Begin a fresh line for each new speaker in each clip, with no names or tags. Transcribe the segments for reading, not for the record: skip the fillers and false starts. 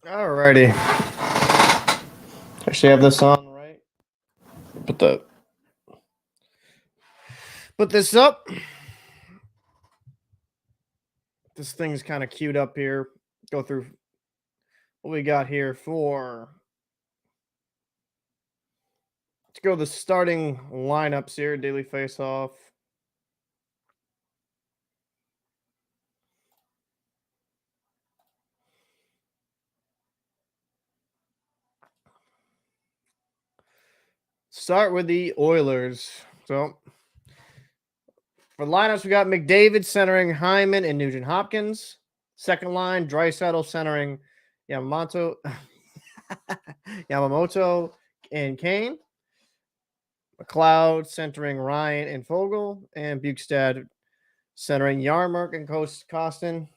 Alrighty. Actually, have this on right. Put this up. This thing's kind of queued up here. Go through what we got here for. Let's go the starting lineups here. Daily face-off. Start with the Oilers. So for lineups, we got McDavid centering Hyman and Nugent Hopkins. Second line, Draisaitl centering Yamamoto and Kane. McLeod centering Ryan and Fogle, and Bukestad centering Yarmark and Kostin.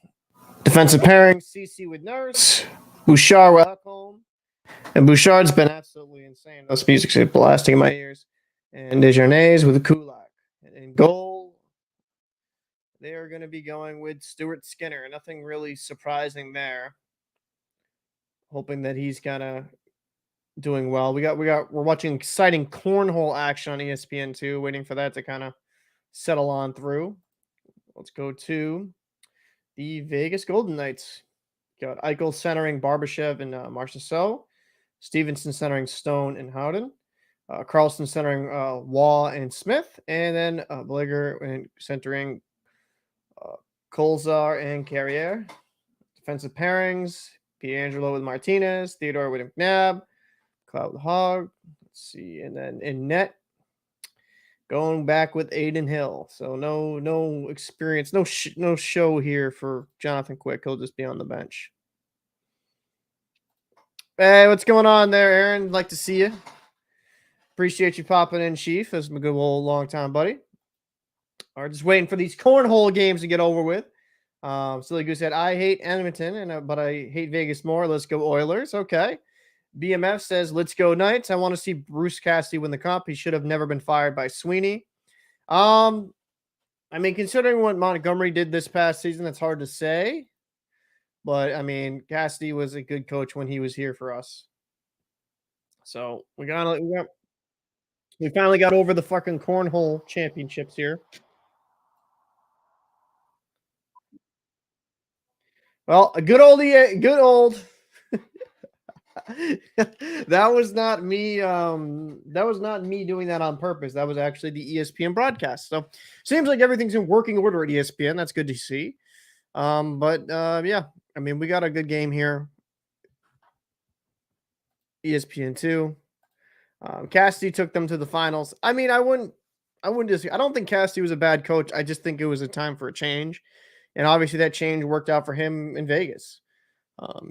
Defensive pairing, CC with Nurse, Bouchard with Ekholm. And Bouchard's been absolutely insane. Those music's blasting in my ears. And Desjardins with Kulak. And in goal, they are going to be going with Stuart Skinner. Nothing really surprising there. Hoping that he's kind of doing well. We're watching exciting cornhole action on ESPN2, waiting for that to kind of settle on through. Let's go to the Vegas Golden Knights. Got Eichel centering Barbashev and Marchessault. Stephenson centering Stone and Howden. Karlsson centering Waugh and Smith. And then Blager centering Kolzar and Carrier. Defensive pairings, Pietrangelo with Martinez. Theodore with McNabb. Cloud Hog. Let's see. And then in net, going back with Aiden Hill. So no experience, no show here for Jonathan Quick. He'll just be on the bench. Hey, what's going on there, Aaron? Like to see you. Appreciate you popping in, Chief. That's my good old long time buddy. All right, just waiting for these cornhole games to get over with. Silly Goose said, I hate Edmonton, but I hate Vegas more. Let's go Oilers. Okay. BMF says, let's go Knights. I want to see Bruce Cassidy win the cup. He should have never been fired by Sweeney. I mean, considering what Montgomery did this past season, that's hard to say. But, I mean, Cassidy was a good coach when he was here for us. So, we finally got over the fucking cornhole championships here. Well, a good old that was not me. That was not me doing that on purpose. That was actually the ESPN broadcast. So seems like everything's in working order at ESPN. That's good to see. Yeah, I mean, we got a good game here. ESPN2. Cassidy took them to the finals. I mean, I wouldn't disagree. I don't think Cassidy was a bad coach. I just think it was a time for a change. And obviously that change worked out for him in Vegas.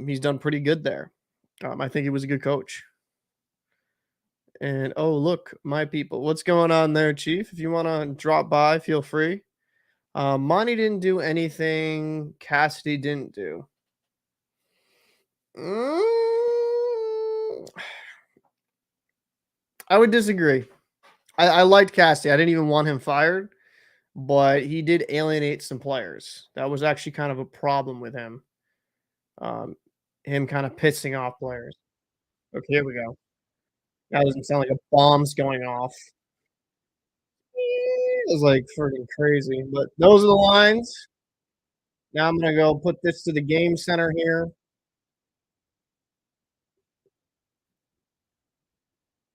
He's done pretty good there. I think he was a good coach. And, oh, look, my people. What's going on there, Chief? If you want to drop by, feel free. Monty didn't do anything Cassidy didn't do. I would disagree. I liked Cassidy. I didn't even want him fired, but he did alienate some players. That was actually kind of a problem with him. Him kind of pissing off players. Okay, here we go. That doesn't sound like a bomb's going off. It was like freaking crazy. But those are the lines. Now I'm going to go put this to the game center here.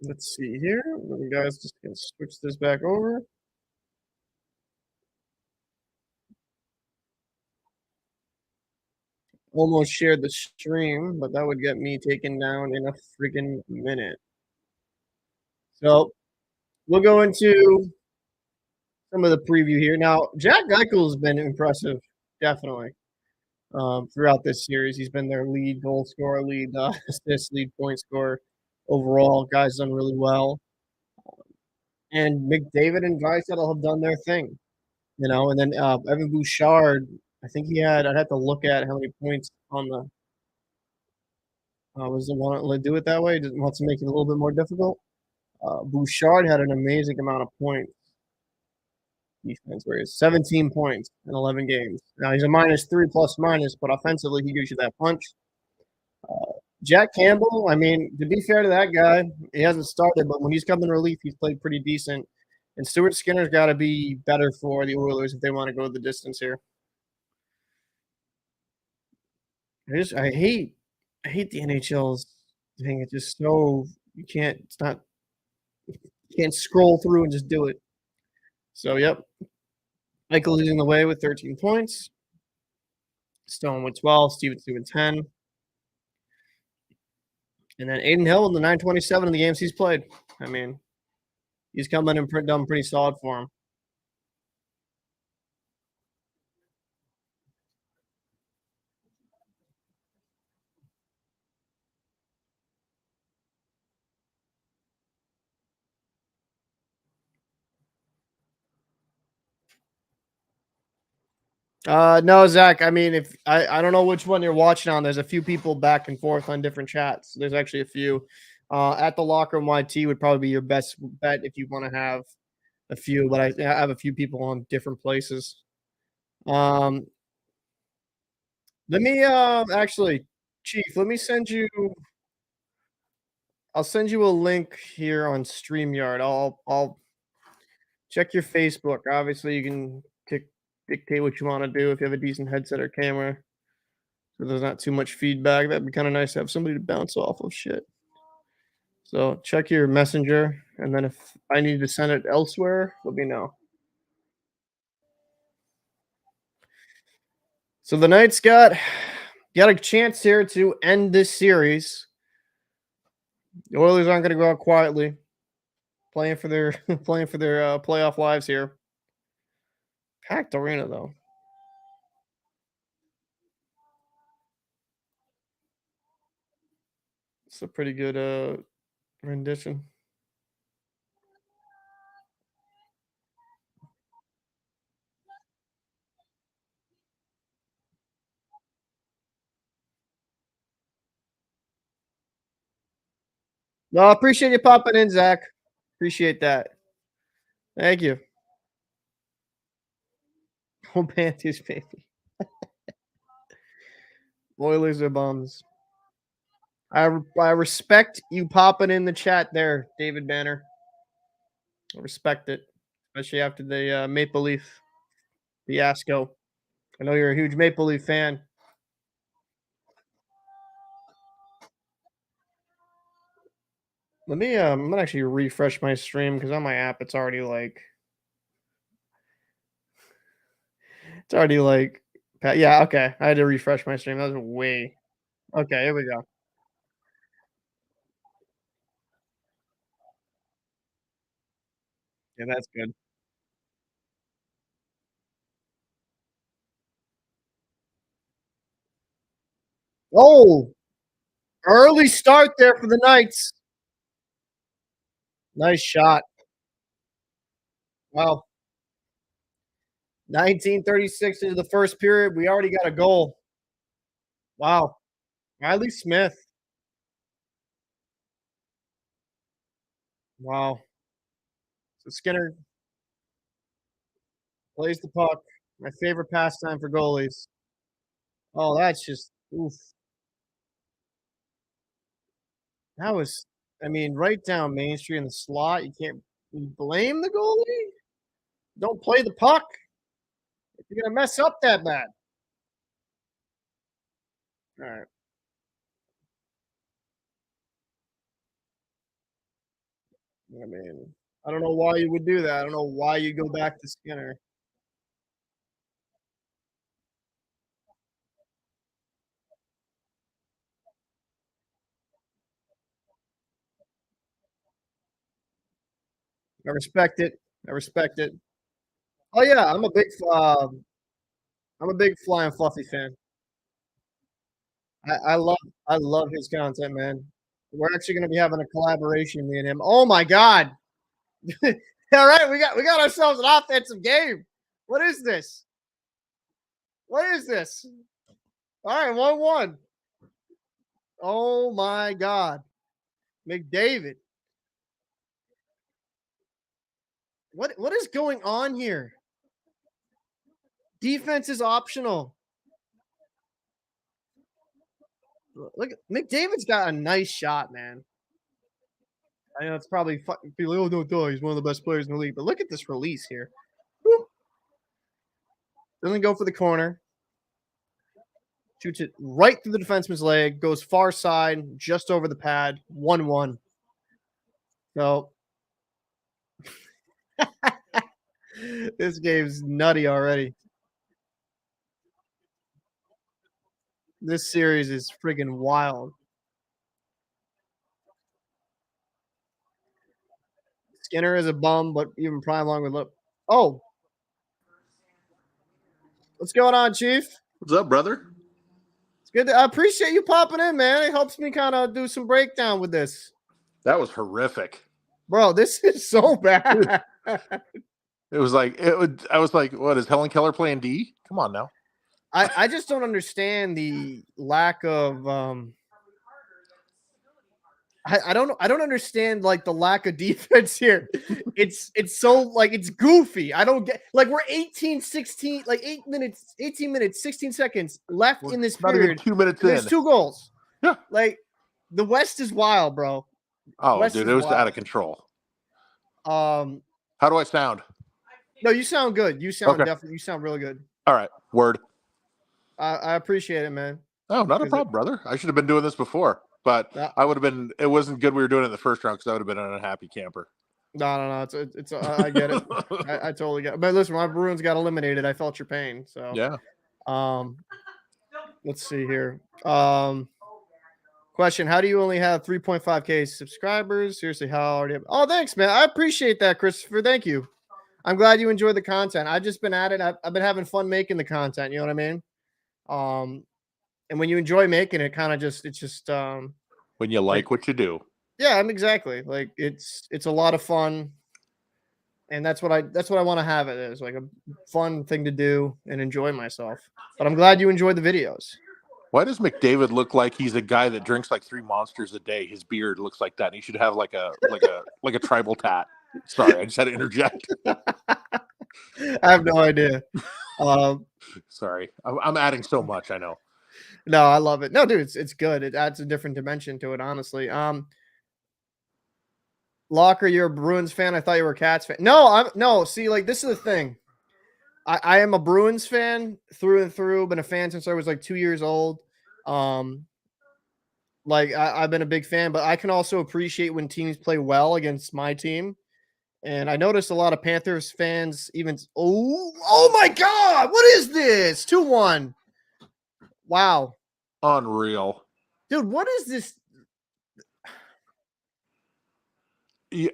Let's see here. You guys just going to switch this back over. Almost shared the stream, but that would get me taken down in a freaking minute. So we'll go into some of the preview here. Now, Jack Eichel has been impressive, definitely, throughout this series. He's been their lead goal scorer, lead assist, lead point scorer. Overall, guys done really well. And McDavid and Draisaitl have done their thing, and then Evan Bouchard, I think I'd have to look at how many points on the was the one to do it that way. Just wants to make it a little bit more difficult. Bouchard had an amazing amount of points. Defense, where he's 17 points in 11 games. Now he's a -3 plus minus, but offensively he gives you that punch. Jack Campbell, I mean, to be fair to that guy, he hasn't started, but when he's come in relief, he's played pretty decent. And Stuart Skinner's got to be better for the Oilers if they want to go the distance here. I hate the NHL's thing. It's just so you can't. It's not. You can't scroll through and just do it. So yep, Eichel leading the way with 13 points. Stone with 12. Stephenson with 10. And then Aiden Hill in the 927 in the games he's played. I mean, he's coming and done pretty solid for him. No, Zach. I mean, if I don't know which one you're watching on. There's a few people back and forth on different chats. There's actually a few. At the Locker Room YT would probably be your best bet if you want to have a few. But I have a few people on different places. Um, let me actually, Chief. Let me send you. I'll send you a link here on StreamYard. I'll check your Facebook. Obviously, you can dictate what you want to do if you have a decent headset or camera. So there's not too much feedback. That'd be kind of nice to have somebody to bounce off of shit. So check your messenger, and then if I need to send it elsewhere, let me know. So the Knights got a chance here to end this series. The Oilers aren't going to go out quietly, playing for their playoff lives here. Packed arena though. It's a pretty good rendition. No, I appreciate you popping in, Zach. Appreciate that. Thank you. Oh, Panthers, baby. Oilers are bums. I respect you popping in the chat there, David Banner. I respect it, especially after the Maple Leaf fiasco. I know you're a huge Maple Leaf fan. Let me. I'm gonna actually refresh my stream because on my app it's already like. It's already like. Yeah. Okay. I had to refresh my stream. That was way. Okay. Here we go. Yeah, that's good. Oh, early start there for the Knights. Nice shot. Wow. 1936 into the first period. We already got a goal. Wow. Riley Smith. Wow. So Skinner plays the puck. My favorite pastime for goalies. Oh, that's just oof. That was, I mean, right down Main Street in the slot. You can't blame the goalie. Don't play the puck if you're gonna mess up that bad. All right. I mean, I don't know why you would do that. I don't know why you go back to Skinner. I respect it. I respect it. Oh yeah, I'm a big Flying Fluffy fan. I love his content, man. We're actually gonna be having a collaboration, me and him. Oh my god. All right, we got ourselves an offensive game. What is this? What is this? All right, 1-1. Oh my god. McDavid. What is going on here? Defense is optional. Look, McDavid's got a nice shot, man. I know it's probably people. Oh no, duh, he's one of the best players in the league. But look at this release here. Woo. Doesn't go for the corner. Shoots it right through the defenseman's leg. Goes far side, just over the pad. 1-1. So this game's nutty already. This series is friggin' wild. Skinner is a bum, but even prime along with oh, what's going on, Chief?
What's up, brother?
It's good. I appreciate you popping in, man. It helps me kind of do some breakdown with this.
That was horrific,
bro. This is so bad.
It was like I was like, what is Helen Keller playing D? Come on now.
I just don't understand the lack of I don't understand like the lack of defense here. It's so like it's goofy. I don't get like we're 18 minutes, 16 seconds left in this period.
2 minutes
There's
in.
2 goals.
Yeah.
Like the West is wild, bro.
Oh, dude, it was out of control. How do I sound?
No, you sound good. You sound definitely. You sound really good.
All right, word.
I appreciate it, man.
Oh, not a problem, brother. I should have been doing this before, but I would have been. It wasn't good we were doing it in the first round because I would have been an unhappy camper.
No. It's I get it. I totally get it. But listen, my Bruins got eliminated. I felt your pain. So
yeah.
Let's see here. Question: how do you only have 3.5K subscribers? Seriously, how already? Oh, thanks, man. I appreciate that, Christopher. Thank you. I'm glad you enjoy the content. I've just been at it. I've been having fun making the content. You know what I mean? And when you enjoy making it, it's just
when you like what you do.
Yeah, I'm exactly like it's a lot of fun, and that's what I want to have it as like a fun thing to do and enjoy myself. But I'm glad you enjoyed the videos.
Why does McDavid look like he's a guy that drinks like 3 monsters a day? His beard looks like that. And he should have like a tribal tat. Sorry, I just had to interject.
I have no idea.
Sorry, I'm adding so much. I know.
No, I love it. No, dude, it's good. It adds a different dimension to it, honestly. Locker, you're a Bruins fan. I thought you were a Cats fan. No. See, like this is the thing. I am a Bruins fan through and through. Been a fan since I was like 2 years old. Like I've been a big fan, but I can also appreciate when teams play well against my team. And I noticed a lot of Panthers fans even. Oh my God! What is this? 2-1. Wow.
Unreal.
Dude, what is this?
Yeah.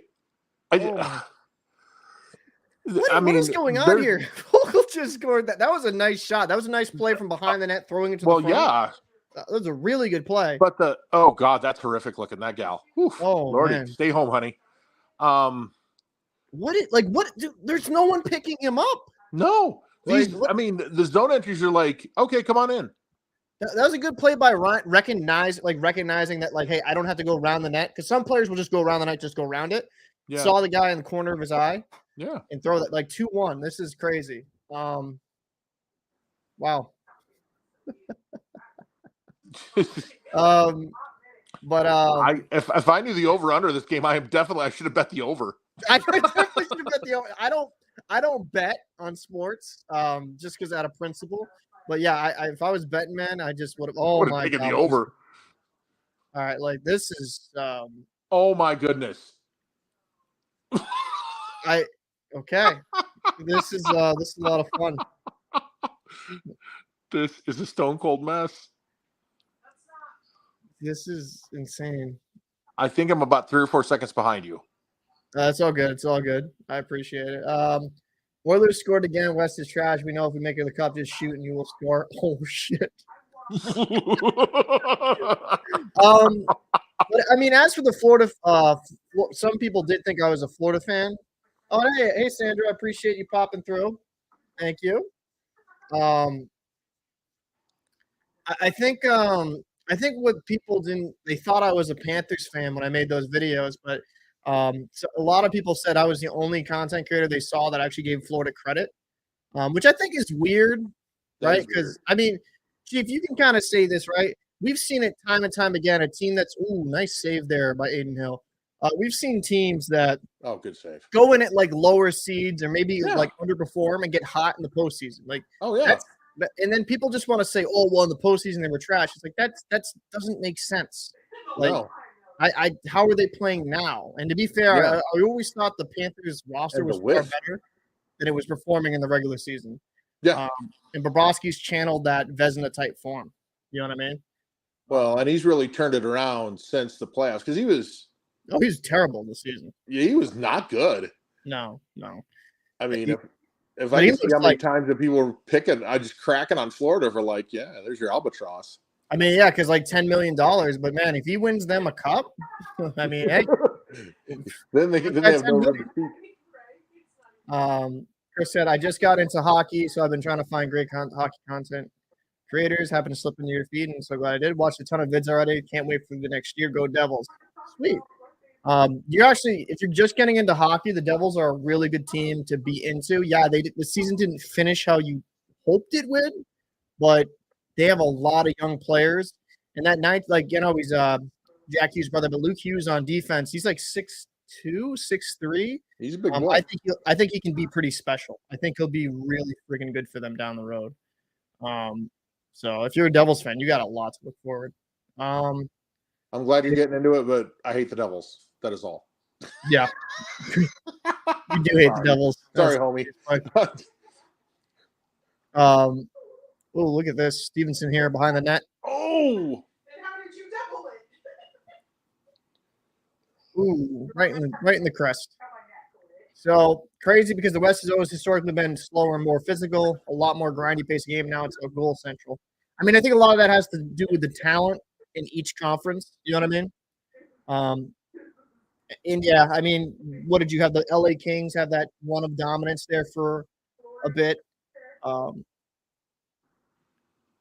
What is going on here? Vogel just scored that. That was a nice shot. That was a nice play from behind the net, throwing it to the front.
Yeah.
That was a really good play.
But oh God, that's horrific looking, that gal. Oof,
oh,
Lordy,
man.
Stay home, honey.
What? Dude, there's no one picking him up.
No. The zone entries are like, okay, come on in.
That was a good play by Ryan, recognizing that, like, hey, I don't have to go around the net because some players will just go around the net, just go around it. Yeah. Saw the guy in the corner of his eye.
Yeah.
And throw that like 2-1. This is crazy. Wow. But
if I knew the over under this game, I should have bet the over.
I definitely should have bet the over. I don't bet on sports just because out of principle. But yeah, if I was betting, man, I just would have. Oh my God,
the over.
All right, like this is.
Oh my goodness.
Okay. This is a lot of fun.
This is a stone cold mess.
This is insane.
I think I'm about 3 or 4 seconds behind you.
It's all good. It's all good. I appreciate it. Oilers scored again. West is trash. We know if we make it to the cup, just shoot and you will score. Oh shit. But I mean, as for the Florida, some people did think I was a Florida fan. Oh, hey, Sandra, I appreciate you popping through. Thank you. I think what people didn't, they thought I was a Panthers fan when I made those videos, but so a lot of people said I was the only content creator they saw that actually gave Florida credit, which I think is weird, right? Because I mean, Chief, you can kind of say this, right? we've seen it time and time again. A team that's nice save there by Aiden Hill. We've seen teams that
good save.
go in at like lower seeds or maybe
Yeah.
like underperform and get hot in the postseason. Like
Oh yeah.
And then people just want to say, "Oh, well, in the postseason they were trash." It's like that doesn't make sense. Like,
No.
how are they playing now? And to be fair,
Yeah.
I always thought the Panthers roster
And the
was far
width.
better than it was performing in the regular season.
Yeah.
And Bobrovsky's channeled that Vezina type form. You know what I mean?
Well, and he's really turned it around since the playoffs because he was
terrible this season.
Yeah, he was not good.
No.
I mean, if
but
I
he
could see
looks
how many
like-
times that people were picking, I just cracking on Florida for like, yeah, there's your albatross.
I mean, yeah, because like $10 million. But man, if he wins them a cup, I mean, hey,
then they have no room to speak.
Chris said, I just got into hockey, so I've been trying to find great hockey content creators. Happened to slip into your feed, and so glad I did. Watched a ton of vids already. Can't wait for the next year. Go Devils. Sweet. You actually, if you're just getting into hockey, the Devils are a really good team to be into. Yeah, the season didn't finish how you hoped it would, but they have a lot of young players. And that night, he's Jack Hughes' brother, but Luke Hughes on defense, he's like 6'2", 6'3".
He's a big boy.
I think he can be pretty special. I think he'll be really freaking good for them down the road. So if you're a Devils fan, you got a lot to look forward.
I'm glad you're getting into it, but I hate the Devils. That is all.
Yeah. You do hate the Devils.
Sorry, homie.
Oh, look at this. Stephenson here behind the net.
Oh!
And how did you double it?
Ooh, right in the crest. So crazy because the West has always historically been slower and more physical, a lot more grindy pace game. Now it's a goal central. I mean, I think a lot of that has to do with the talent in each conference. You know what I mean? And yeah, I mean, what did you have? The LA Kings have that one of dominance there for a bit. The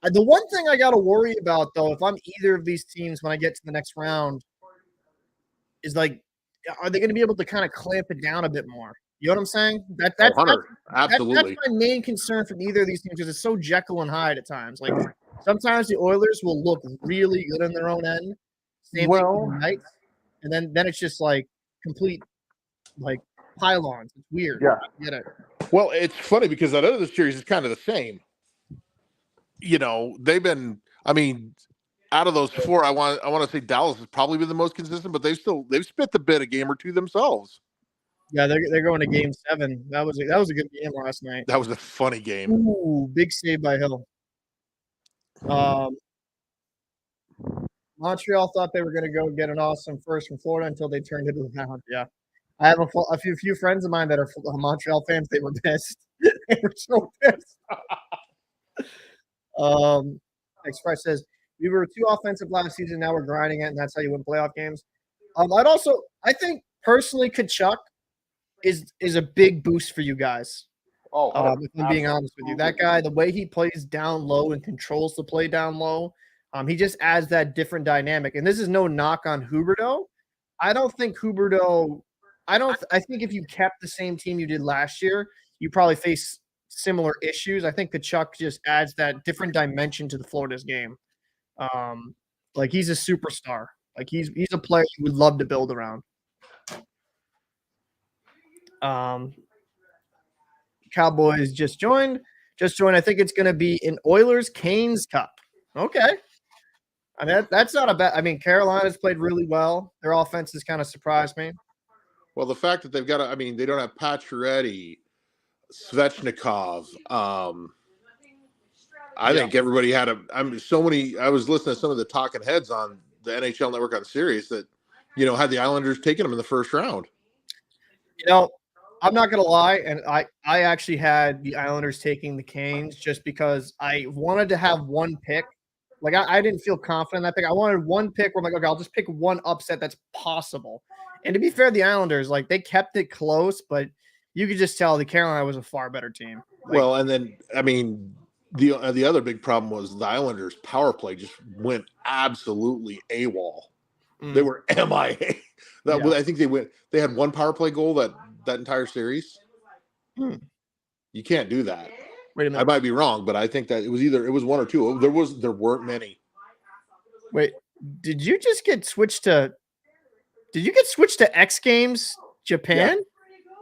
one thing I got to worry about, though, if I'm either of these teams when I get to the next round, is like, are they going to be able to kind of clamp it down a bit more? You know what I'm saying?
Absolutely.
That's my main concern from either of these teams because it's so Jekyll and Hyde at times. Like sometimes the Oilers will look really good on their own end. Same thing with the Knights. And then it's just like complete like pylons. It's weird.
Yeah.
I get it.
Well, it's funny because that other series is kind of the same. You know, they've been. I mean, out of those four, I want to say Dallas has probably been the most consistent, but they've spit the bit a game or two themselves.
Yeah, they're going to Game 7. That was a good game last night.
That was a funny game.
Ooh, big save by Hill. Montreal thought they were going to go get an awesome first from Florida until they turned it around. Yeah, I have a few friends of mine that are Montreal fans. They were pissed. They were so pissed. Express says we were too offensive last season. Now we're grinding it, and that's how you win playoff games. I think personally, Kachuk is a big boost for you guys. If I'm being honest with you, that guy, the way he plays down low and controls the play down low, he just adds that different dynamic. And this is no knock on Huberdeau. I think if you kept the same team you did last year, you probably face similar issues. I think Kachuk just adds that different dimension to the Florida's game. Like he's a superstar. Like he's a player you would love to build around. Cowboys just joined. I think it's going to be an Oilers Canes Cup. Okay. I mean, that's not a bad. I mean, Carolina's played really well. Their offense has kind of surprised me.
Well, the fact that they've got, they don't have Pacioretty, Svechnikov. I think everybody had I was listening to some of the talking heads on the NHL Network on Sirius that, had the Islanders taking them in the first round.
I'm not going to lie, and I actually had the Islanders taking the Canes just because I wanted to have one pick. Like, I didn't feel confident in that pick. I wanted one pick where I'm like, okay, I'll just pick one upset that's possible. And to be fair, the Islanders, like, they kept it close, but you could just tell the Carolina was a far better team. Like,
well, and then, the other big problem was the Islanders' power play just went absolutely AWOL. They were MIA. I think they had one power play goal that entire series. You can't do that.
Wait a minute.
I might be wrong, but I think that it was one or two. There weren't many.
Wait, did you just get switched to? Did you get switched to X Games Japan?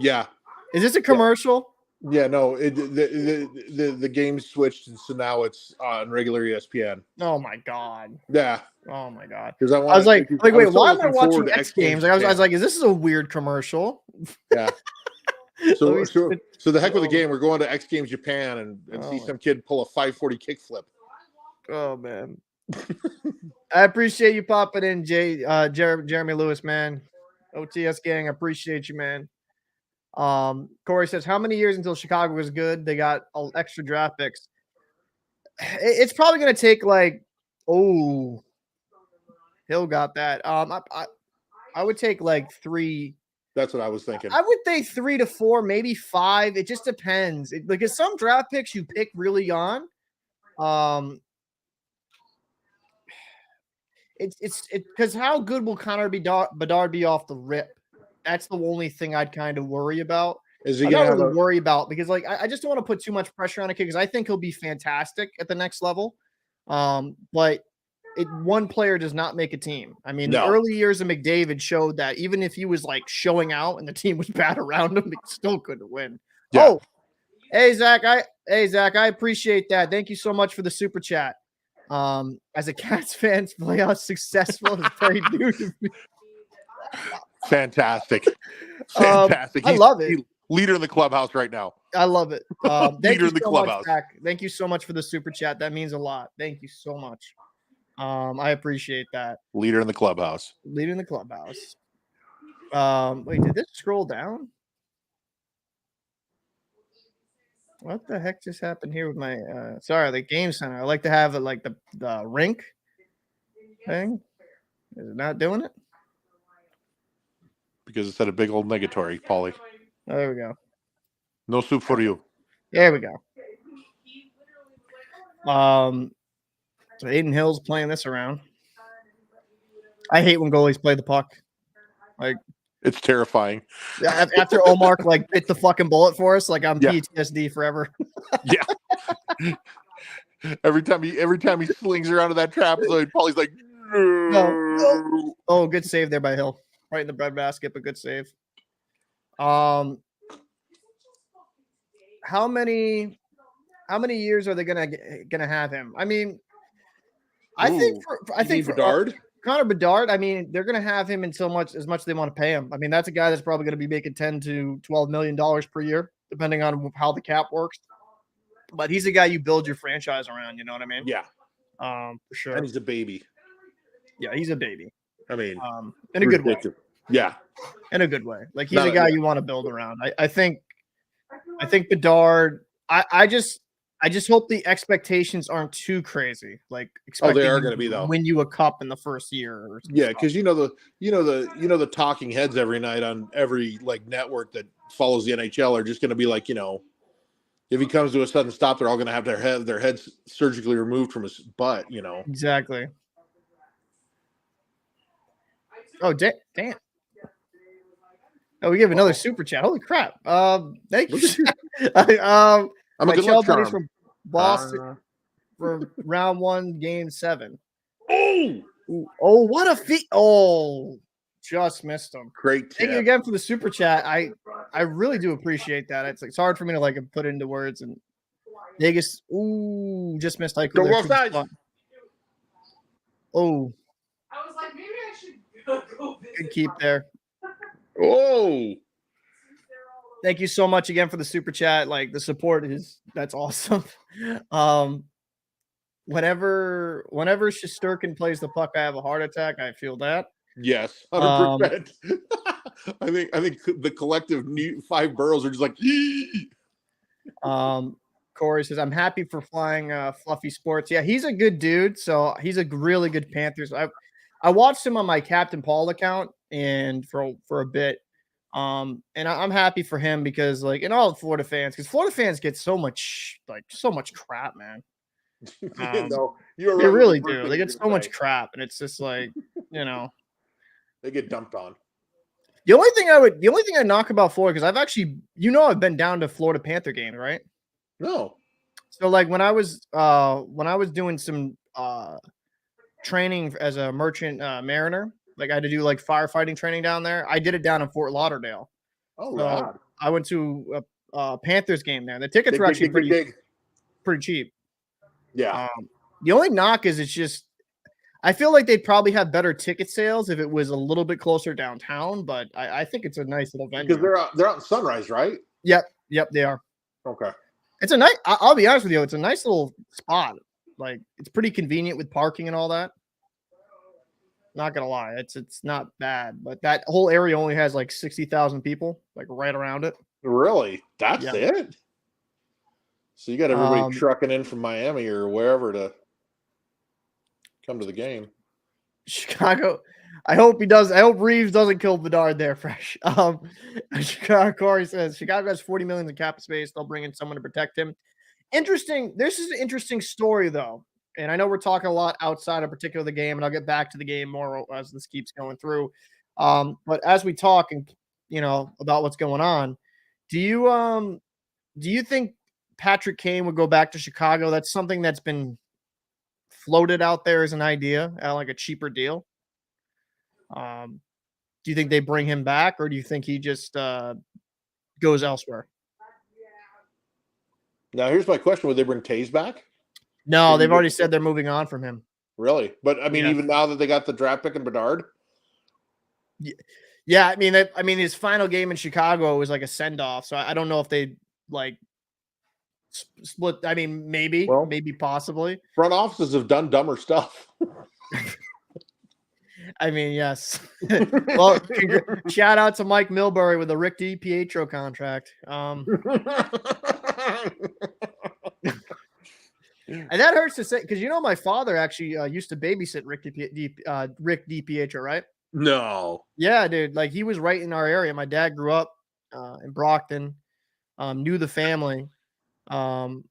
Yeah.
Is this a commercial?
Yeah, no, the game switched, and so now it's on regular ESPN.
Oh my god.
Yeah,
Oh my god.
because
I was like, wait,
was so
why am I
looking forward
watching
to
X Games? Like, I was like, is this a weird commercial?
Yeah. So the heck with the
Oh.
game, we're going to X Games Japan and see some kid pull a 540 kickflip.
Oh man. I appreciate you popping in, Jeremy Lewis, man. OTS gang, I appreciate you, man. Corey says, how many years until Chicago was good? They got extra draft picks. It's probably going to take like, Hill got that. I would take like 3.
That's what I was thinking.
I would think 3 to 4, maybe 5. It just depends. Because some draft picks you pick really on. It's because how good will Connor Bedard be off the rip? That's the only thing I'd kind of worry about.
Is he
I'm
going
not
to
really worry about because like I just don't want to put too much pressure on a kid because I think he'll be fantastic at the next level. But one player does not make a team. I mean, the early years of McDavid showed that even if he was like showing out and the team was bad around him, he still couldn't win. Yeah. Oh, hey Zach, I appreciate that. Thank you so much for the super chat. As a Cats fan, playoff successful is very new to me.
Fantastic. Fantastic.
I love it.
Leader in the clubhouse right now.
I love it.
Leader in the clubhouse.
Thank you so much for the super chat. That means a lot. Thank you so much. I appreciate that.
Leader in the clubhouse.
Leader in the clubhouse. Wait, did this scroll down? What the heck just happened here with my sorry, the game center. I like to have it like the rink thing. Is it not doing it?
Because it said a big old negatory, Paulie.
Oh, there we go.
No soup for you.
There we go. So Aiden Hill's playing this around. I hate when goalies play the puck. Like
it's terrifying.
After Omar like bit the fucking bullet for us, like I'm PTSD forever.
Yeah. Every time he slings around to that trap, so Paulie's like, no.
Oh, good save there by Hill. Right in the bread basket, but good save. How many years are they gonna have him? I mean, I think for
Bedard.
Connor Bedard, I mean, they're gonna have him until as much they want to pay him. I mean, that's a guy that's probably gonna be making $10 to $12 million per year, depending on how the cap works. But he's a guy you build your franchise around. You know what I mean?
Yeah.
For sure.
And he's a baby.
Yeah, he's a baby.
I mean,
in a good way.
Yeah.
In a good way. Like he's a guy you want to build around. I think Bedard. I just hope the expectations aren't too crazy. Like expecting
they are going to be though.
Win you a cup in the first year.
Yeah, because you know the talking heads every night on every like network that follows the NHL are just going to be like, if he comes to a sudden stop, they're all going to have their heads surgically removed from his butt.
Exactly. Oh damn. Oh, we give another super chat. Holy crap. Thank you. I'm a good luck charm. From Boston for round 1, game 7. Oh, what a feat. Oh, just missed him.
Great.
Thank you again for the super chat. I really do appreciate that. It's hard for me to like put into words and Vegas. Ooh, just missed eichel. Oh.
I was like, maybe I should go visit.
Good keep there.
Oh.
Thank you so much again for the super chat. Like the support that's awesome. Whenever Shesterkin plays the puck, I have a heart attack. I feel that.
Yes, 100%. I think the collective 5 boroughs are just like.
Corey says, "I'm happy for flying Fluffy Sports." Yeah, he's a good dude. So he's a really good Panthers. I watched him on my Captain Paul account and for a bit. And I'm happy for him because and all Florida fans, because Florida fans get so much crap, man. They really do. They get so much crap, and it's just like,
they get dumped on.
The only thing I knock about Florida, because I've actually, I've been down to Florida Panther games, right?
No.
So when I was doing some training as a merchant mariner. Like I had to do like firefighting training down there. I did it down in Fort Lauderdale.
Oh,
So
rad.
I went to a Panthers game there. The tickets
Dig,
were
dig,
actually
dig, dig, dig.
pretty cheap.
Yeah.
The only knock is it's just I feel like they'd probably have better ticket sales if it was a little bit closer downtown, but I think it's a nice little venue.
Because they're out in Sunrise, right?
Yep, they are.
Okay.
It's a nice. I'll be honest with you, it's a nice little spot. Like it's pretty convenient with parking and all that. Not gonna lie, it's not bad, but that whole area only has like 60,000 people, like right around it.
Really? That's it? So you got everybody trucking in from Miami or wherever to come to the game.
Chicago. I hope he does. I hope Reeves doesn't kill Bedard there fresh. Chicago Corey says Chicago has 40 million in cap space. They'll bring in someone to protect him. Interesting. This is an interesting story though. And I know we're talking a lot outside of particular the game, and I'll get back to the game more as this keeps going through. But as we talk and about what's going on, do you think Patrick Kane would go back to Chicago? That's something that's been floated out there as an idea, like a cheaper deal. Do you think they bring him back, or do you think he just goes elsewhere?
Now, here's my question: would they bring Taves back?
No, they've already said they're moving on from him.
Really? But I mean, even now that they got the draft pick in Bedard.
Yeah, I mean, his final game in Chicago was like a send off, so I don't know if they like split. I mean, maybe possibly.
Front offices have done dumber stuff.
I mean, yes. Well, shout out to Mike Milbury with the Rick DiPietro contract. And that hurts to say because my father actually used to babysit Rick DiPietro, right?
No.
Yeah, dude. Like he was right in our area. My dad grew up in Brockton, knew the family, and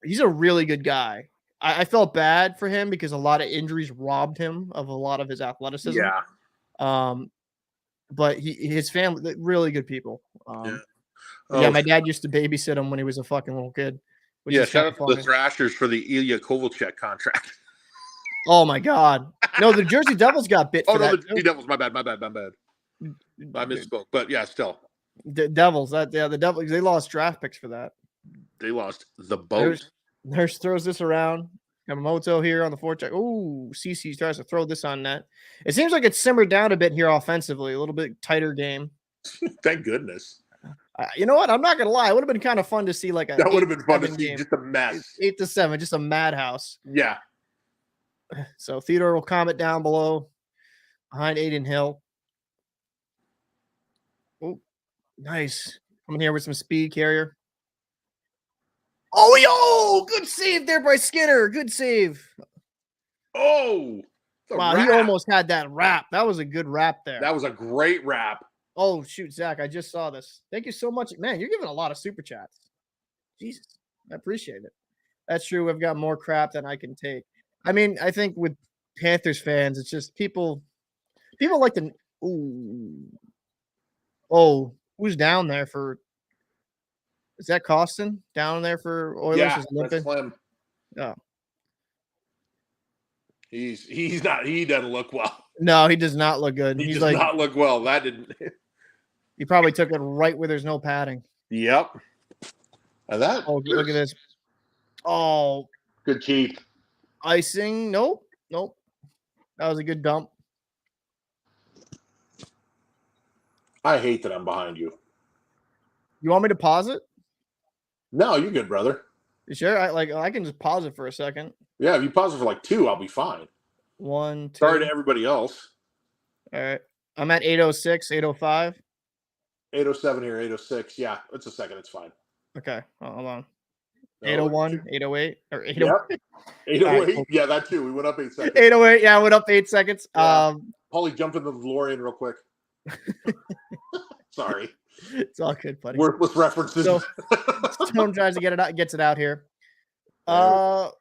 he's a really good guy. I felt bad for him because a lot of injuries robbed him of a lot of his athleticism.
Yeah.
But his family, really good people. My dad used to babysit him when he was a fucking little kid.
Shout out to the Thrashers for the Ilya Kovalchuk contract.
Oh my God! No, the Jersey Devils got bit.
The Jersey Devils. My bad. I misspoke, but yeah, still.
The Devils. The Devils. They lost draft picks for that.
They lost the boat.
Nurse throws this around. Yamamoto here on the forecheck. Ooh, CC tries to throw this on net. It seems like it's simmered down a bit here offensively. A little bit tighter game.
Thank goodness.
You know what? I'm not gonna lie. It would have been kind of fun to see that
would have been fun to see. Just a mess.
8-7, just a madhouse.
Yeah.
So Theodore will comment down below behind Aiden Hill. Oh, nice. Coming here with some speed carrier. Oh, good save there by Skinner. Good save.
Oh,
wow. He almost had that wrap. That was a good wrap there.
That was a great wrap.
Oh, shoot, Zach. I just saw this. Thank you so much. Man, you're giving a lot of super chats. Jesus. I appreciate it. That's true. We've got more crap than I can take. I mean, I think with Panthers fans, it's just people like to. Ooh. Oh, who's down there for? Is that Karlsson down there for Oilers?
Yeah, that's Slim.
Oh.
He's not. He doesn't look well.
No, he does not look good.
He does not look well. That didn't.
He probably took it right where there's no padding.
Yep. And that.
Oh, look at this. Oh,
good keep.
Icing. Nope. That was a good dump.
I hate that I'm behind you.
You want me to pause it?
No, you're good, brother.
You sure? I can just pause it for a second.
Yeah, if you pause it for like 2, I'll be fine.
1, 2.
Sorry to everybody else.
All right. I'm at 806, 805.
807 here, 806. Yeah, it's a second. It's fine.
Okay. Hold on. 801, 808, or 808.
Yep. 808. Right. Yeah, that too. We went up 8 seconds.
808. Yeah, I went up 8 seconds.
Yeah. Paulie jumped in the DeLorean real quick. Sorry.
It's all good, buddy.
Worthless references.
So, Stone tries to get it out, gets it out here. Yeah,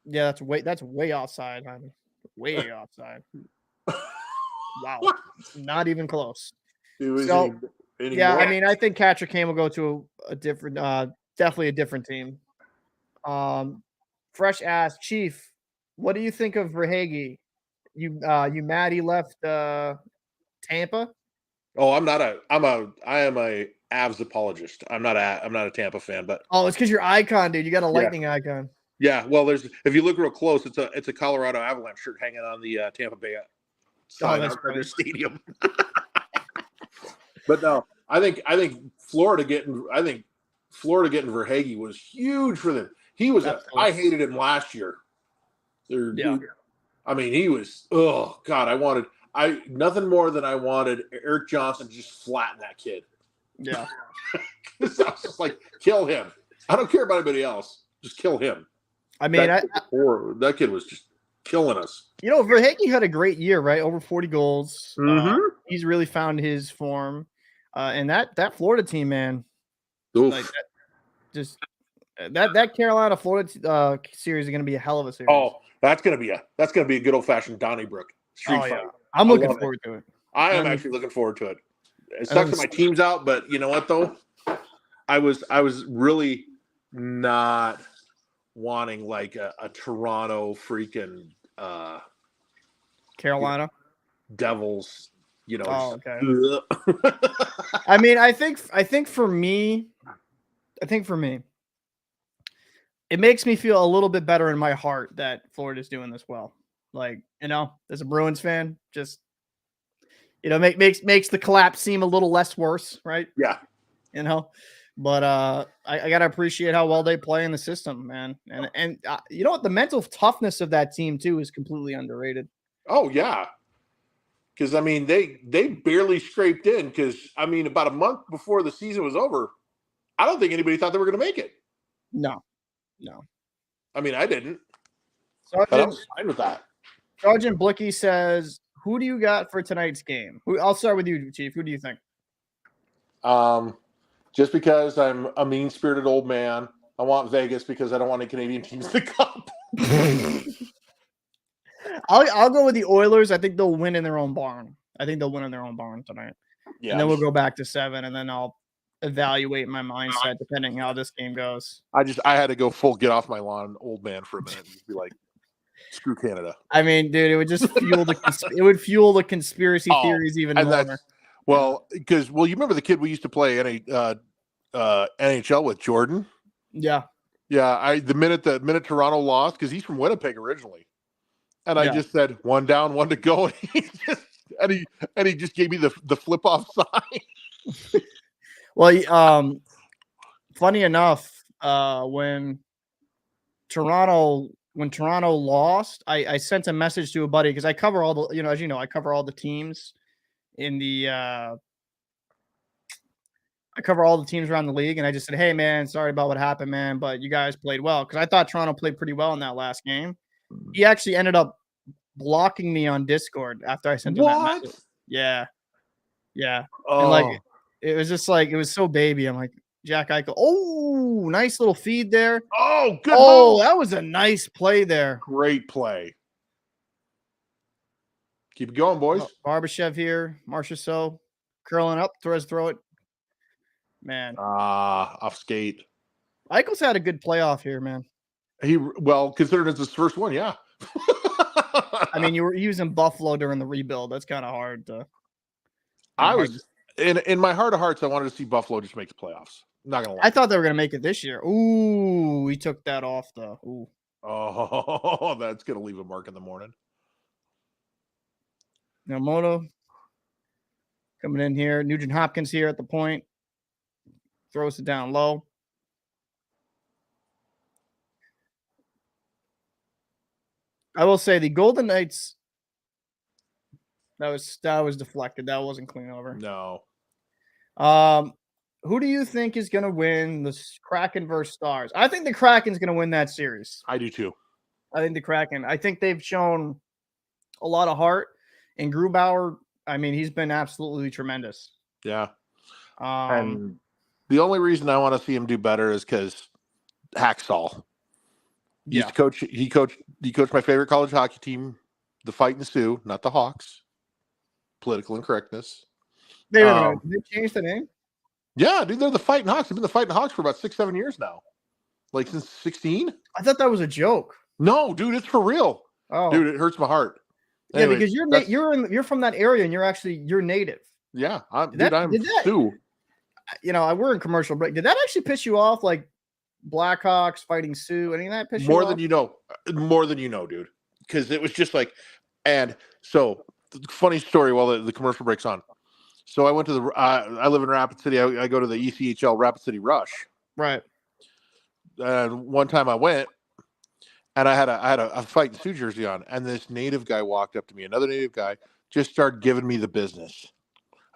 that's way offside, honey. Way offside. Wow. Not even close. So, yeah, I mean, I think Patrick Kane will go to a different, definitely a different team. Fresh ass Chief. What do you think of Verhaeghe? You mad he left Tampa?
Oh, I am a Avs apologist. I'm not a Tampa fan, but
Oh, it's because you're icon, dude. You got a lightning icon.
yeah. Well, if you look real close, it's a Colorado Avalanche shirt hanging on the Tampa Bay sign outside their stadium. But no, I think Florida getting Verhaeghe was huge for them. He was I hated him last year. Dude, I mean, he was God. Nothing more than I wanted Eric Johnson to just flatten that kid.
Yeah.
I was just like, kill him. I don't care about anybody else. Just kill him.
I mean,
that kid was just killing us.
Verhaeghe had a great year, right? Over 40 goals.
Mm-hmm.
He's really found his form. And that Florida team, man, like that Carolina Florida series is going to be a hell of a series.
Oh, that's going to be a good old fashioned Donnybrook street fight.
Yeah. I'm looking forward to it.
I am actually looking forward to it. It sucks that my team's out, but you know what though? I was really not wanting like a Toronto freaking
Carolina
Devils.
Oh, okay. I mean, I think for me, it makes me feel a little bit better in my heart that Florida's doing this well. Like, as a Bruins fan, just makes the collapse seem a little less worse, right?
Yeah.
But I gotta appreciate how well they play in the system, man. And you know what? The mental toughness of that team too is completely underrated.
Oh yeah. Because, I mean, they barely scraped in because, I mean, about a month before the season was over, I don't think anybody thought they were going to make it.
No.
I mean, I didn't.
Sergeant,
but I was fine with that.
Sergeant Blicky says, who do you got for tonight's game? I'll start with you, Chief. Who do you think?
Just because I'm a mean-spirited old man, I want Vegas because I don't want any Canadian teams to cup.
I'll go with the Oilers. I think they'll win in their own barn. Tonight. Yeah, and then we'll go back to 7, and then I'll evaluate my mindset depending how this game goes.
I had to go full get off my lawn old man for a minute and just be like, screw Canada.
I mean, dude, it would just fuel the conspiracy theories even more.
Well, because you remember the kid we used to play NHL with, Jordan?
Yeah.
Yeah, the minute Toronto lost, because he's from Winnipeg originally. And I just said, 1 down, 1 to go. And he just gave me the flip off sign.
Well, funny enough, when Toronto lost, I sent a message to a buddy because I cover all the, as you know, I cover all the teams in the I cover all the teams around the league, and I just said, hey man, sorry about what happened, man, but you guys played well, because I thought Toronto played pretty well in that last game. He actually ended up blocking me on Discord after I sent him that message. Yeah. Oh. And like it was just like, it was so baby. I'm like, Jack Eichel. Oh, nice little feed there.
Oh, good.
Oh, that was a nice play there.
Great play. Keep it going, boys.
Barbashev here. Marchessault curling up, throw it. Man.
Off skate.
Eichel's had a good playoff here, man.
Considered it's his first one, yeah.
I mean, you were using Buffalo during the rebuild. That's kind of hard to.
In my heart of hearts, I wanted to see Buffalo just make the playoffs. I'm not gonna lie.
I thought they were gonna make it this year. Ooh, he took that off though. Ooh.
Oh, that's gonna leave a mark in the morning.
Now Moto coming in here. Nugent Hopkins here at the point. Throws it down low. I will say the Golden Knights. That was deflected. That wasn't clean over.
No.
Who do you think is going to win the Kraken versus Stars? I think the Kraken's going to win that series.
I do too.
I think the Kraken. I think they've shown a lot of heart. And Grubauer, I mean, he's been absolutely tremendous.
Yeah. And the only reason I want to see him do better is because Hacksaw. He coached my favorite college hockey team, the Fighting Sioux, not the Hawks. Political incorrectness.
Did they change the name?
Yeah, dude, they're the Fighting Hawks. They've been the Fighting Hawks for about 6-7 years now. like since 16.
I thought that was a joke.
No, dude, it's for real.
Oh,
Dude, it hurts my heart.
yeah,
Anyway,
because you're from that area and you're native.
Yeah, I'm
Did that-
Sioux.
We're in commercial break. Did that actually piss you off? Like Blackhawks fighting Sioux? Any of that piss you off?
More than you know, dude. Because it was just like, and so funny story while the commercial break's on. So I went to I live in Rapid City. I go to the ECHL Rapid City Rush.
Right.
And one time I went, and I had a fighting Sioux jersey on, and this native guy walked up to me. Another native guy just started giving me the business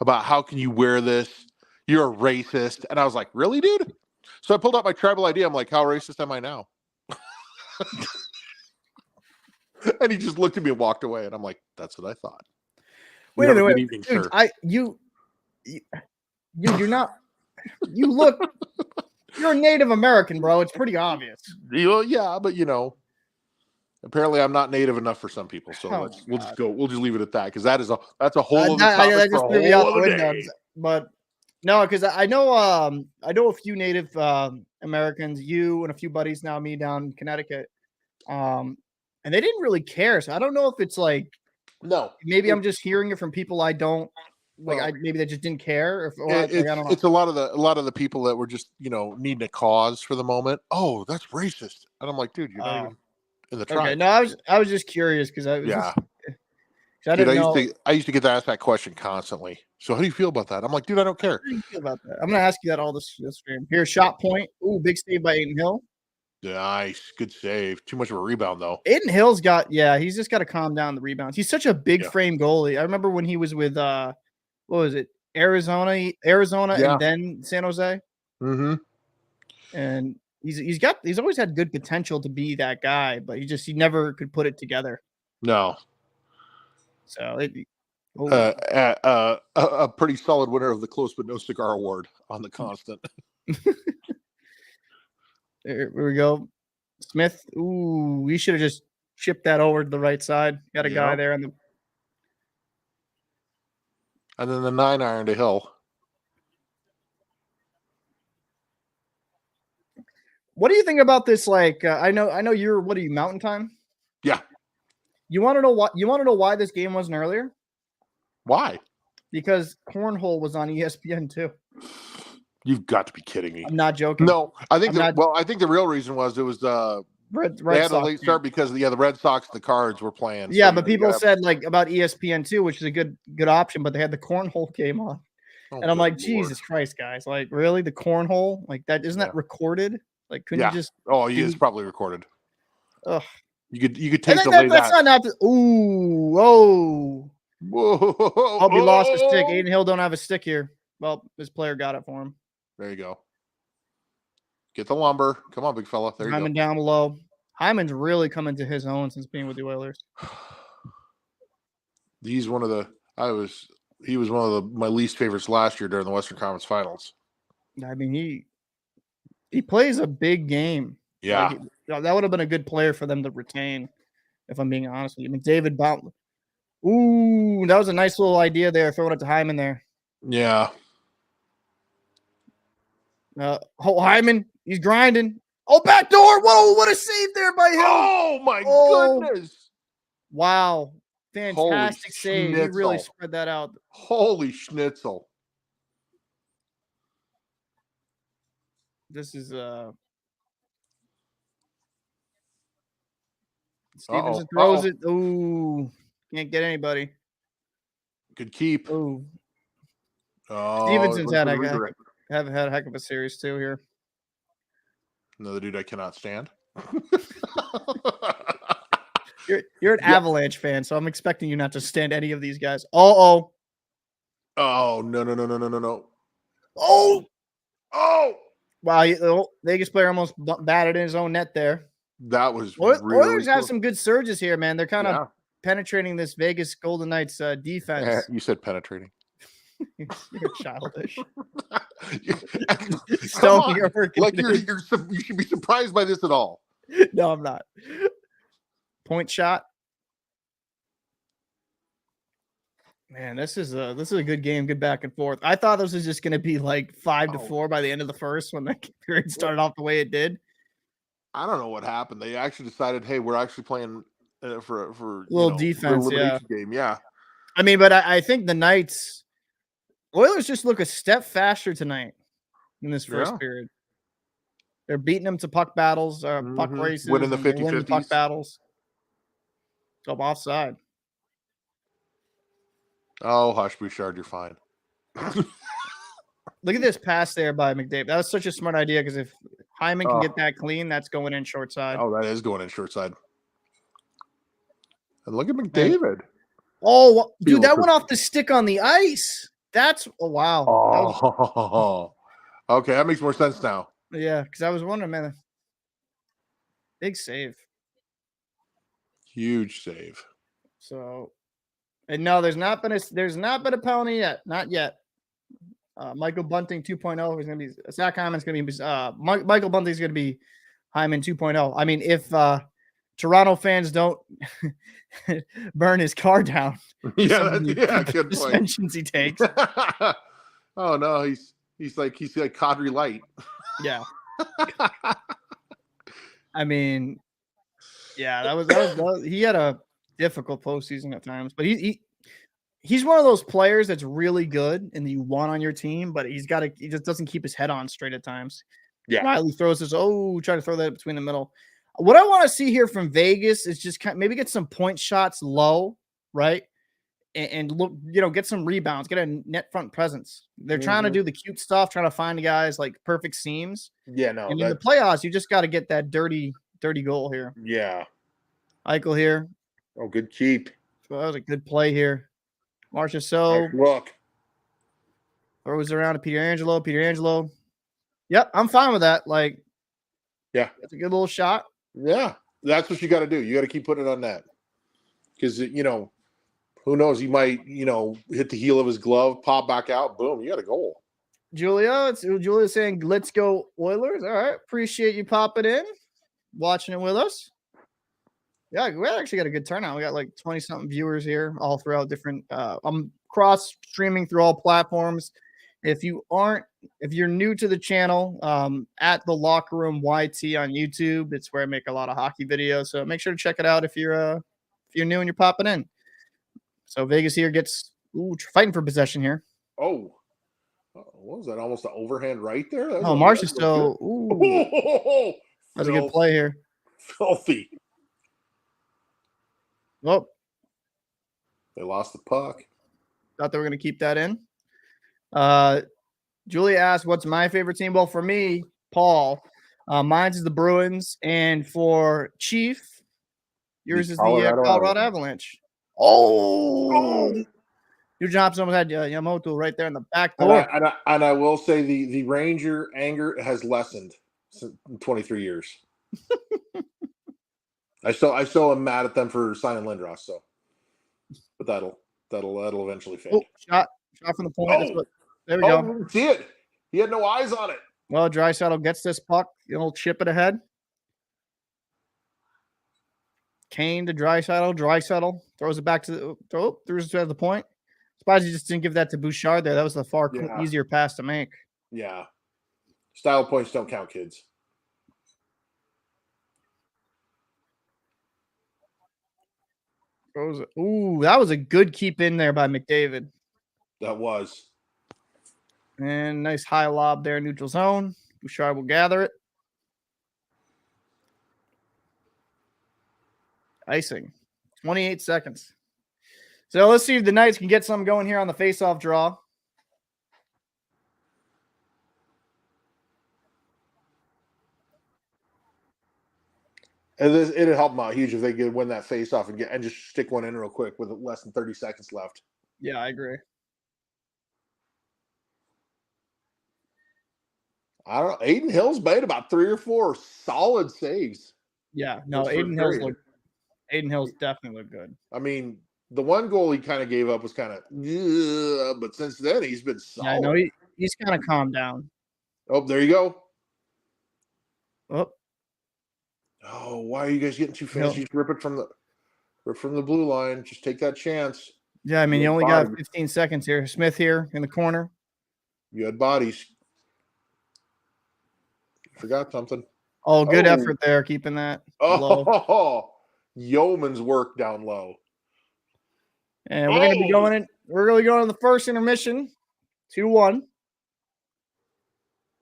about how can you wear this? You're a racist. And I was like, really, dude? So I pulled out my tribal ID. I'm like, how racist am I now? And he just looked at me and walked away. And I'm like, that's what I thought.
Wait a minute.
Good evening,
Dude,
sir.
you're not. You look. You're a Native American, bro. It's pretty obvious.
Well, yeah, but apparently I'm not native enough for some people. So we'll just leave it at that, because that's a whole other topic for a whole other day.
But no, because I know a few Native Americans, you and a few buddies now, me down in Connecticut, and they didn't really care. So I don't know if it's like,
no,
maybe I'm just hearing it from people I don't like. Maybe they just didn't care. I don't know.
It's a lot of the people that were just needing a cause for the moment. Oh, that's racist, and I'm like, dude, you're not even in the tribe.
Okay, no, I was just curious because I was I didn't know.
I used to get asked that question constantly. So how do you feel about that? I'm like, dude, I don't care.
How do you feel about that? I'm gonna ask you that all this stream. Here, shot point. Ooh, big save by Aiden Hill.
Nice, good save. Too much of a rebound though.
Aiden Hill's he's just got to calm down the rebounds. He's such a big frame goalie. I remember when he was with what was it, Arizona, and then San Jose.
Mm-hmm.
And he's always had good potential to be that guy, but he never could put it together.
No.
So
a pretty solid winner of the Close But No Cigar Award on the Constant.
There we go. Smith. Ooh, we should have just chipped that over to the right side. Got a guy there on the.
And then the 9-iron to Hill.
What do you think about this? Like, I know you're. What are you, Mountain Time?
Yeah.
You want to know what? You want to know why this game wasn't earlier?
Why?
Because Cornhole was on ESPN too.
You've got to be kidding me.
I'm not joking.
No, I think I think the real reason was it was
Red
they had
Sox
a late start because the Red Sox, the Cards were playing.
Yeah, but people said like about ESPN too, which is a good option, but they had the Cornhole game on. And I'm like, Jesus Christ, guys. Like, really? The Cornhole? Like that isn't that recorded? Like, couldn't you just
it's probably recorded.
Ugh.
You could take the
that's not ooh, whoa. Hope he lost a stick. Aiden Hill don't have a stick here. Well, this player got it for him.
There you go. Get the lumber. Come on, big fella. There
Hyman
you go.
down below. Hyman's really coming to his own since being with the Oilers.
He was one of my least favorites last year during the Western Conference Finals.
I mean, he plays a big game.
Yeah.
Like, that would have been a good player for them to retain, if I'm being honest with you. McDavid bounced. Ooh, that was a nice little idea there, throwing it to Hyman there.
Yeah.
Hyman, he's grinding. Oh, back door. Whoa, what a save there by him.
Oh, my goodness.
Wow. Fantastic save.
Schnitzel.
He really spread that out.
Holy schnitzel.
This is Stephenson throws it. Ooh, can't get anybody.
Good keep.
Ooh.
Oh,
Stevenson's had a heck of a series too here.
Another dude I cannot stand.
You're an Avalanche fan, so I'm expecting you not to stand any of these guys. Oh,
no.
Oh. Wow, the Vegas player almost batted in his own net there.
That was
Oilers have some good surges here, man. They're kind of penetrating this Vegas Golden Knights defense.
You said penetrating.
You're childish.
You should be surprised by this at all.
No, I'm not. Point shot. Man, this is a good game, good back and forth. I thought this was just going to be like 5-4 by the end of the first when the period started off the way it did.
I don't know what happened. They actually decided, hey, we're actually playing for
A little defense,
for elimination game. Yeah.
I mean, but I think the Knights Oilers just look a step faster tonight in this first
Yeah.
period. They're beating them to puck battles, puck races,
Winning the
and they win the puck
50-50s.
battles. Go offside.
Oh, hush, Bouchard, you're fine.
Look at this pass there by McDavid. That was such a smart idea because if Hyman can get that clean, that's going in short side.
Oh, that is going in short side. And look at McDavid.
Oh, dude, that went off the stick on the ice. That's wow.
Oh, okay, that makes more sense now.
Yeah, because I was wondering, man, big save,
huge save.
So, and no, there's not been a penalty yet, not yet. Michael Bunting 2.0 is going to be Zach Hyman's going to be Michael Bunting's going to be Hyman 2.0. I mean, if Toronto fans don't burn his car down,
good
suspensions he takes.
Oh no, he's like Kadri Light.
Yeah. I mean, yeah, that was he had a difficult postseason at times, but he's one of those players that's really good and you want on your team, but he just doesn't keep his head on straight at times.
Yeah.
Riley throws his trying to throw that between the middle. What I want to see here from Vegas is just maybe get some point shots low, right? And look, get some rebounds, get a net front presence. They're trying to do the cute stuff, trying to find guys like perfect seams.
Yeah, no.
And in the playoffs, you just got to get that dirty goal here.
Yeah.
Eichel here.
Oh, good keep.
So that was a good play here. Marchessault.
Look.
Throws around to Peter Angelo. Yep, I'm fine with that. Like,
yeah,
that's a good little shot.
Yeah, that's what you got to do. You got to keep putting it on that. Because, who knows? He might, hit the heel of his glove, pop back out. Boom, you got a goal.
Julia's saying, let's go Oilers. All right. Appreciate you popping in, watching it with us. Yeah, we actually got a good turnout. We got like 20-something viewers here all throughout different I'm cross streaming through all platforms. If you're new to the channel, at the Locker Room YT on YouTube, it's where I make a lot of hockey videos. So make sure to check it out if you're new and you're popping in. So Vegas here gets fighting for possession here.
Oh, what was that? Almost an overhand right there.
Marchessault. That's a good play here.
Filthy.
Oh,
they lost the puck.
Thought they were going to keep that in. Julia asked, what's my favorite team? Well, for me, Paul, mine's is the Bruins. And for Chief, yours is the Colorado Avalanche. Oh! Your Johnson almost had Yamamoto right there in the back door.
And I will say the Ranger anger has lessened in 23 years. I still am mad at them for signing Lindros, so but that'll eventually fade.
Oh, shot from the point. There we go.
See it. He had no eyes on it.
Well, Draisaitl gets this puck. He'll chip it ahead. Kane to Draisaitl. Draisaitl throws it back to the point. Surprised he just didn't give that to Bouchard there. That was the far easier pass to make.
Yeah. Style points don't count, kids.
That was a good keep in there by McDavid.
That was.
And nice high lob there, neutral zone. Bouchard will gather it. Icing. 28 seconds. So let's see if the Knights can get something going here on the face-off draw.
It'd help them out huge if they could win that face-off and just stick one in real quick with less than 30 seconds left.
Yeah, I agree.
I don't know. Aiden Hill's made about 3 or 4 solid saves.
Yeah, no, Aiden Hill's definitely looked good.
I mean, the one goal he kind of gave up was kind of, but since then he's been solid.
Yeah, I know he's kind of calmed down.
Oh, there you go.
Oh,
why are you guys getting too fast? Just rip it from the blue line. Just take that chance.
Yeah, I mean, you only got 15 seconds here. Smith here in the corner.
You had bodies. You forgot something.
Oh, good
Oh.
effort there, keeping that low.
Oh, yeoman's work down low.
And we're going to be going
Oh.
in. We're going to be going in the first intermission, 2-1.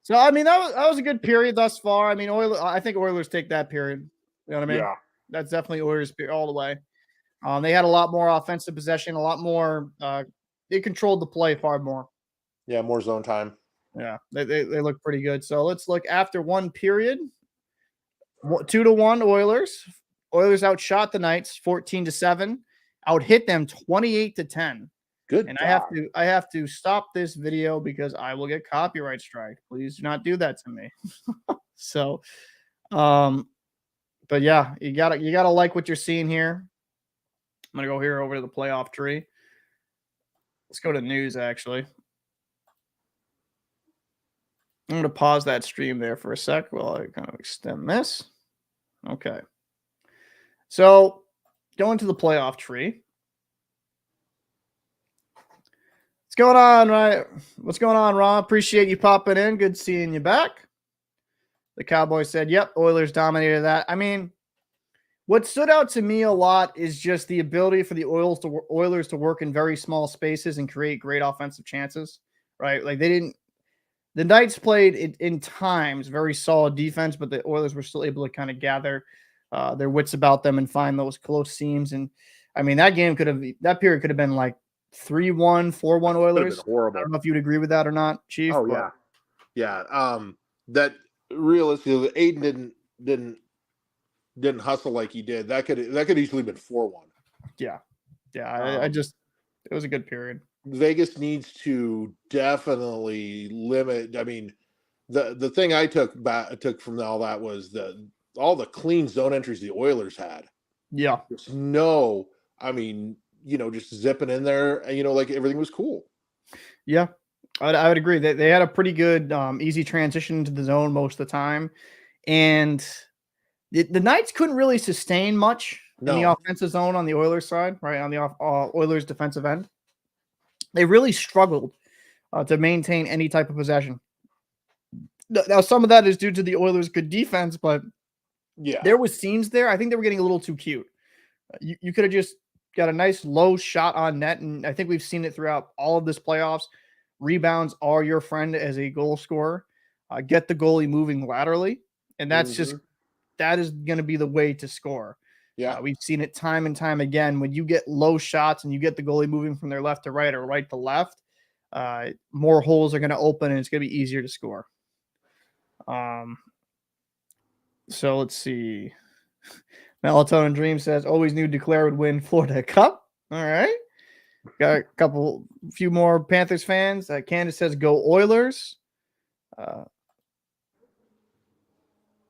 So I mean that was a good period thus far. I mean, I think Oilers take that period. You know what I mean?
Yeah.
That's definitely Oilers all the way. They had a lot more offensive possession, a lot more. They controlled the play far more.
Yeah, more zone time.
Yeah, they look pretty good. So let's look after one period. 2-1 Oilers. Oilers outshot the Knights 14-7. Out hit them 28-10.
Good.
And
God.
I have to stop this video because I will get copyright strike. Please do not do that to me. So, but yeah, you gotta like what you're seeing here. I'm gonna go here over to the playoff tree. Let's go to news. Actually, I'm gonna pause that stream there for a sec while I kind of extend this. Okay. So going to the playoff tree. What's going on, right? What's going on, Ron? Appreciate you popping in. Good seeing you back. The Cowboys said, yep, Oilers dominated that. I mean, what stood out to me a lot is just the ability for the Oilers to work in very small spaces and create great offensive chances, right? Like the Knights played in times very solid defense, but the Oilers were still able to kind of gather their wits about them and find those close seams. And I mean, that period could have been like 3-1, 4-1 Oilers.
Horrible.
I don't know if you'd agree with that or not, Chief.
Oh, yeah. Yeah. That realistically, Aiden didn't hustle like he did. That could easily been 4-1.
Yeah. Yeah. It was a good period.
Vegas needs to definitely limit. I mean, the thing I took from all that was all the clean zone entries the Oilers had.
Yeah.
Just just zipping in there and, like everything was cool.
Yeah, I would agree. They had a pretty good, easy transition into the zone most of the time. And the Knights couldn't really sustain much in the offensive zone on the Oilers side, right? On the Oilers defensive end. They really struggled to maintain any type of possession. Now, some of that is due to the Oilers' good defense, but
yeah,
there was scenes there. I think they were getting a little too cute. You could have just got a nice low shot on net, and I think we've seen it throughout all of this playoffs. Rebounds are your friend as a goal scorer. Get the goalie moving laterally, and that is going to be the way to score.
Yeah,
we've seen it time and time again. When you get low shots and you get the goalie moving from their left to right or right to left, more holes are going to open, and it's going to be easier to score. So let's see. Melatonin Dream says, always knew Declare would win Florida Cup. All right. Got a few more Panthers fans. Candace says, go Oilers.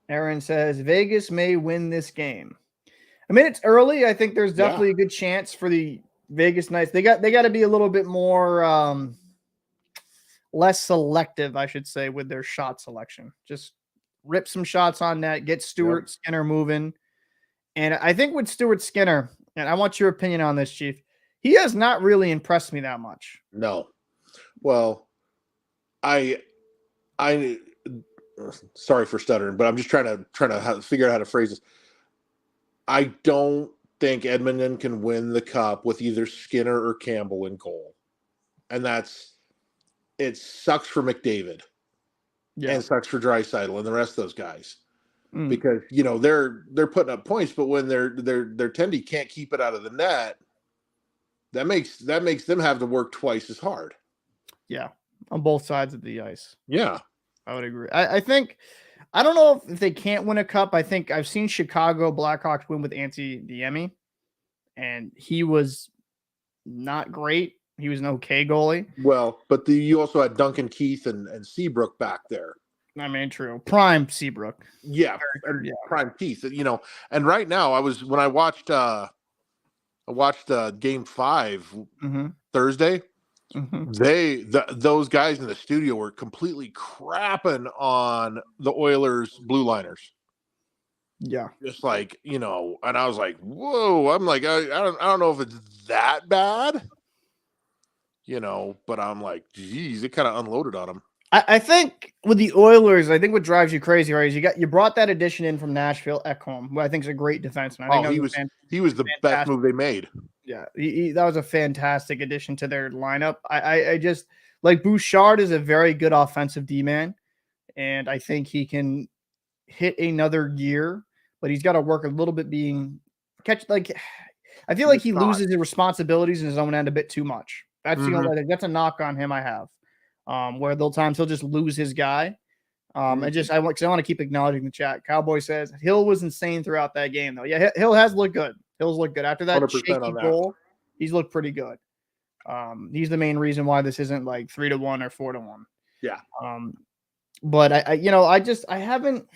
Aaron says, Vegas may win this game. I mean, it's early. I think there's definitely a good chance for the Vegas Knights. They got to be a little bit more less selective, I should say, with their shot selection. Just rip some shots on net, get Stuart Skinner moving. And I think with Stuart Skinner, and I want your opinion on this, Chief, he has not really impressed me that much.
No. Well, I sorry for stuttering, but I'm just trying to figure out how to phrase this. I don't think Edmonton can win the cup with either Skinner or Campbell in goal. And it sucks for McDavid. Yeah. And it sucks for Draisaitl and the rest of those guys. Because they're putting up points, but when their tendy can't keep it out of the net, that makes them have to work twice as hard. Yeah,
on both sides of the ice.
Yeah,
I would agree. I think I don't know if they can't win a cup. I think I've seen Chicago Blackhawks win with Antti Niemi, and he was not great. He was an okay goalie.
Well, but you also had Duncan Keith and Seabrook back there.
I mean, true. Prime Seabrook.
Yeah, prime Keith. And right now, when I watched Game 5 Thursday. Mm-hmm. Those guys in the studio were completely crapping on the Oilers blue liners.
Yeah,
just like and I was like, whoa! I'm like, I don't know if it's that bad, but I'm like, geez, it kind of unloaded on them.
I think with the Oilers, I think what drives you crazy, right, is you brought that addition in from Nashville, Ekholm, who I think is a great defenseman. I think that was
he was the best move they made.
Yeah, that was a fantastic addition to their lineup. I just like Bouchard is a very good offensive D-man, and I think he can hit another gear, but he's got to work a little bit I feel like he loses his responsibilities in his own end a bit too much. That's that's a knock on him I have. Where there'll times he'll just lose his guy. I want to keep acknowledging the chat. Cowboy says Hill was insane throughout that game though. Yeah, Hill has looked good. Hill's looked good after that shaky goal. He's looked pretty good. He's the main reason why this isn't like 3-1 or 4-1.
Yeah.
But I haven't.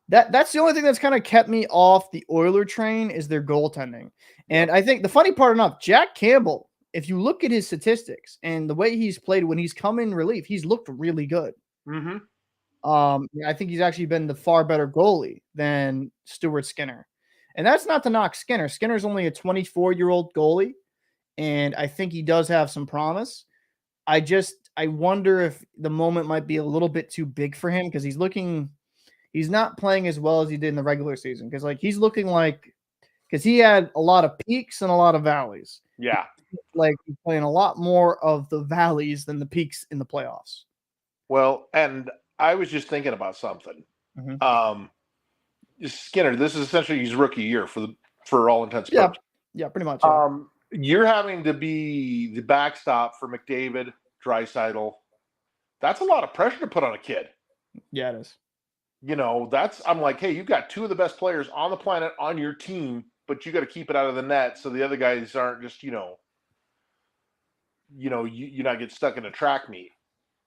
That's the only thing that's kind of kept me off the Oiler train is their goaltending. And I think the funny part enough, Jack Campbell, if you look at his statistics and the way he's played when he's come in relief, he's looked really good.
Mm-hmm.
I think he's actually been the far better goalie than Stuart Skinner. And that's not to knock Skinner. Skinner's only a 24-year-old goalie, and I think he does have some promise. I wonder if the moment might be a little bit too big for him because he's not playing as well as he did in the regular season. Because he had a lot of peaks and a lot of valleys.
Yeah.
Like he's playing a lot more of the valleys than the peaks in the playoffs.
Well, and I was just thinking about something.
Mm-hmm.
Skinner, this is essentially his rookie year for all intents and purposes.
Yeah, pretty much.
Yeah. You're having to be the backstop for McDavid, draisaitl. That's a lot of pressure to put on a kid.
Yeah, it is.
I'm like, hey, you've got two of the best players on the planet on your team, but you got to keep it out of the net so the other guys aren't just, you not get stuck in a track meet.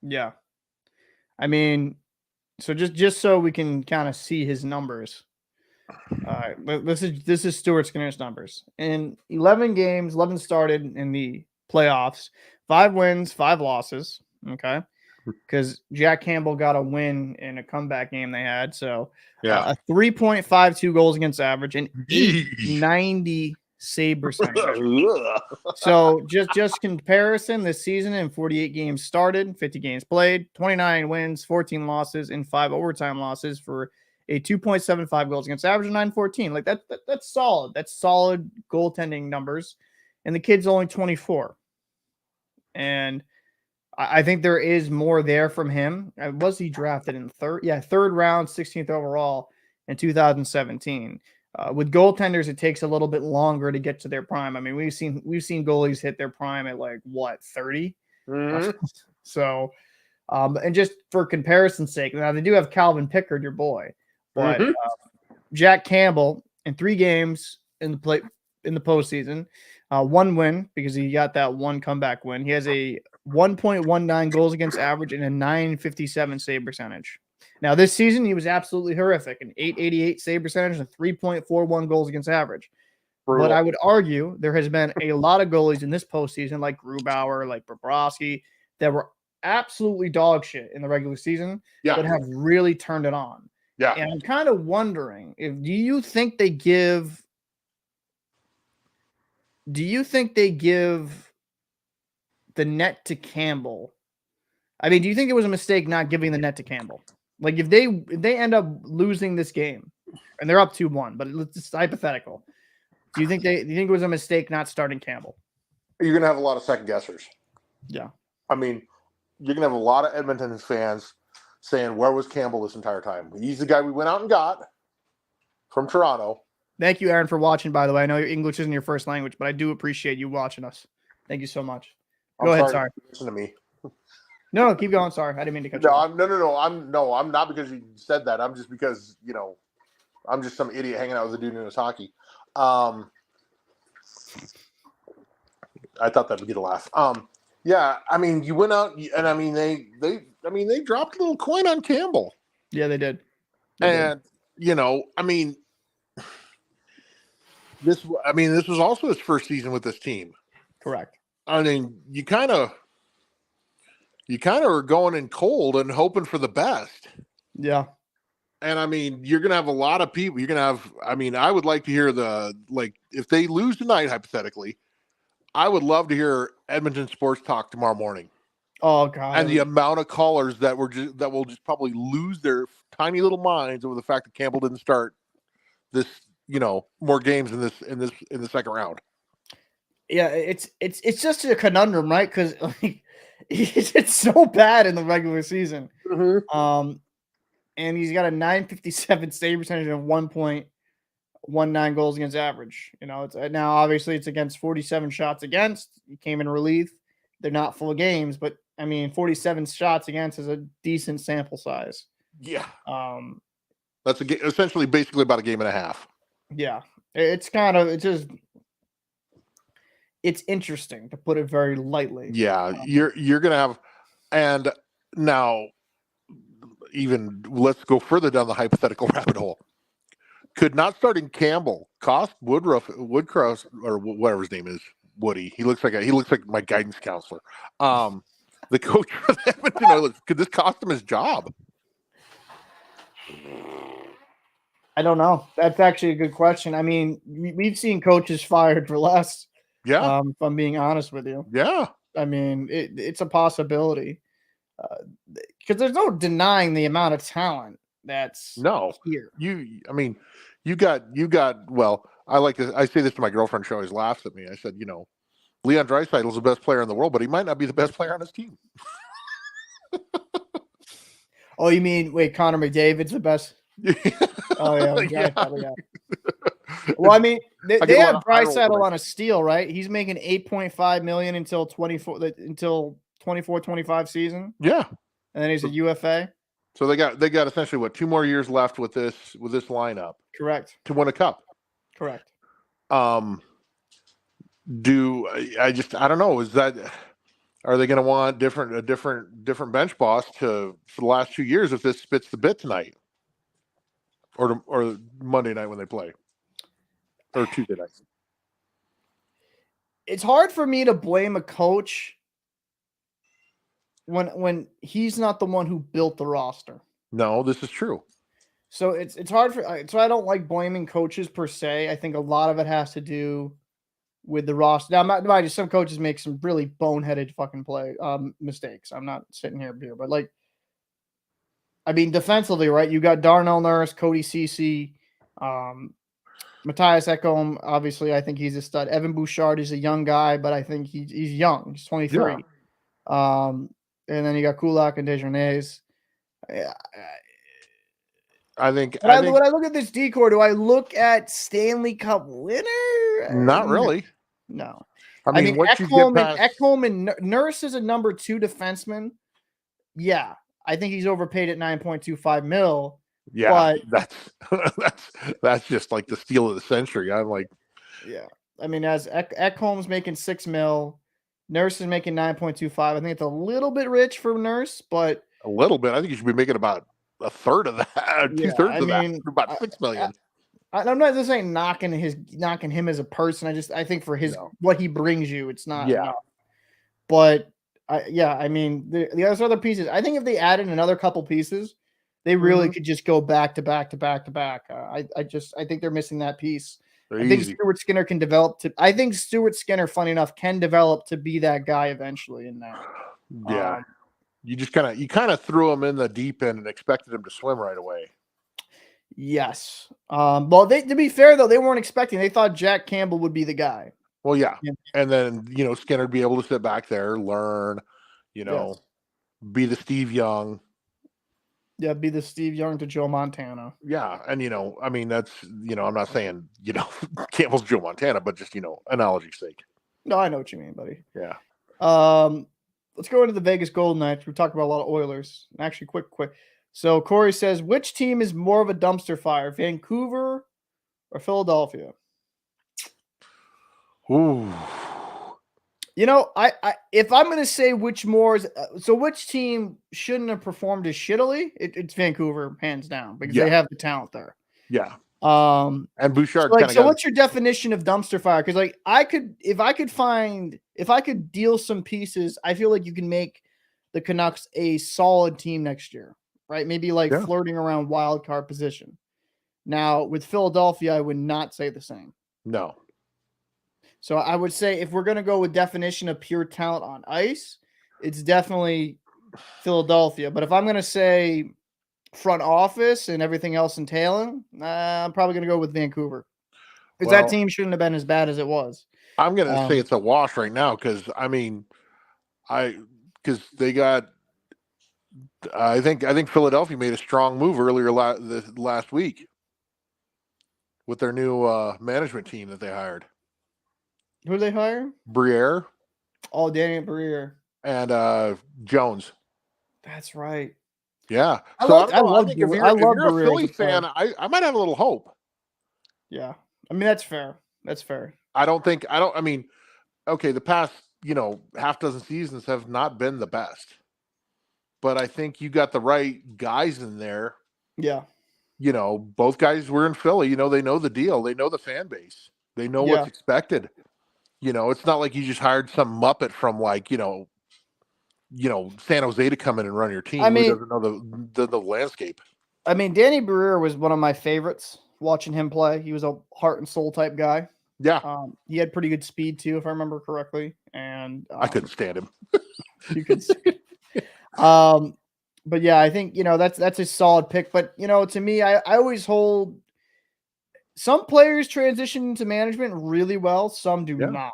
Yeah. I mean, so just so we can kind of see his numbers. But this is Stuart Skinner's numbers. In 11 games, 11 started in the playoffs, 5 wins, 5 losses. Okay. Because Jack Campbell got a win in a comeback game they had. So a 3.52 goals against average and 890 save percentage. So just comparison, this season in 48 games started, 50 games played, 29 wins, 14 losses, and 5 overtime losses for a 2.75 goals against average of 914. Like that's solid. That's solid goaltending numbers. And the kid's only 24. And I think there is more there from him. Was he drafted in third round, 16th overall in 2017. With goaltenders, it takes a little bit longer to get to their prime. I mean, we've seen goalies hit their prime at 30. Mm-hmm. So, and just for comparison's sake, now they do have Calvin Pickard, your boy, but Jack Campbell in 3 games in the postseason, 1 win because he got that 1 comeback win. He has a 1.19 goals against average and a 957 save percentage. Now, this season, he was absolutely horrific, an 888 save percentage and 3.41 goals against average. Brutal. But I would argue there has been a lot of goalies in this postseason, like Grubauer, like Bobrovsky, that were absolutely dog shit in the regular season, but have really turned it on. Yeah. And I'm kind of wondering do you think they give the net to Campbell? I mean, do you think it was a mistake not giving the net to Campbell? Like if they end up losing this game and they're up 2-1, but it's just hypothetical. Do you think it was a mistake not starting Campbell?
You're going to have a lot of second guessers.
Yeah.
I mean, you're going to have a lot of Edmonton fans saying, where was Campbell this entire time? He's the guy we went out and got from Toronto.
Thank you, Aaron, for watching, by the way. I know your English isn't your first language, but I do appreciate you watching us. Thank you so much. Go ahead. Sorry.
Listen to me.
No, keep going. Sorry. I didn't mean to cut you off.
I'm not because you said that. I'm just because, I'm just some idiot hanging out with a dude in his hockey. I thought that would get a laugh. Yeah, I mean, you went out and I mean they dropped a little coin on Campbell.
Yeah, they did.
I mean, this was also his first season with this team.
Correct.
I mean, you kind of are going in cold and hoping for the best.
Yeah.
And I mean, you're going to have a lot of people. You're going to have, I would like to hear if they lose tonight, hypothetically, I would love to hear Edmonton sports talk tomorrow morning.
Oh God.
And the amount of callers that will just probably lose their tiny little minds over the fact that Campbell didn't start this, more games in the second round.
Yeah, it's just a conundrum, right? Because like, it's so bad in the regular season.
Mm-hmm.
And he's got a 957 save percentage and 1.19 goals against average. It's now obviously it's against 47 shots against. He came in relief. They're not full games, but I mean 47 shots against is a decent sample size.
Yeah. That's essentially basically about a game and a half.
Yeah. It's interesting, to put it very lightly.
Yeah, you're gonna have, and now even let's go further down the hypothetical rabbit hole. Could not starting Campbell cost Woodcross, or whatever his name is, Woody? He looks like my guidance counselor. The coach for the Edmonton Oilers. Could this cost him his job?
I don't know. That's actually a good question. I mean, we've seen coaches fired for less.
Yeah.
If I'm being honest with you.
Yeah.
I mean, it's a possibility. Because there's no denying the amount of talent that's here.
You got. Well, I say this to my girlfriend. She always laughs at me. I said, Leon Draisaitl is the best player in the world, but he might not be the best player on his team.
Oh, you mean Connor McDavid's the best? Oh yeah. Well, I mean, they have Draisaitl on a steal, right? He's making $8.5 million until 24-25 season.
Yeah,
and then he's a UFA.
So they got essentially 2 more years left with this lineup.
Correct.
To win a cup.
Correct.
I don't know. Are they going to want a different bench boss for the last 2 years if this spits the bit tonight, or Monday night when they play, or Tuesday night?
It's hard for me to blame a coach when he's not the one who built the roster.
No, this is true.
So it's hard so I don't like blaming coaches per se. I think a lot of it has to do with the roster. Now, some coaches make some really boneheaded fucking mistakes. I'm not sitting here, but defensively, right? You got Darnell Nurse, Cody Ceci, Matthias Ekholm. Obviously, I think he's a stud. Evan Bouchard is a young guy, but I think he's young. He's 23. Yeah. And then you got Kulak and Desjardins.
I think
when I look at this decor, do I look at Stanley Cup winner?
Not really.
No.
I mean
Ekholm and Nurse is a number 2 defenseman. Yeah, I think he's overpaid at $9.25 million.
Yeah, but that's just like the steal of the century. I'm like,
yeah. I mean, as Ekholm's making $6 million, Nurse is making 9.25. I think it's a little bit rich for Nurse, but
a little bit. I think you should be making about a third of that, 2/3 of that, about $6 million.
I'm not just saying knocking him as a person. I think for what he brings you, it's not enough. But I mean, the other pieces. I think if they added another couple pieces, they really could just go back to back to back to back. I think they're missing that piece. I think Stuart Skinner can develop to. I think Stuart Skinner, funny enough, can develop to be that guy eventually in that.
Yeah, you kind of threw him in the deep end and expected him to swim right away.
Yes. Well, to be fair though, they weren't expecting. They thought Jack Campbell would be the guy.
Well, yeah, and then Skinner would be able to sit back there, learn, be the Steve Young.
Yeah, be the Steve Young to Joe Montana.
Yeah, and I mean that's I'm not saying Campbell's Joe Montana, but just analogy's sake.
No, I know what you mean, buddy.
Yeah.
Let's go into the Vegas Golden Knights. We talked about a lot of Oilers. Actually, quick. So Corey says, which team is more of a dumpster fire, Vancouver or Philadelphia?
Ooh.
I if I'm going to say which team shouldn't have performed as shittily, it's Vancouver, hands down, because they have the talent there.
Yeah. And Bouchard.
So what's your definition of dumpster fire? Because if I could deal some pieces, I feel like you can make the Canucks a solid team next year, right? Maybe flirting around wild card position. Now with Philadelphia, I would not say the same.
No.
So I would say if we're going to go with definition of pure talent on ice, it's definitely Philadelphia. But if I'm going to say front office and everything else entailing, I'm probably going to go with Vancouver. Because that team shouldn't have been as bad as it was.
I'm going to say it's a wash right now because, I mean, because they got – I think Philadelphia made a strong move earlier last week with their new management team that they hired.
Who did they hire?
Briere.
Oh, Daniel Briere.
And Jones.
That's right.
Yeah.
I
so
love
if you're a Philly fan, I might have a little hope.
Yeah. I mean, that's fair.
I mean, okay, the past, half dozen seasons have not been the best. But I think you got the right guys in there.
Yeah.
Both guys were in Philly. They know the deal. They know the fan base. They know what's expected. It's not like you just hired some muppet from San Jose to come in and run your team. Who doesn't know the landscape.
I mean, Danny Briere was one of my favorites watching him play. He was a heart and soul type guy.
Yeah.
He had pretty good speed too, if I remember correctly. And
I couldn't stand him.
You could stand but yeah, I think, that's a solid pick. But, to me, I always hold some players transition into management really well. Some do not.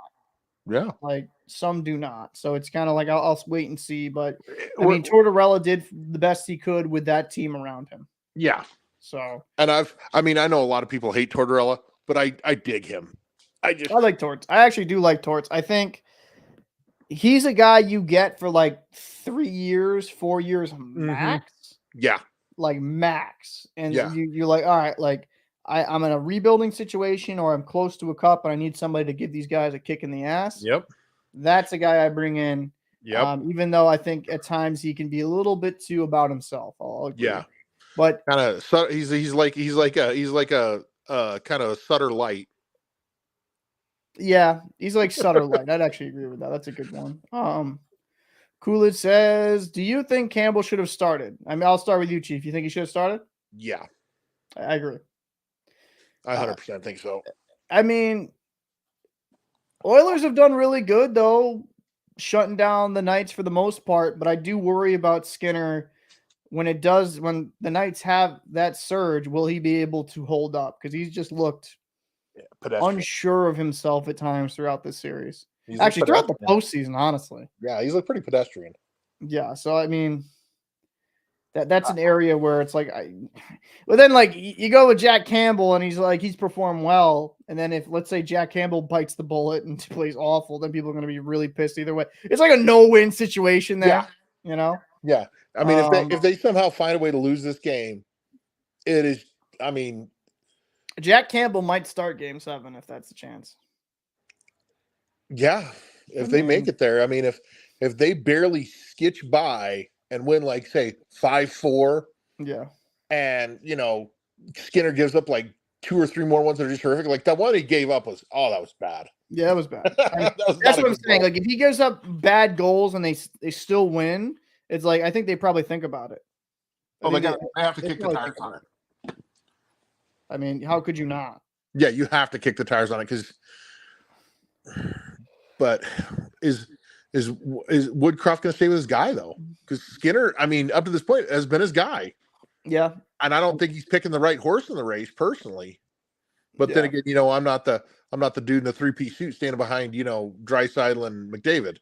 Yeah.
Like some do not. So it's kind of like, I'll wait and see. But I mean, Tortorella did the best he could with that team around him.
Yeah.
So,
and I know a lot of people hate Tortorella, but I dig him. I
like Torts. I actually do like Torts. I think he's a guy you get for like 3 years, 4 years max.
Mm-hmm. Yeah.
Like max. And you're like, all right, like I'm in a rebuilding situation or I'm close to a cup and I need somebody to give these guys a kick in the ass.
Yep.
That's a guy I bring in.
Yep.
Even though I think at times he can be a little bit too about himself. I'll agree.
Yeah.
But
kind of he's like a kind of Sutter Light.
Yeah, he's like Sutter Light. I'd actually agree with that. That's a good one. Coolidge says, do you think Campbell should have started? I mean, I'll start with you, Chief. You think he should have started?
Yeah.
I agree.
I 100% think so.
I mean, Oilers have done really good, though, shutting down the Knights for the most part, but I do worry about Skinner when the Knights have that surge, will he be able to hold up? Because he's just looked unsure of himself at times throughout this series. Actually, throughout the postseason, honestly.
Yeah, he's pretty pedestrian.
Yeah, so I mean, that's an area where it's like, but then like you go with Jack Campbell and he's performed well, and then if let's say Jack Campbell bites the bullet and plays awful, then people are going to be really pissed either way. It's like a no-win situation there,
Yeah, I mean, if they somehow find a way to lose this game, it is. I mean,
Jack Campbell might start Game 7 if that's the chance.
Yeah, if they make it there. I mean, if they barely skitch by and win, like, say, 5-4.
Yeah.
And, Skinner gives up, like, 2 or 3 more ones that are just horrific. Like, that one he gave up was bad.
Yeah, that was bad. That's what I'm saying. Like, if he gives up bad goals and they still win, it's like, I think they probably think about it.
They have to kick the tires on it.
I mean, how could you not?
Yeah, you have to kick the tires on it because – but is Woodcroft going to stay with his guy, though? Because Skinner, I mean, up to this point, has been his guy.
Yeah.
And I don't think he's picking the right horse in the race, personally. But then again, I'm not the dude in the 3-piece suit standing behind, Draisaitl and McDavid.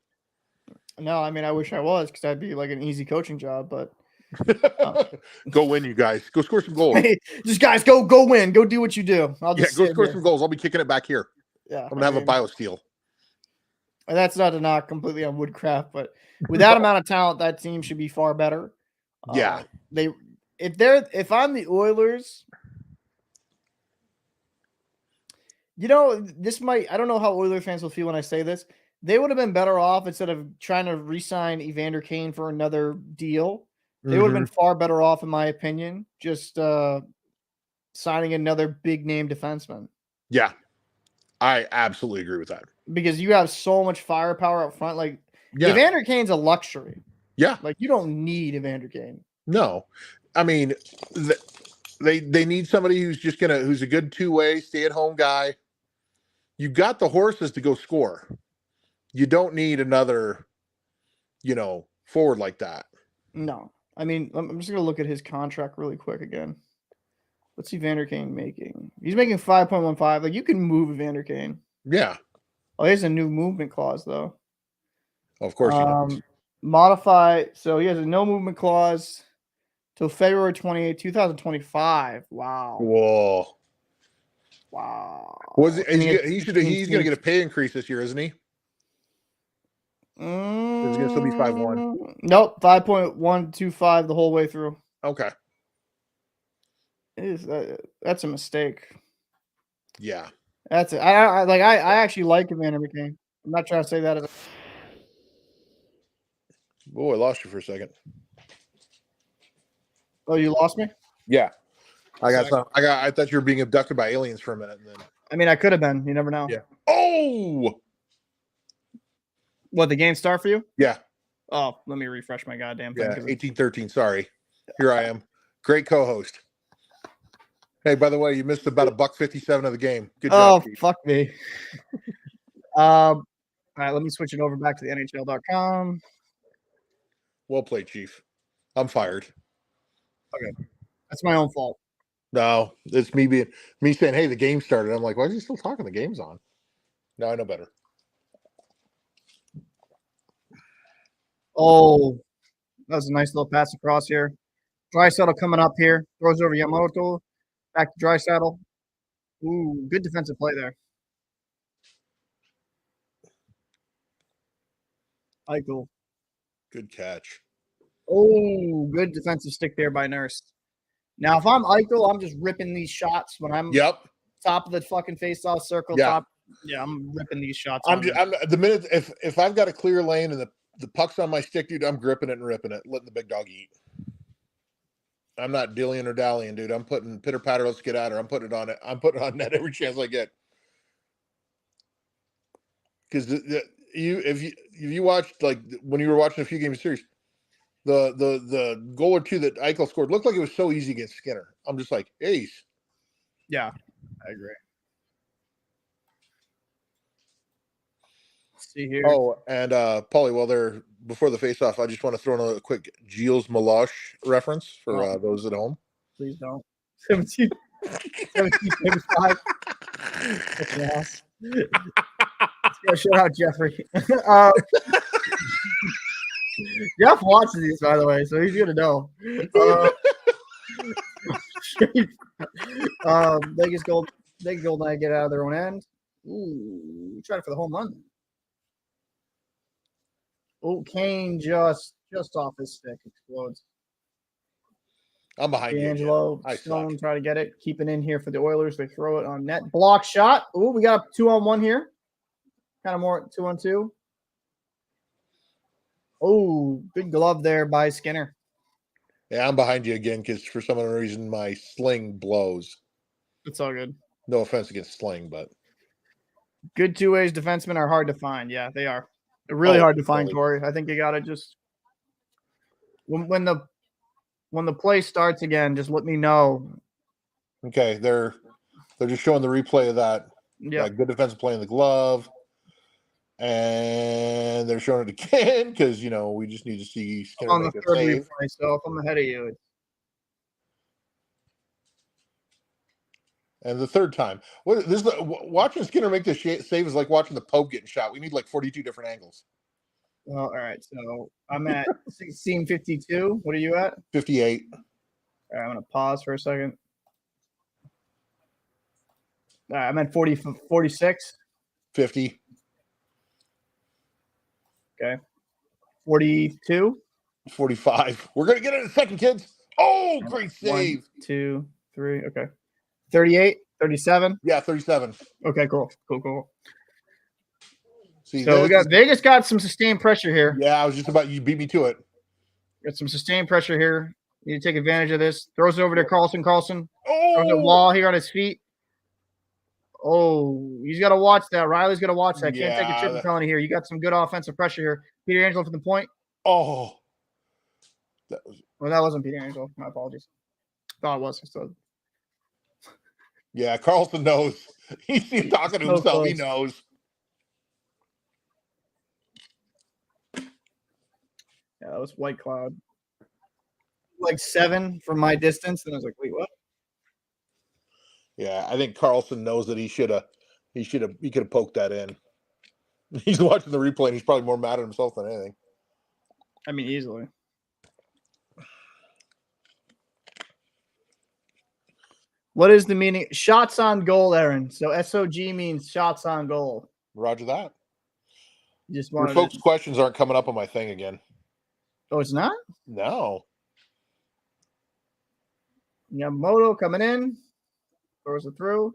No, I mean, I wish I was, because that'd be like an easy coaching job, but
go win, you guys. Go score some goals.
Hey, just guys, go win. Go do what you do.
Go score some goals. I'll be kicking it back here.
Yeah.
I'm gonna have a BioSteel.
And that's not to knock completely on Woodcraft, but with that amount of talent, that team should be far better.
Yeah.
If I'm the Oilers, this might, I don't know how Oilers fans will feel when I say this. They would have been better off instead of trying to re-sign Evander Kane for another deal. They would have been far better off, in my opinion, just signing another big name defenseman.
Yeah. I absolutely agree with that.
Because you have so much firepower up front. Like, Evander Kane's a luxury.
Yeah.
Like, you don't need Evander Kane.
No. I mean, they need somebody who's a good two-way, stay-at-home guy. You got the horses to go score. You don't need another, forward like that.
No. I mean, I'm just going to look at his contract really quick again. What's Evander Kane making? He's making 5.15. Like, you can move Evander Kane.
Yeah.
Oh, here's a new movement clause, though.
Of course he does.
Modify. So he has a no movement clause till February 28, 2025. Wow.
Whoa.
Wow.
He's going to get a pay increase this year, isn't he? Is it going to still be 5.1?
Nope, 5.125 the whole way through.
Okay.
That's a mistake.
Yeah.
That's it. I actually like Evander Kane. I'm not trying to say that as
Oh, I lost you for a second.
Oh, you lost me?
Yeah. I thought you were being abducted by aliens for a minute, and then
I mean, I could have been. You never know.
Yeah. Oh.
What, the game start for you?
Yeah.
Oh, let me refresh my goddamn thing.
Yeah, 18-13. Sorry. Here I am. Great co-host. Hey, by the way, you missed about $1.57 of the game. Good job.
Oh, fuck me. All right, let me switch it over back to the NHL.com.
Well played, Chief. I'm fired.
Okay. That's my own fault.
No, it's me saying, hey, the game started. I'm like, why is he still talking? The game's on. No, I know better.
Oh, that was a nice little pass across here. Draisaitl coming up here. Throws over Yamamoto. Back to Draisaitl. Ooh, good defensive play there. Eichel.
Good catch.
Oh, good defensive stick there by Nurse. Now, if I'm Eichel, I'm just ripping these shots when I'm top of the fucking face-off circle.
Yeah.
Top. Yeah, I'm ripping these shots.
I'm the minute if I've got a clear lane and the puck's on my stick, dude, I'm gripping it and ripping it, letting the big dog eat. I'm not dillying or dallying, dude. I'm putting pitter patter, let's get at her. I'm putting it on it. I'm putting it on net every chance I get. Because if you watched, like, when you were watching a few games of series, the goal or two that Eichel scored looked like it was so easy against Skinner. I'm just like, ace.
Yeah, I agree. Let's see here.
Oh, and Paulie, while they're before the face-off, I just want to throw in a quick Gilles Meloche reference for those at home.
Please don't. 17:35. Yes. Let's go shout out Jeffrey. Jeff watches these, by the way, so he's gonna know. Vegas Gold Knight get out of their own end. Ooh, trying for the home run. Oh, Kane just off his stick explodes.
I'm behind
D'Angelo,
you.
Stone try to get it. Keep it in here for the Oilers. They throw it on net. Block shot. Oh, we got a 2-on-1 here. Kind of more 2-on-2. Oh, good glove there by Skinner.
Yeah, I'm behind you again because for some reason my sling blows.
It's all good.
No offense against sling, but
good two-ways defensemen are hard to find. Yeah, they are. They're really hard to find, Corey. I think you got to just when the play starts again, just let me know.
Okay, they're just showing the replay of that.
Yeah,
good defensive play in the glove, and they're showing it again because we just need to see Skinner
on the
make a
third
save.
replay. So if I'm ahead of you,
and the third time, watching Skinner make this save is like watching the Pope getting shot. We need like 42 different angles.
Well, all right. So I'm at 16:52. What are you at?
58.
All right, I'm gonna pause for a second. All right, I'm at 46.
50.
Okay. 42.
45. We're gonna get it in a second, kids. Oh, great save.
1, 2, 3. Okay. 38. 37.
Yeah, 37.
Okay, cool.
See,
so we got Vegas got some sustained pressure here.
Yeah, I was just about you beat me to it.
Got some sustained pressure here. Need to take advantage of this. Throws it over to Karlsson. Throws
Oh,
a wall here on his feet. Oh, he's got to watch that. Riley's got to watch that. Can't take a triple penalty here. You got some good offensive pressure here. Peter Angelo for the point.
Oh,
that wasn't Peter Angelo. My apologies. Thought it was. So.
Yeah, Karlsson knows. He's talking to himself. Close. He knows.
Yeah, that was White Cloud. Like 7 from my distance, and I was like, wait, what?
Yeah, I think Karlsson knows that he could have poked that in. He's watching the replay and he's probably more mad at himself than anything.
I mean, easily. What is the meaning? Shots on goal, Aaron. So SOG means shots on goal.
Roger that.
You just
Your
wanted
folks' questions aren't coming up on my thing again.
Oh, it's not?
No.
Yamamoto coming in. Throws it through.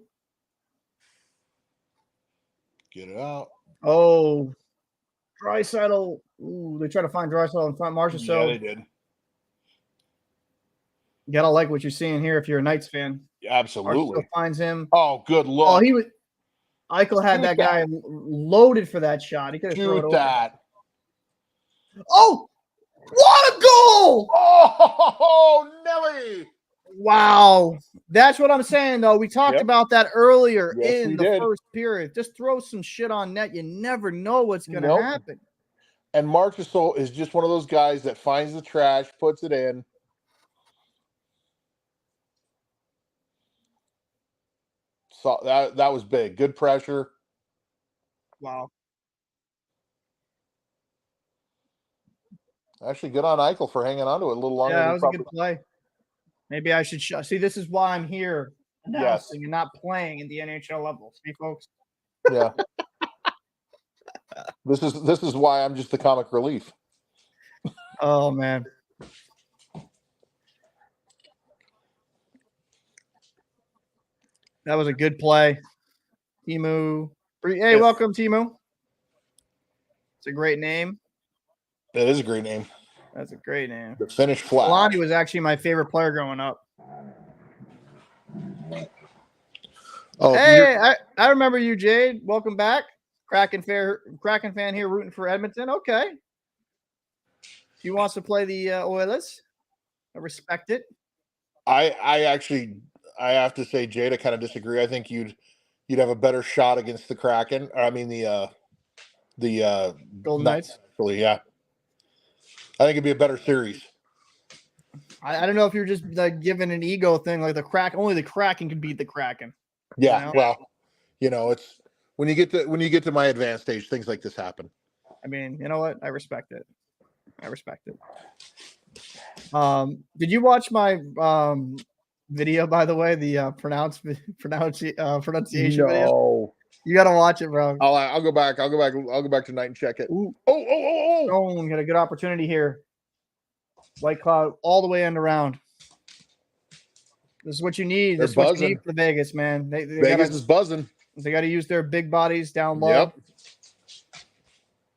Get it out.
Oh, draisaitl. Ooh, they try to find draisaitl in front. Marcia,
Yeah, they did.
You gotta like what you're seeing here if you're a Knights fan.
Absolutely.
Marchessault finds him.
Oh, good look.
Oh, he was. Eichel had
Shoot
that guy loaded for that shot. He could have thrown it
Shoot
over.
that.
Oh, what a goal!
Oh, Nelly.
Wow. That's what I'm saying, though. We talked about that earlier
Yes,
in
we
the
did.
first period. Just throw some shit on net. You never know what's going to happen.
And Marchessault is just one of those guys that finds the trash, puts it in. So that was big. Good pressure.
Wow.
Actually, good on Eichel for hanging on to it a little longer.
Yeah,
than
that was a good play. Maybe I should see. This is why I'm here announcing and not playing in the NHL level. See, folks.
Yeah. This is why I'm just the comic relief.
Oh man. That was a good play. Timu. Hey, welcome, Timu. It's a great name.
That is a great name.
That's a great name.
The Finnish flag.
Lonnie was actually my favorite player growing up.
Oh,
hey, I remember you, Jade. Welcome back. Kraken fan here rooting for Edmonton. Okay. He wants to play the Oilers. I respect it.
I have to say, Jade, I kind of disagree. I think you'd have a better shot against the Kraken. I mean the
Golden Knights.
Actually, yeah. I think it'd be a better series.
I don't know if you're just like giving an ego thing, like only the Kraken can beat the Kraken.
Yeah, you know? Well, it's when you get to my advanced stage, things like this happen.
I mean, you know what? I respect it. Did you watch my video, by the way? The pronunciation video. You gotta watch it, bro.
I'll go back. I'll go back tonight and check it.
Ooh.
Oh!
Oh, got a good opportunity here. White Cloud all the way end around. This is what you need. This is what you need for Vegas, man.
Vegas is buzzing.
They got to use their big bodies down low.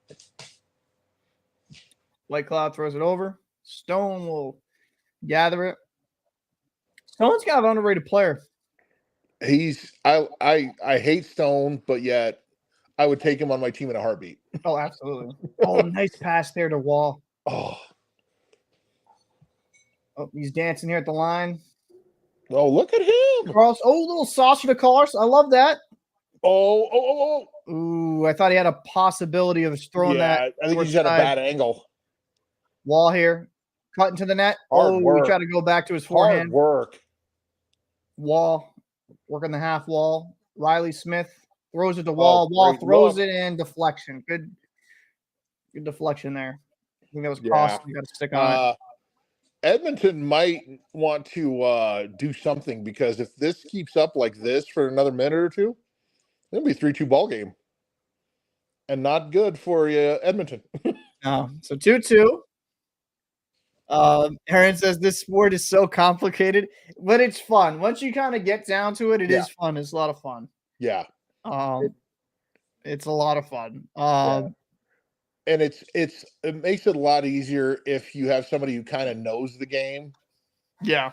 Yep.
White Cloud throws it over. Stone will gather it. Stone's kind of an underrated player.
I hate Stone, but yet I would take him on my team in a heartbeat.
Oh, absolutely. Oh, nice pass there to Wall.
Oh,
he's dancing here at the line.
Oh, look at him.
Little saucer to Karlsson. I love that.
Oh.
Ooh, I thought he had a possibility of throwing that.
I think he's got a bad angle.
Wall here. Cut into the net. We try to go back to his forehand.
Hard work.
Wall. Working the half wall. Riley Smith throws it to Wall. Wall throws it in. Deflection. Good deflection there. I think that was Karlsson. You got to stick on it.
Edmonton might want to do something, because if this keeps up like this for another minute or two, it'll be a 3-2 ball game, and not good for Edmonton.
No. So 2-2. Aaron says this sport is so complicated, but it's fun. Once you kind of get down to it, it is fun. It's a lot of fun.
Yeah.
It's a lot of fun.
And it makes it a lot easier if you have somebody who kind of knows the game.
Yeah.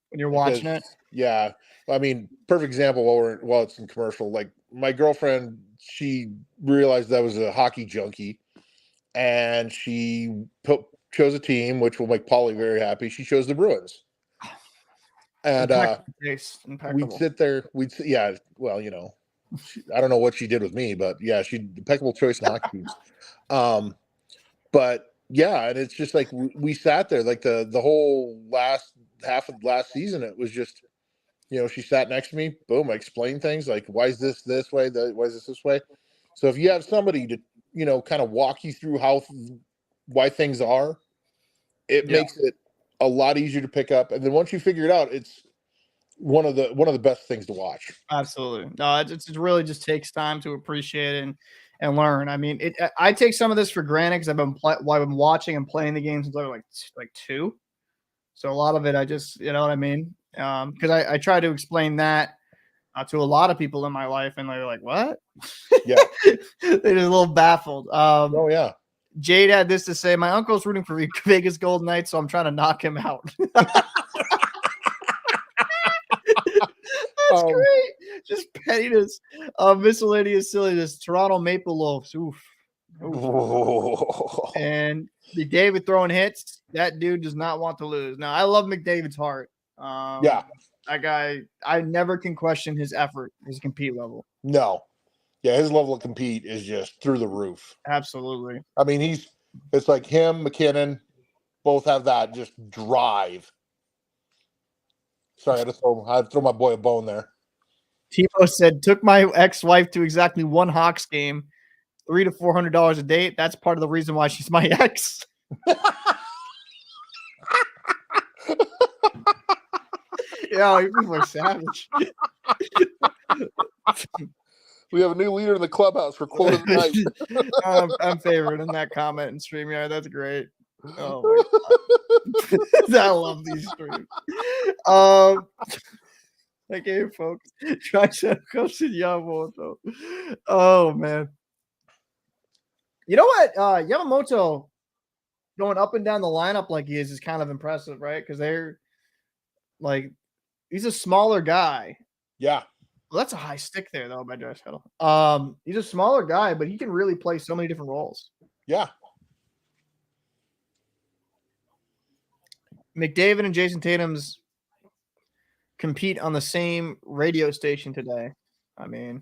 When you're watching it.
Yeah. I mean, perfect example while it's in commercial. Like my girlfriend, she realized I was a hockey junkie, and she chose a team, which will make Polly very happy. She chose the Bruins. And we'd sit there. Well, you know, I don't know what she did with me, but yeah, she impeccable choice in hockey teams. But Yeah, and it's just like we sat there like the whole last half of last season. It was just, she sat next to me. Boom, I explained things like, why is this way? Why is this way? So if you have somebody to, kind of walk you through why things are, it makes it a lot easier to pick up. And then once you figure it out, it's one of the best things to watch.
Absolutely. No, it really just takes time to appreciate it and learn. I mean, I take some of this for granted because I've been watching and playing the game since I was like 2. So a lot of it, I just, you know what I mean? Because I try to explain that to a lot of people in my life, and they're like, "What?"
Yeah,
they're just a little baffled.
Oh yeah.
Jade had this to say: "My uncle's rooting for Vegas Golden Knights, so I'm trying to knock him out." That's great. Just pettiness. Miscellaneous silliness. Toronto Maple Loafs. Oof. And McDavid throwing hits. That dude does not want to lose. Now, I love McDavid's heart.
Yeah.
That guy, I never can question his effort, his compete level.
No. Yeah, his level of compete is just through the roof.
Absolutely.
I mean, it's like him, McKinnon, both have that just drive. Sorry, I had to throw my boy a bone there.
Timo said, took my ex-wife to exactly one Hawks game, $300 to $400 a date. That's part of the reason why she's my ex. Yeah, you people are savage.
We have a new leader in the clubhouse for quote of the night.
I'm favoring in that comment in StreamYard. That's great. Oh my God. I love these streams. Okay, folks. Try to come to Yamamoto. Oh man. You know what? Yamamoto going up and down the lineup like he is kind of impressive, right? Because they're like, he's a smaller guy.
Yeah.
Well, that's a high stick there, though, by Draisaitl. He's a smaller guy, but he can really play so many different roles.
Yeah.
McDavid and Jason Tatum's compete on the same radio station today. I mean,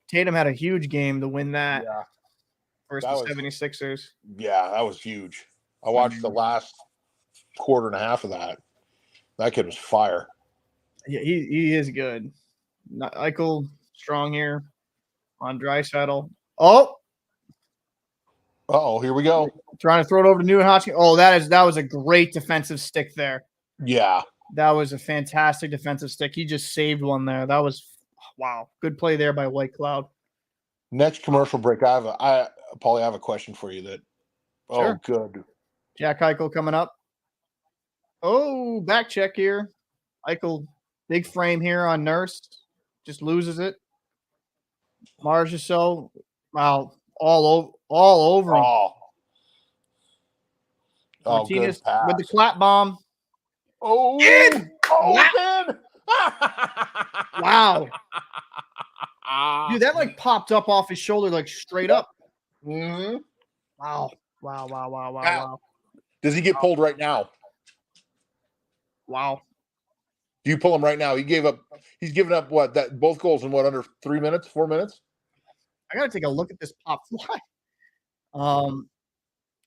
Tatum had a huge game to win that versus the 76ers.
Yeah, that was huge. I watched the last quarter and a half of that. That kid was fire.
Yeah, he is good. Eichel strong here on Draisaitl.
Oh, here we go.
Trying to throw it over to Newton Hotchkiss. Oh, that was a great defensive stick there.
Yeah.
That was a fantastic defensive stick. He just saved one there. That was wow. Good play there by White Cloud.
Next commercial break. Paulie, I have a question for you
Sure.
Good.
Jack Eichel coming up. Oh, back check here. Eichel, big frame here on Nurse. Just loses it. Marchessault, wow, all over him. Martinez with the clap bomb.
Oh,
in!
Man.
Wow. Dude, that like popped up off his shoulder, like straight up.
Mm-hmm.
Wow.
Does he get pulled right now?
Wow.
Do you pull him right now? He's given up both goals in under 3 minutes, 4 minutes?
I gotta take a look at this pop fly.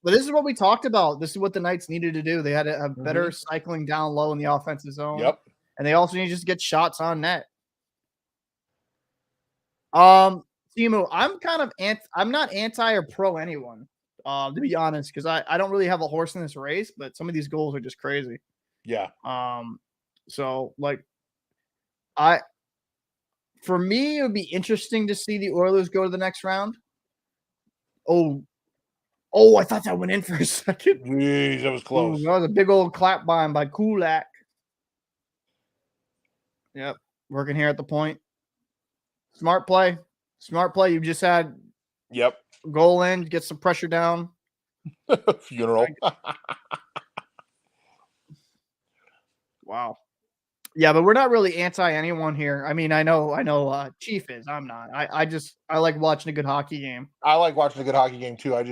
But this is what we talked about. This is what the Knights needed to do. They had to have better cycling down low in the offensive zone.
Yep.
And they also need to just get shots on net. Timo, I'm not anti or pro anyone, to be honest, because I don't really have a horse in this race, but some of these goals are just crazy.
Yeah.
So like for me, it would be interesting to see the Oilers go to the next round. Oh, I thought that went in for a second.
Jeez, that was close.
Ooh, that was a big old clap by Kulak. Yep. Working here at the point. Smart play. You just had goal in, get some pressure down.
Funeral.
Wow. Yeah, but we're not really anti anyone here. I mean, I know Chief is. I'm not. I like watching a good hockey game.
I like watching a good hockey game too. I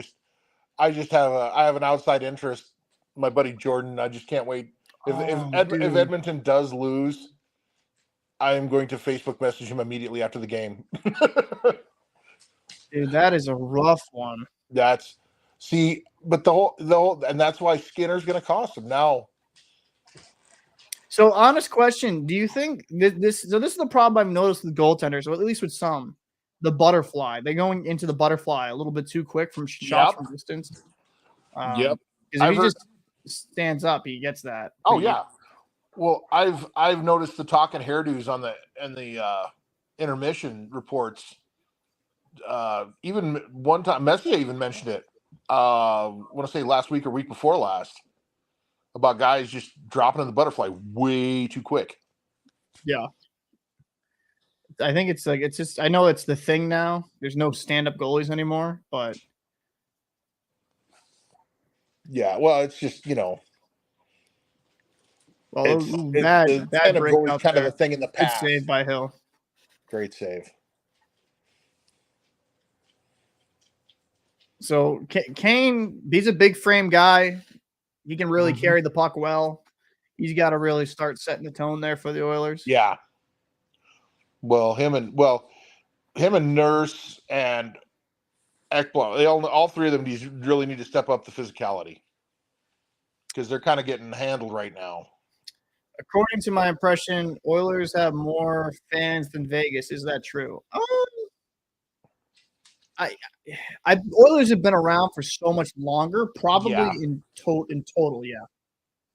have an outside interest. My buddy Jordan, I just can't wait. If Edmonton does lose, I am going to Facebook message him immediately after the game.
Dude, that is a rough one.
See, but the whole, and that's why Skinner's going to cost him now.
So, honest question: do you think this? So, this is the problem I've noticed with goaltenders, or at least with some, the butterfly. They're going into the butterfly a little bit too quick from shots from distance.
Yep.
Because if he just stands up, he gets that.
Oh yeah. Well, I've noticed the talking hairdos on the intermission reports. Even one time, Messier even mentioned it. I want to say last week or week before last, about guys just dropping in the butterfly way too quick.
Yeah. I think it's just, I know it's the thing now. There's no stand-up goalies anymore, but
yeah, well, it's just,
well,
bad
break
goalie's kind of a thing in the past.
Good save by Hill.
Great save.
So Kane, he's a big frame guy. He can really carry the puck well. He's got to really start setting the tone there for the Oilers.
Yeah. Well, him and Nurse and Ekblad, all three of them really need to step up the physicality because they're kind of getting handled right now.
According to my impression, Oilers have more fans than Vegas. Is that true? Oilers have been around for so much longer, probably in total, yeah.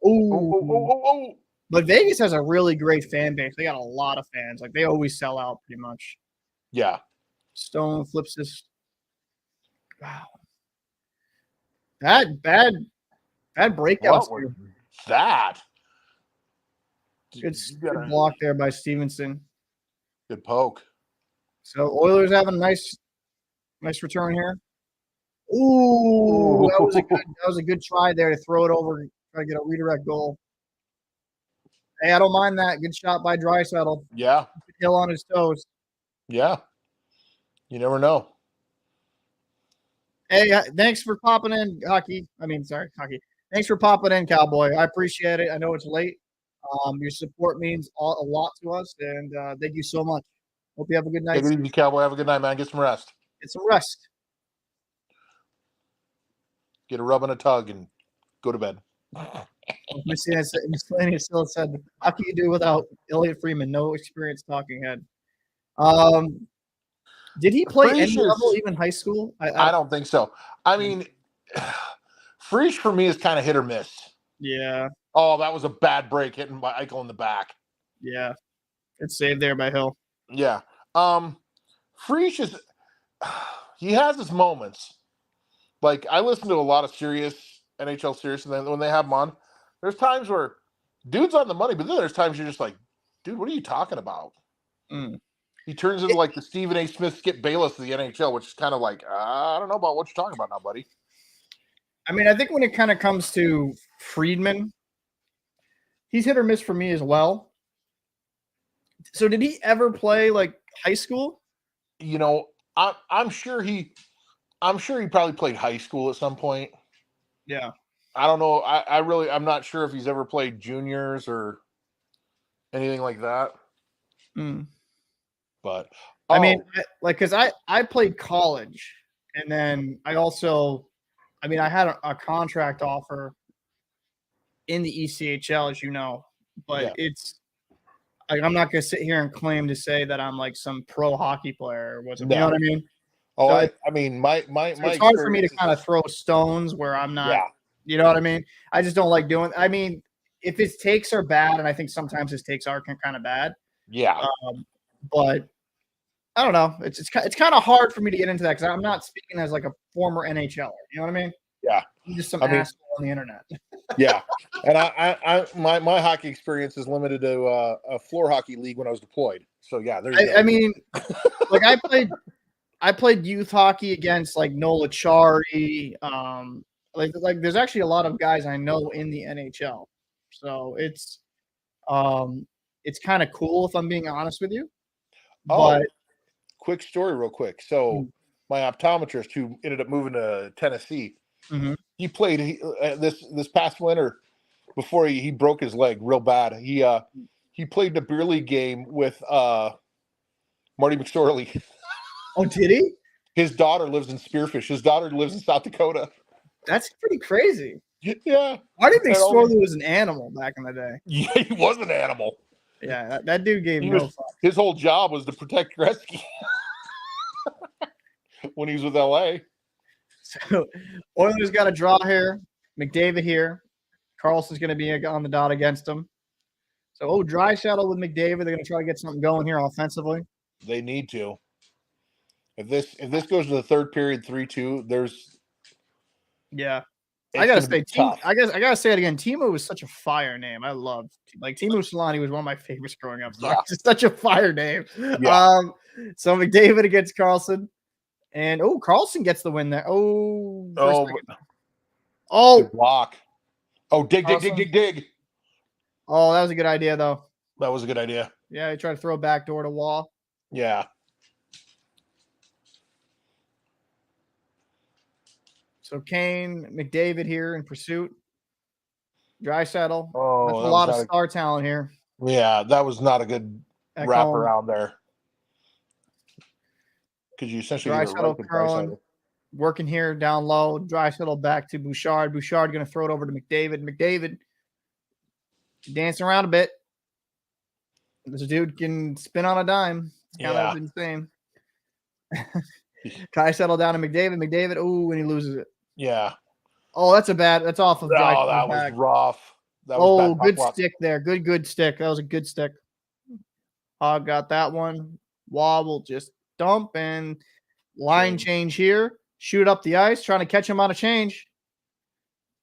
Oh. But Vegas has a really great fan base. They got a lot of fans. Like, they always sell out pretty much.
Yeah. Stone
flips this. Wow. Bad breakouts.
What was that?
Good block there by Stephenson.
Good poke.
So Oilers have a nice return here. Ooh, that was a good try there to throw it over, try to get a redirect goal. Hey, I don't mind that. Good shot by Draisaitl.
Yeah.
Hill on his toes.
Yeah. You never know.
Hey, thanks for popping in, Hockey. Thanks for popping in, Cowboy. I appreciate it. I know it's late. Your support means a lot to us, and thank you so much. Hope you have a good night.
Take it easy, Cowboy. Have a good night, man. Get some rest. Get a rub and a tug and go to bed.
Miscellaneous still said, how can you do without Elliot Freeman? No experience talking head. Did he play any level, even high school?
I don't think so. I mean, Frisch for me is kind of hit or miss.
Yeah.
Oh, that was a bad break hitting by Eichel in the back.
Yeah. Good save there by Hill.
Yeah. Frisch is he has his moments. Like, I listen to a lot of serious NHL serious, and then when they have him on, there's times where dude's on the money, but then there's times you're just like, dude, what are you talking about? He turns into like the Stephen A. Smith, Skip Bayless of the NHL, which is kind of like, I don't know about what you're talking about now, buddy.
I mean, I think when it kind of comes to Friedman, he's hit or miss for me as well. So did he ever play like high school?
You know, I'm sure he probably played high school at some point.
Yeah.
I don't know. I'm not sure if he's ever played juniors or anything like that. But
I mean, because I played college, and then I had a contract offer in the ECHL, as you know, but it's like, I'm not going to sit here and claim to say that I'm like some pro hockey player or wasn't. You know what I mean?
Oh,
so
I mean, my
it's hard for me to kind of throw stones where I'm not. Yeah. You know what I mean? I just don't like doing. I mean, if his takes are bad, and I think sometimes his takes are kind of bad.
Yeah.
But I don't know. It's kind of hard for me to get into that because I'm not speaking as like a former NHLer. You know what I mean?
Yeah.
I'm just some asshole on the internet.
Yeah. And my hockey experience is limited to a floor hockey league when I was deployed. So yeah, there you go.
I mean, like I played youth hockey against like Nola Chari. Like there's actually a lot of guys I know in the NHL. So it's kind of cool if I'm being honest with you. But
quick story real quick. So my optometrist who ended up moving to Tennessee, he played this past winter before he broke his leg real bad. He played in a beer league game with Marty McSorley.
Oh, did he?
His daughter lives in Spearfish. His daughter lives in South Dakota.
That's pretty crazy.
Yeah.
Why do you think
And
Sorley was an animal back in the day?
Yeah, he was an animal.
Yeah, that dude gave no fuck.
His whole job was to protect Gretzky when he was with LA.
So Oilers got a draw here. McDavid here. Karlsson's going to be on the dot against him. So, draisaitl with McDavid. They're going to try to get something going here offensively.
They need to. If this goes to the third period 3-2,
Yeah. I gotta say, I gotta say it again. Timo was such a fire name. I loved Timo Solani was one of my favorites growing up. So it's such a fire name.
Yeah.
So McDavid against Karlsson, and Karlsson gets the win there.
Good block. Dig.
Oh, that was a good idea though.
That was a good idea.
Yeah, he tried to throw a back door to Wall.
Yeah.
So Kane, McDavid here in pursuit. Draisaitl.
Oh,
that's a lot of star talent here.
Yeah, that was not a good wrap around there. Because you essentially
Draisaitl working here down low. Draisaitl back to Bouchard. Bouchard going to throw it over to McDavid. McDavid dancing around a bit. This dude can spin on a dime. It's kind of insane. Draisaitl down to McDavid. McDavid, and he loses it.
Yeah.
Oh, that's off of Draisaitl.
Oh, that was rough. That was
good stick there. Good stick. That was a good stick. Hog got that one. Wall will just dump and line change here. Shoot up the ice, trying to catch him on a change.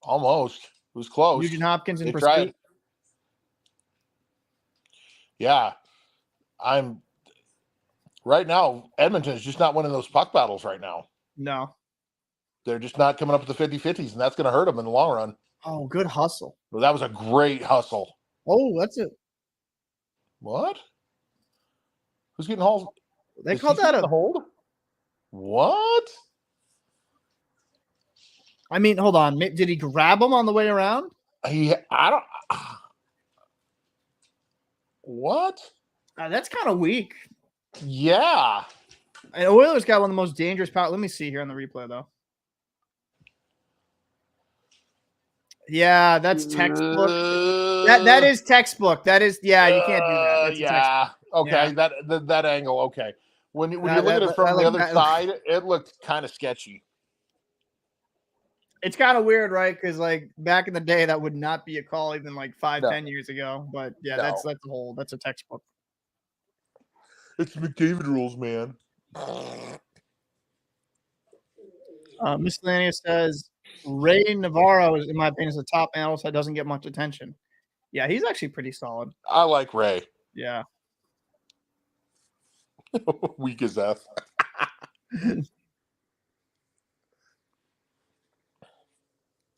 Almost. It was close.
Nugent Hopkins in pursuit.
Tried. Yeah. Right now, Edmonton is just not winning those puck battles right now.
No.
They're just not coming up with the 50-50s, and that's going to hurt them in the long run.
Oh, good hustle.
Well, that was a great hustle.
Oh, that's it.
What? Who's getting hauled?
They called that a
hold? What?
I mean, hold on. Did he grab him on the way around?
What?
That's kind of weak.
Yeah.
And Oilers got one of the most dangerous power. Let me see here on the replay, though. Yeah, that's textbook. That is textbook. That is, you can't do that.
That's okay. Yeah. That angle, okay. When you look at it from the other side, it looked kind of sketchy.
It's kind of weird, right? Because back in the day, that would not be a call even 10 years ago. But yeah, that's a textbook.
It's McDavid rules, man.
Miscellaneous says Ray Navarro is, in my opinion, is the top analyst that doesn't get much attention. Yeah, he's actually pretty solid.
I like Ray.
Yeah.
Weak as F.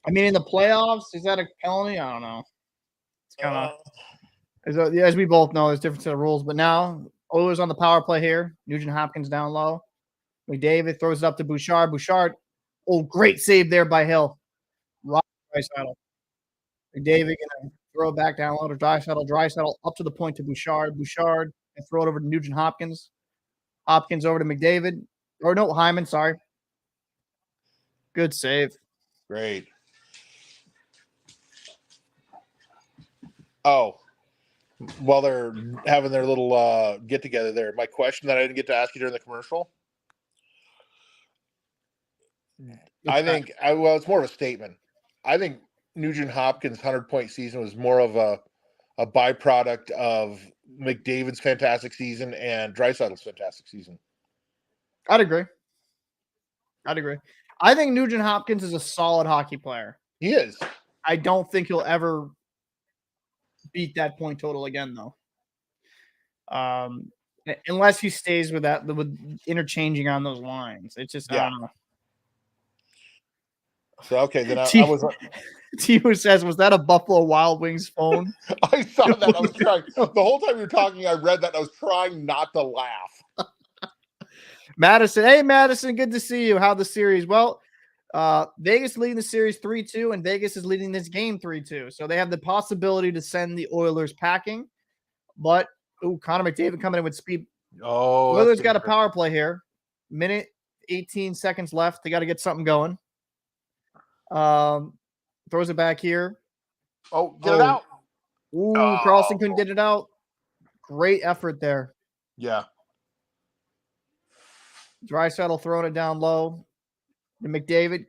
I mean, in the playoffs, is that a penalty? I don't know. It's kind of as we both know, there's different set of rules. But now Oilers on the power play here. Nugent Hopkins down low. McDavid throws it up to Bouchard. Bouchard, great save there by Hill. Draisaitl. McDavid gonna throw it back down low to Draisaitl. Draisaitl up to the point to Bouchard. Bouchard and throw it over to Nugent Hopkins. Hopkins over to McDavid. Or no, Hyman, sorry. Good save.
Great. Oh, while they're having their little get together there, my question that I didn't get to ask you during the commercial. It's more of a statement. I think Nugent Hopkins' 100-point season was more of a byproduct of McDavid's fantastic season and Draisaitl's fantastic season.
I'd agree. I think Nugent Hopkins is a solid hockey player.
He is.
I don't think he'll ever beat that point total again, though. Unless he stays with interchanging on those lines. It's just, I don't know.
So, okay, then
Timo says, was that a Buffalo Wild Wings phone?
I saw that. I was trying. The whole time you were talking, I read that. I was trying not to laugh.
Madison. Hey, Madison. Good to see you. How the series? Well, Vegas leading the series 3-2, and Vegas is leading this game 3-2. So they have the possibility to send the Oilers packing. But, Connor McDavid coming in with speed.
Oh,
Oilers got a power play here. Minute, 18 seconds left. They got to get something going. Throws it back here.
Oh, get it out.
Ooh,
Oh.
Karlsson couldn't get it out. Great effort there.
Yeah.
Draisaitl throwing it down low. To McDavid.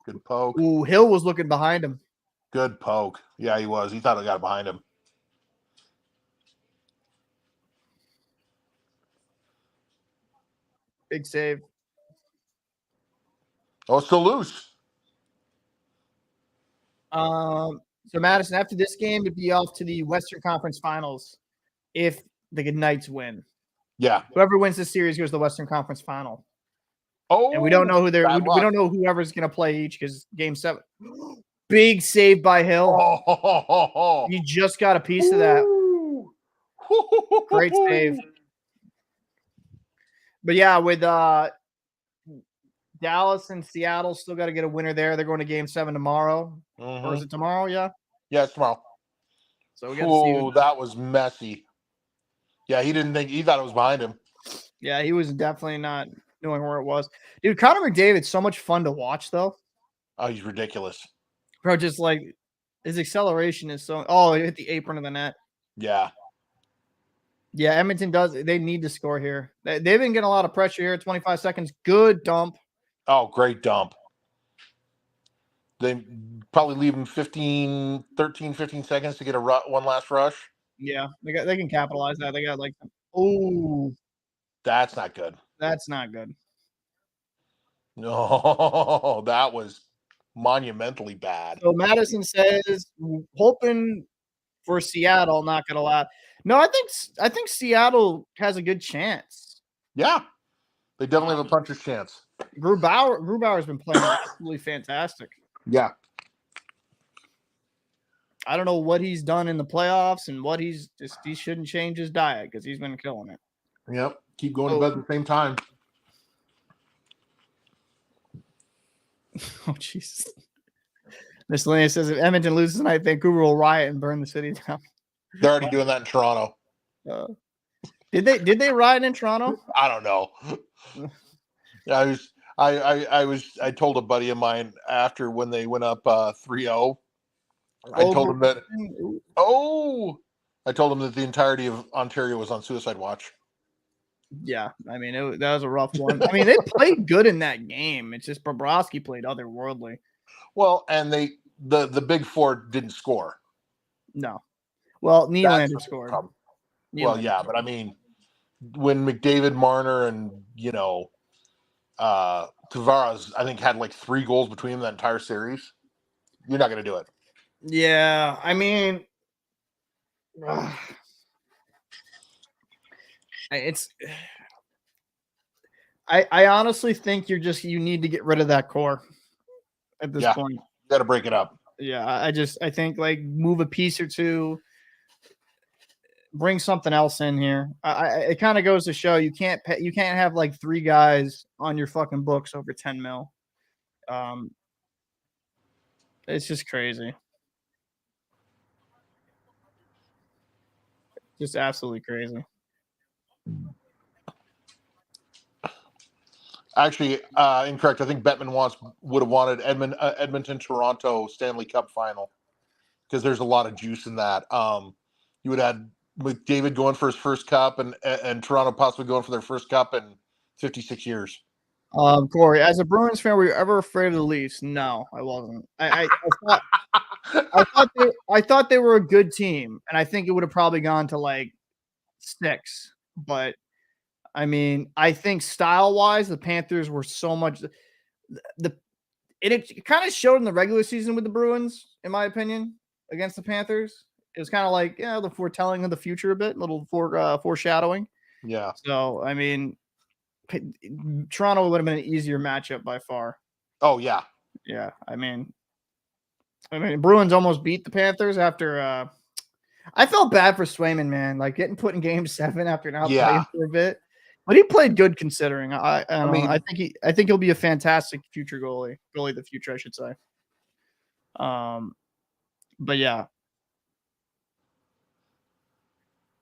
Good poke.
Ooh, Hill was looking behind him.
Good poke. Yeah, he was. He thought it got behind him.
Big save.
Oh, it's still loose.
So Madison, after this game, it'd be off to the Western Conference Finals if the Knights win.
Yeah.
Whoever wins this series goes to the Western Conference Final.
Oh,
and we don't know who they're. We don't know whoever's going to play each because Game 7. Big save by Hill.
Oh.
You just got a piece of that. Great save. But yeah, with Dallas and Seattle still got to get a winner there. They're going to Game 7 tomorrow.
Mm-hmm.
Or is it tomorrow? Yeah.
Yeah, it's tomorrow.
So we got to see.
That was messy. Yeah, he thought it was behind him.
Yeah, he was definitely not knowing where it was. Dude, Connor McDavid's so much fun to watch, though.
Oh, he's ridiculous.
Bro, just like his acceleration is so. Oh, he hit the apron of the net.
Yeah.
Yeah, Edmonton they need to score here. They've been getting a lot of pressure here. 25 seconds. Good dump.
Oh, great dump. They probably leave him 15 seconds to get one last rush.
Yeah, they can capitalize that. They got like, oh,
that's not good.
That's not good.
No, that was monumentally bad.
So Madison says, hoping for Seattle, not gonna lie. No, I think Seattle has a good chance.
Yeah, they definitely have a puncher's chance.
Grubauer's been playing absolutely fantastic.
Yeah.
I don't know what he's done in the playoffs and what he shouldn't change his diet because he's been killing it.
Yep. Keep going to bed at the same time.
Oh, Jesus. Miscellaneous says if Edmonton loses tonight, Vancouver will riot and burn the city down.
They're already doing that in Toronto.
Did they riot in Toronto?
I don't know. I told a buddy of mine after when they went up 3-0. I told him that the entirety of Ontario was on suicide watch.
Yeah, I mean that was a rough one. I mean they played good in that game. It's just Bobrovsky played otherworldly.
Well, and the big four didn't score.
No. Well, Nylander scored.
Well, yeah, but I mean, when McDavid, Marner, and Tavares, I think had like 3 goals between them that entire series. You're not going to do it.
Yeah, I mean, I honestly think you need to get rid of that core at this point.
You got to break it up.
Yeah, I think like move a piece or two, bring something else in here. It kind of goes to show you can't have like 3 guys on your fucking books over 10 mil. It's just crazy. Just absolutely crazy.
Actually, incorrect. I think Bettman would have wanted Edmonton Toronto Stanley Cup final because there's a lot of juice in that. You would have McDavid going for his first cup and Toronto possibly going for their first cup in 56 years.
Corey, as a Bruins fan, were you ever afraid of the Leafs? No, I wasn't. I thought they were a good team, and I think it would have probably gone to like 6. But I mean, I think style-wise, the Panthers were so much. It kind of showed in the regular season with the Bruins, in my opinion, against the Panthers. It was kind of like the foretelling of the future a bit, a little foreshadowing.
Yeah.
So I mean, Toronto would have been an easier matchup by far.
Oh yeah.
Yeah. I mean, Bruins almost beat the Panthers after. I felt bad for Swayman, man. Like getting put in Game 7 after not playing for a bit, but he played good considering. I think he'll be a fantastic future goalie of the future, I should say. But yeah.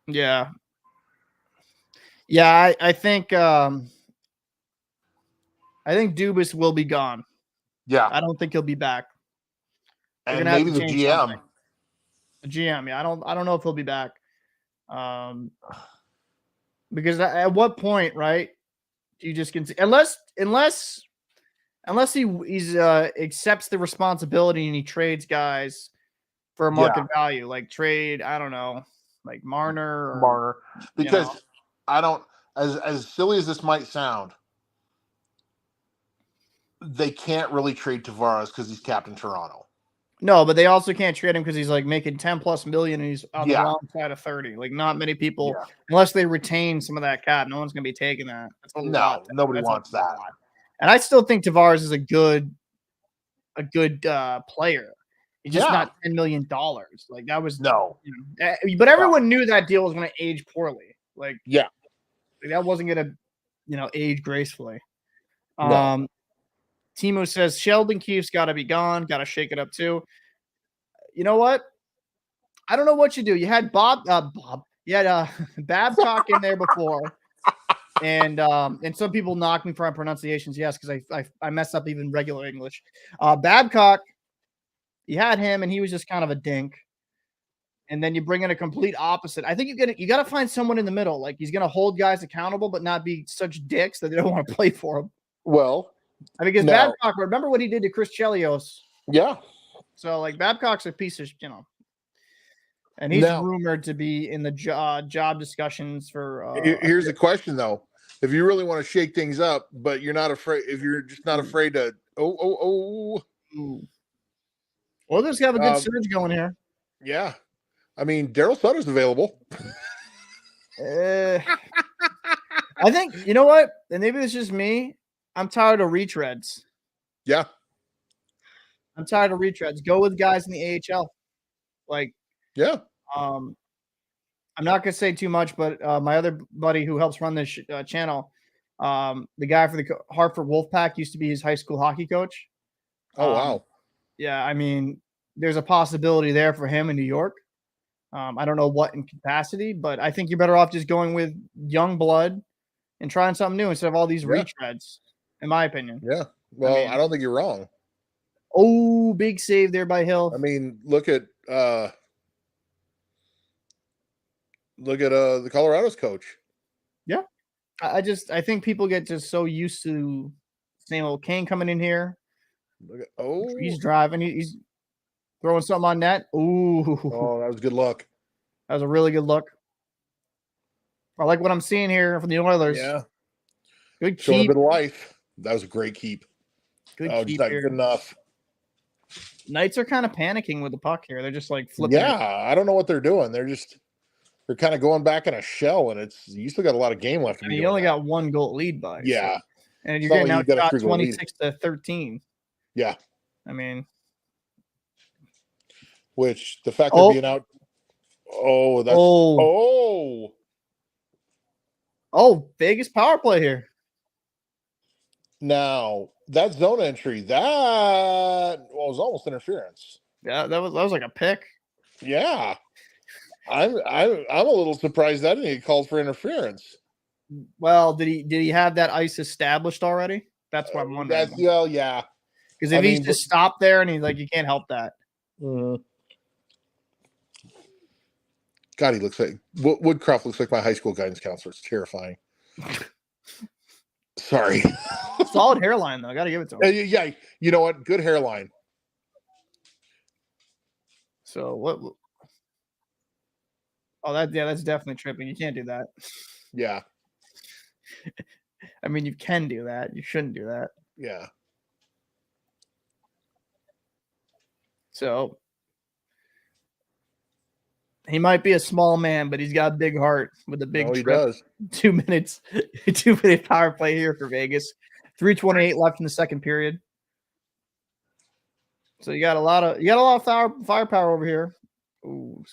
Yeah. Yeah, I think Dubas will be gone.
Yeah,
I don't think he'll be back. They're
and
gonna have
maybe
to
the
change
GM.
something. The GM, yeah, I don't know if he'll be back. Because at what point, right? Do you just unless he accepts the responsibility and he trades guys for a market value, like trade, I don't know, like Marner,
because I don't, as silly as this might sound, they can't really trade Tavares because he's captain Toronto.
No, but they also can't trade him because he's like making 10 plus million and he's on the wrong side of 30. Like, not many people, unless they retain some of that cap, no one's gonna be taking that. That's a lot.
Nobody wants that.
And I still think Tavares is a good player. He's just not $10 million. Like, that was but everyone knew that deal was going to age poorly. Like, that wasn't going to, age gracefully. Timo says Sheldon Keefe's got to be gone. Got to shake it up too. You know what? I don't know what you do. You had you had Babcock in there before. And some people knock me for my pronunciations. Yes, because I mess up even regular English. Babcock, you had him, and he was just kind of a dink. And then you bring in a complete opposite. I think you got to find someone in the middle. Like, he's gonna hold guys accountable, but not be such dicks that they don't want to play for him.
Well,
because Babcock, remember what he did to Chris Chelios?
Yeah.
So like Babcock's a piece of and he's rumored to be in the job discussions for.
Here's the question though: if you really want to shake things up, but you're not afraid, if you're just not afraid to,
Well, let's have a good surge going here.
Yeah, I mean Daryl Sutter's available.
I think you know what, and maybe it's just me. I'm tired of retreads.
Yeah,
I'm tired of retreads. Go with guys in the AHL. Like, I'm not gonna say too much, but my other buddy who helps run this channel, the guy for the Hartford Wolfpack used to be his high school hockey coach.
Oh wow!
Yeah, I mean, there's a possibility there for him in New York. I don't know what in capacity, but I think you're better off just going with young blood and trying something new instead of all these retreads, in my opinion.
Yeah. Well, I don't think you're wrong.
Oh, big save there by Hill.
I mean, look at the Colorado's coach.
Yeah. I think people get just so used to same old Kane coming in here.
Look at,
he's driving. He's throwing something on net. Ooh.
Oh, that was a good look.
That was a really good look. I like what I'm seeing here from the Oilers.
Yeah.
Good keep.
Showing a bit of life. That was a great keep.
Good keep
just not
here.
good enough.
Knights are kind of panicking with the puck here. They're just like flipping.
Yeah, I don't know what they're doing. They're kind of going back in a shell, and you still got a lot of game left.
You only got 1 goal lead by.
Yeah.
So, and you're getting outshot 26-13.
Yeah.
I mean,
which the fact they're being out. Oh, that's
Vegas power play here.
Now that zone entry, that was almost interference.
Yeah, that was like a pick.
Yeah, I'm a little surprised that didn't get called for interference.
Well, did he have that ice established already? That's what I'm wondering.
Yeah.
Because if he's just stopped there and he's like, you can't help that.
God, he looks like Woodcroft looks like my high school guidance counselor. It's terrifying. Sorry.
Solid hairline, though. I got to give it to him.
Yeah, you know what? Good hairline.
So what? Oh, that's definitely tripping. You can't do that.
Yeah.
I mean, you can do that. You shouldn't do that.
Yeah.
So he might be a small man, but he's got a big heart with a big
trip. He does.
2 minutes, 2-minute power play here for Vegas. 3:28 left in the second period. So you got a lot of firepower over here. Ooh,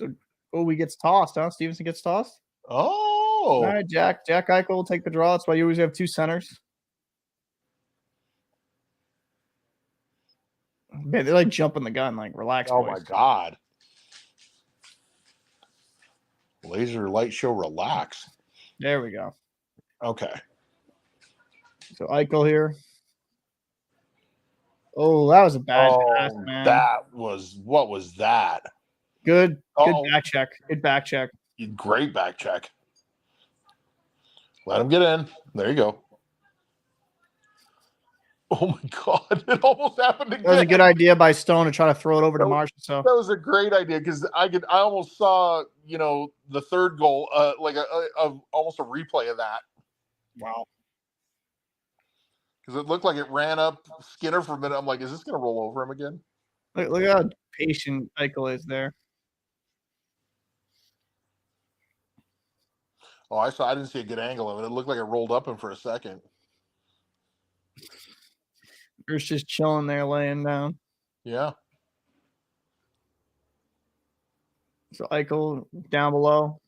he gets tossed, huh? Stephenson gets tossed.
Oh,
all right, Jack Eichel will take the draw. That's why you always have 2 centers. Man, they're like jumping the gun, like relax.
Oh
boys.
my God. Laser light show, relax.
There we go.
Okay.
So Eichel here. Oh, that was a bad pass,
Oh,
man.
what was that?
Good
Uh-oh.
back check. Good back check.
Great back check. Let him get in. There you go. Oh my God! It almost happened again.
That was a good idea by Stone to try to throw it over to Marshall. So
that was a great idea because I almost saw the third goal like almost a replay of that.
Wow.
Because it looked like it ran up Skinner for a minute. I'm like, is this going to roll over him again?
Look how patient Eichel is there.
Oh, I didn't see a good angle of it. It looked like it rolled up him for a second.
Bruce just chilling there, laying down.
Yeah.
So Eichel down below.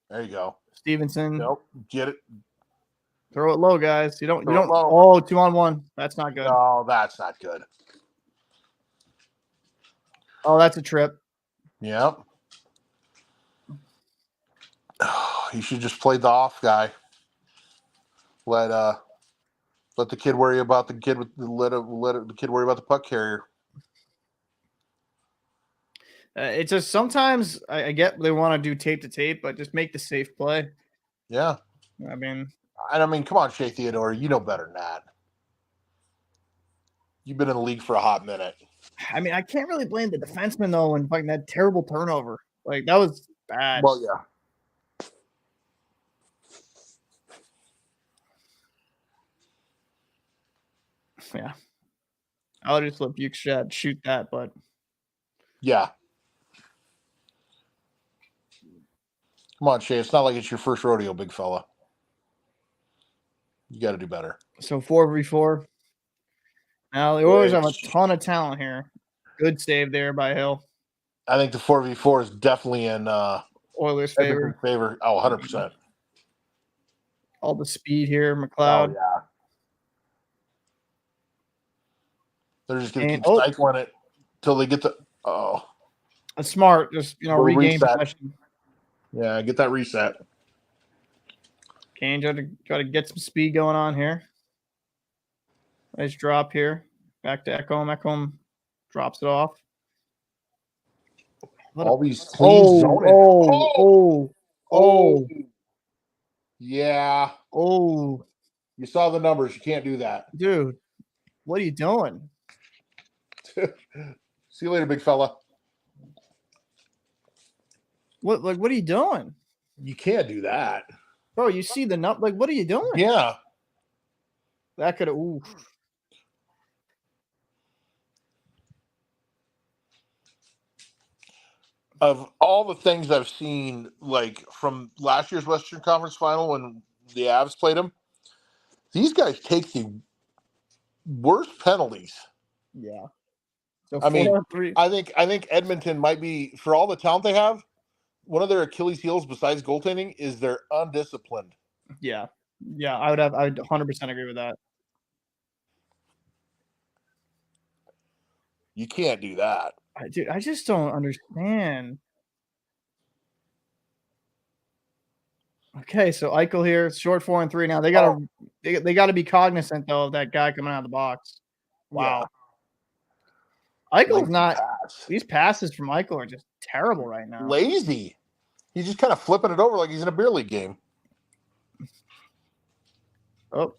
There you go.
Stephenson.
Nope. Get it.
Throw it low, guys. You don't.
Low.
Oh, 2-on-1. That's not good.
No, that's not good.
Oh, that's a trip.
Yep. He should just play the off guy. Let the kid worry about the kid the kid worry about the puck carrier.
It's just sometimes I get they want to do tape to tape, but just make the safe play.
Yeah.
I mean,
come on, Shea Theodore. You know better than that. You've been in the league for a hot minute.
I mean, I can't really blame the defenseman though when fighting that terrible turnover. Like that was bad.
Well, yeah.
Yeah. I'll just let Bukestad shoot that, but
Yeah. Come on, Shea. It's not like it's your first rodeo, big fella. You got to do better.
so 4v4. Now the Oilers have a ton of talent here. Good save there by Hill.
I think the 4v4 is definitely in
Oilers' favor.
Oh, 100%.
All the speed here,
Oh,
McLeod.
yeah. They're just going to keep
Oh.
cycling it until they get the – oh.
That's smart. Just, regain
reset.
possession.
Yeah, get that reset.
Kane try to get some speed going on here. Nice drop here. Back to Ekholm. Ekholm drops it off.
All these clean zoning.
Oh.
Yeah.
Oh.
You saw the numbers. You can't do that.
Dude, what are you doing?
See you later, big fella.
What are you doing?
You can't do that.
Bro, you see the nut? Like, what are you doing?
Yeah.
That could have. Ooh.
Of all the things I've seen, like from last year's Western Conference Final when the Avs played them, these guys take the worst penalties.
Yeah. So
I mean,
4-3.
I think Edmonton might be, for all the talent they have, one of their Achilles heels besides goaltending is they're undisciplined.
Yeah. Yeah, I would 100% agree with that.
You can't do that.
Dude, I just don't understand. Okay, so Eichel here, short 4-3 now. They gotta be cognizant though of that guy coming out of the box. Wow. Yeah. Eichel's not. These passes from Eichel are just terrible right now.
Lazy. He's just kind of flipping it over like he's in a beer league game.
Oh,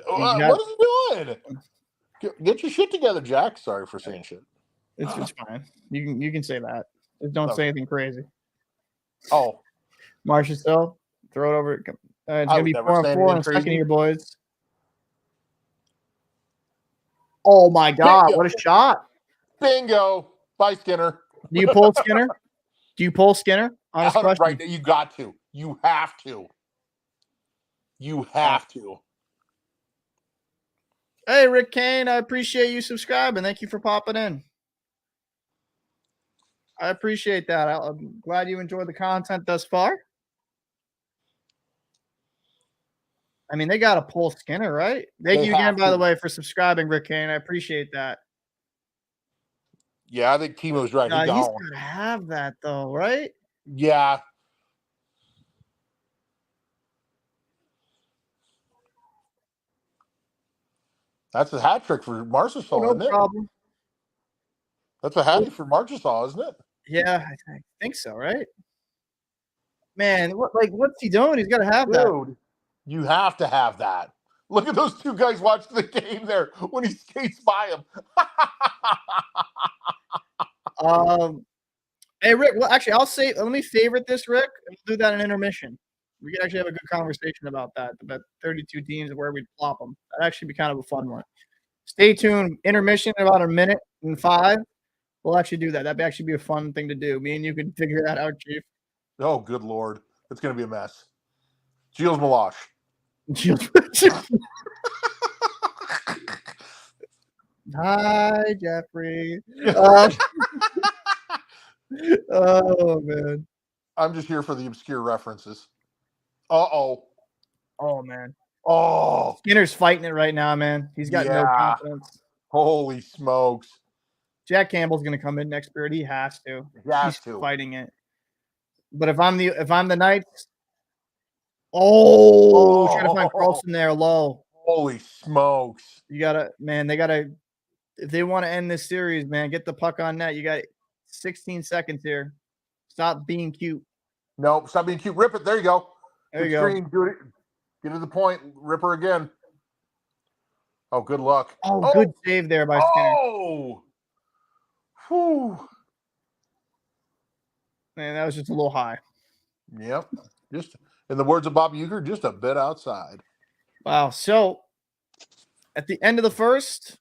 what is he doing? Get your shit together, Jack. Sorry for saying shit.
It's fine. You can say that. Just don't say anything crazy.
Oh,
Marcia still throw it over. It's gonna be 4-4 in a second here, boys. Oh my God!
Bingo.
What a shot!
Bingo! Bye, Skinner.
Do you pull Skinner? Do you pull Skinner? Honest question.
Right, you got to. You have to. You have to.
Hey, Rick Kane, I appreciate you subscribing. Thank you for popping in. I appreciate that. I'm glad you enjoyed the content thus far. I mean, they got to pull Skinner, right? Thank you again, by the way, for subscribing, Rick Kane. I appreciate that.
Yeah, I think Timo's right.
He's got to have that, though, right?
Yeah. That's a hat trick for Marchessault,
Oh, no
isn't it?
problem.
That's a hattie for Marchessault, isn't it?
Yeah, I think so, right? Man, what's he doing? He's got to have that.
Dude, you have to have that. Look at those two guys watching the game there when he skates by him.
Hey, Rick, well, actually, let me favorite this, Rick, and we'll do that in intermission. We could actually have a good conversation about that, about 32 teams and where we'd plop them. That'd actually be kind of a fun one. Stay tuned. Intermission in about a minute and 5. We'll actually do that. That'd actually be a fun thing to do. Me and you could figure that out, Chief.
Oh, good Lord. It's going to be a mess. Gilles Meloche.
Hi, Jeffrey. Oh, man.
I'm just here for the obscure references. Uh-oh.
Oh, man.
Oh.
Skinner's fighting it right now, man. He's got no confidence.
Holy smokes.
Jack Campbell's going to come in next period. He has to.
He's
fighting it. But if I'm the Knights, trying to find Karlsson there low.
Holy smokes.
They gotta, if they want to end this series, man, get the puck on net. You got 16 seconds here. Stop being cute.
Nope, stop being cute. Rip it. There you go.
There you go.
Do it. Get to the point. Rip her again. Oh, good luck.
Oh, good save there by Skinner.
Oh. Whew.
Man, that was just a little high.
Yep. Just in the words of Bob Uecker, just a bit outside.
Wow. So at the end of the first,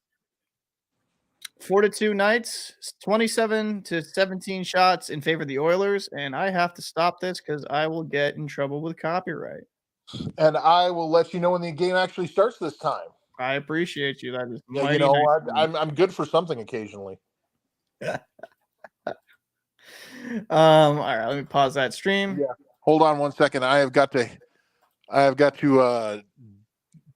4-2 Knights, 27-17 shots in favor of the Oilers, and I have to stop this because I will get in trouble with copyright.
And I will let you know when the game actually starts this time.
I appreciate you. That is
you know what? I'm good for something occasionally.
All right, let me pause that stream.
Yeah. Hold on 1 second. I have got to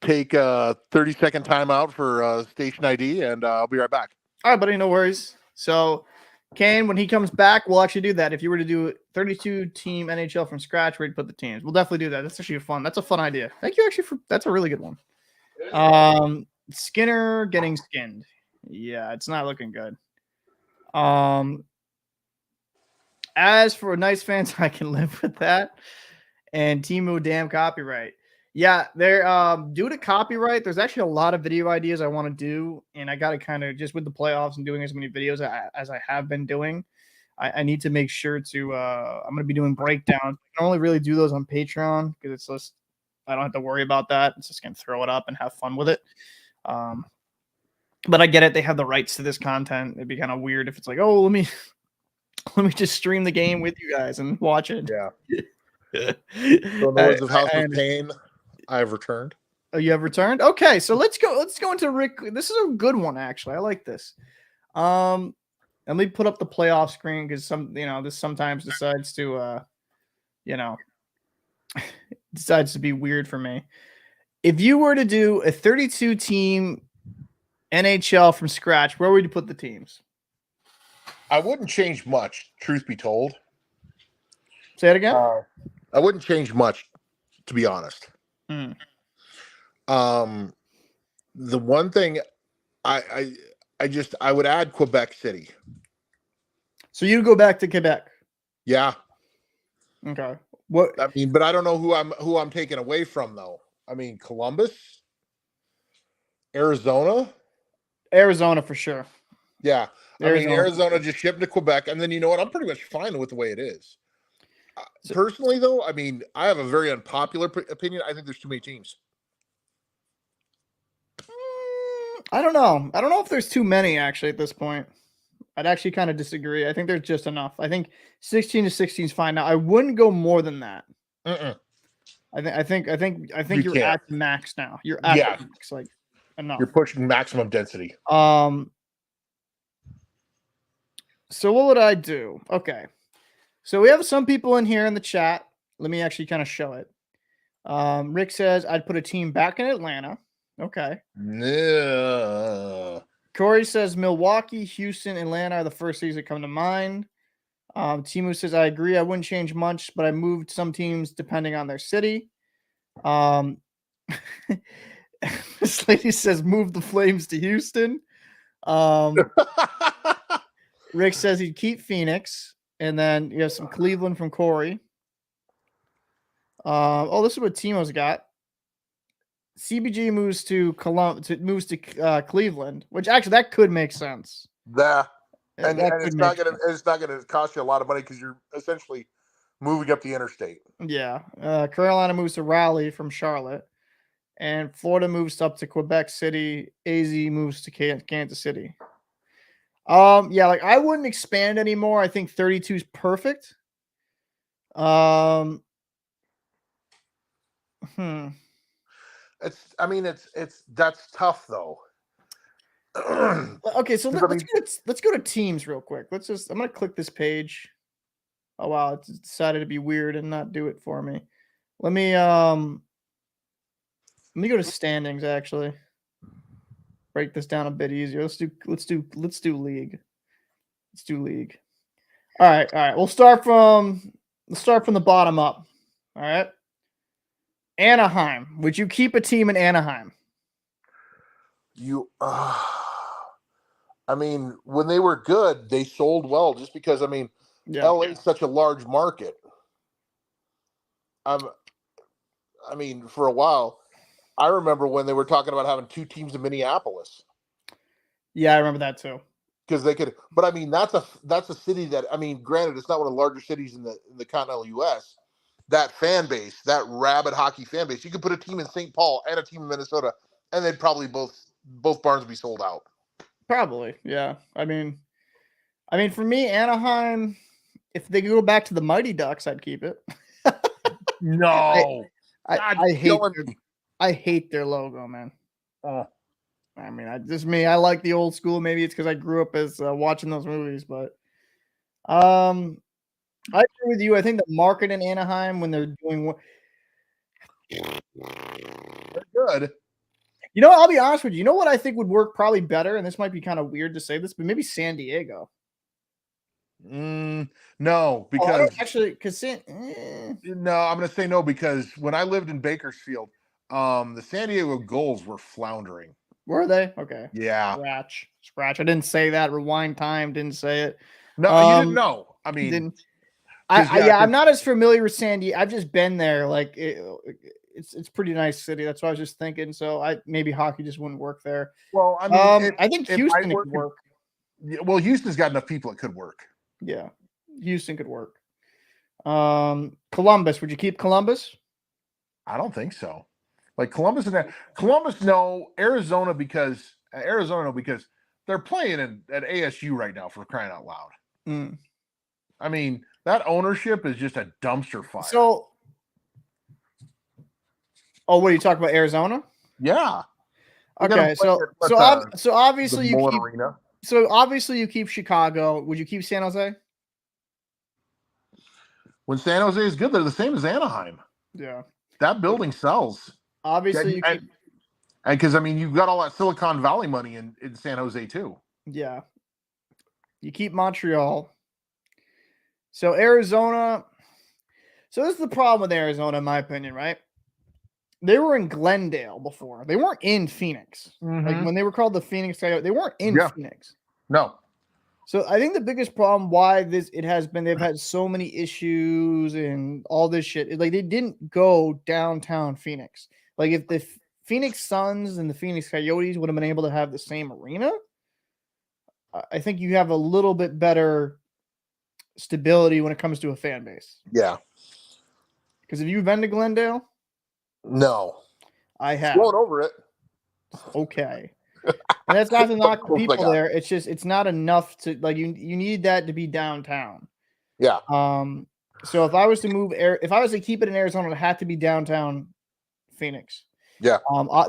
take a 30-second timeout for station ID, and I'll be right back.
All right, buddy, no worries. So, Kane, when he comes back, we'll actually do that. If you were to do 32-team NHL from scratch, where you put the teams, we'll definitely do that. That's actually that's a fun idea. Thank you, actually, that's a really good one. Skinner getting skinned. Yeah, it's not looking good. As for Knights fans, I can live with that. And Timu, damn copyright. Yeah, they're due to copyright. There's actually a lot of video ideas I want to do, and I got to kind of just with the playoffs and doing as many videos as I have been doing. I need to make sure to. I'm going to be doing breakdowns. I can only really do those on Patreon because it's just I don't have to worry about that. It's just going to throw it up and have fun with it. But I get it. They have the rights to this content. It'd be kind of weird if it's like, oh, let me just stream the game with you guys and watch it.
Yeah. So in the words of House of Pain, I have returned.
Oh, you have returned? Okay, so let's go into Rick. This is a good one, actually. I like this. Let me put up the playoff screen because this sometimes decides to decides to be weird for me. If you were to do a 32-team NHL from scratch, where would you put the teams?
I wouldn't change much, truth be told.
Say it again?
I wouldn't change much, to be honest. The one thing I would add Quebec City.
So you'd go back to Quebec?
Yeah.
Okay. What?
I mean, but I don't know who I'm taking away from though. I mean, Columbus, Arizona
for sure.
Yeah. Arizona just shipped to Quebec, and then you know what? I'm pretty much fine with the way it is. Personally, though, I mean, I have a very unpopular opinion. I think there's too many teams.
I don't know. I don't know if there's too many actually at this point. I'd actually kind of disagree. I think there's just enough. I think 16-16 is fine. Now, I wouldn't go more than that. I think you're at the max now. You're at the max, like enough.
You're pushing maximum density.
So what would I do? Okay. So we have some people in here in the chat. Let me actually kind of show it. Rick says I'd put a team back in Atlanta. Okay.
No.
Corey says Milwaukee, Houston, Atlanta are the first cities that come to mind. Timu says I agree. I wouldn't change much, but I moved some teams depending on their city. This lady says move the Flames to Houston. Rick says he'd keep Phoenix, and then you have some Cleveland from Corey. This is what Timo's got. CBG moves to Cleveland, which actually that could make sense.
And it's not gonna cost you a lot of money because you're essentially moving up the interstate.
Yeah. Carolina moves to Raleigh from Charlotte, and Florida moves up to Quebec City. AZ moves to Kansas City. Like I wouldn't expand anymore. I think 32 is perfect.
That's tough though.
Okay, so let's go to teams real quick. I'm gonna click this page. Oh wow, it's decided to be weird and not do it for me. Let me go to standings actually. Break this down a bit easier. Let's do league. Let's do league. All right. We'll start from the bottom up. All right. Anaheim. Would you keep a team in Anaheim?
When they were good, they sold well just because LA is such a large market. For a while, I remember when they were talking about having 2 teams in Minneapolis.
Yeah, I remember that too.
Because they could, but that's a city that granted, it's not one of the larger cities in the continental U.S. That fan base, that rabid hockey fan base, you could put a team in St. Paul and a team in Minnesota, and they'd probably both barns be sold out.
Probably, yeah. For me, Anaheim, if they go back to the Mighty Ducks, I'd keep it.
No,
I hate their logo, man. Just me. I like the old school. Maybe it's because I grew up as watching those movies, but I agree with you. I think the market in Anaheim when they're doing
they're good.
I'll be honest with you. You know what I think would work probably better, and this might be kind of weird to say this, but maybe San Diego.
No,
no,
because
I'm
going to say no because when I lived in Bakersfield, the San Diego Gulls were floundering.
Were they? Okay.
Yeah.
Scratch. I didn't say that. Rewind time. Didn't say it.
No, you didn't know.
I'm not as familiar with San Diego. I've just been there. Like it's pretty nice city. That's what I was just thinking. So maybe hockey just wouldn't work there.
Well,
I think Houston could work.
Well, Houston's got enough people it could work.
Yeah, Houston could work. Columbus. Would you keep Columbus?
I don't think so. Like Columbus, no. Arizona because they're playing at ASU right now for crying out loud. That ownership is just a dumpster fire.
So, what are you talking about? Arizona?
Yeah.
Okay. So obviously you keep. Arena. So obviously you keep Chicago. Would you keep San Jose?
When San Jose is good, they're the same as Anaheim.
Yeah.
That building sells.
Obviously,
because you've got all that Silicon Valley money in San Jose too.
Yeah, you keep Montreal. So Arizona. So this is the problem with Arizona, in my opinion, right? They were in Glendale before. They weren't in Phoenix.
Mm-hmm.
Like when they were called the Phoenix Coyotes, they weren't in Phoenix.
No.
So I think the biggest problem why they've had so many issues and all this shit. Like they didn't go downtown Phoenix. Like if the Phoenix Suns and the Phoenix Coyotes would have been able to have the same arena, I think you have a little bit better stability when it comes to a fan base.
Yeah.
Because have you been to Glendale?
No.
I have.
Flown over it.
Okay. And that's not to knock the people there. It's just it's not enough to like you need that to be downtown.
Yeah.
So if I was to keep it in Arizona, it had to be downtown Phoenix.
Yeah.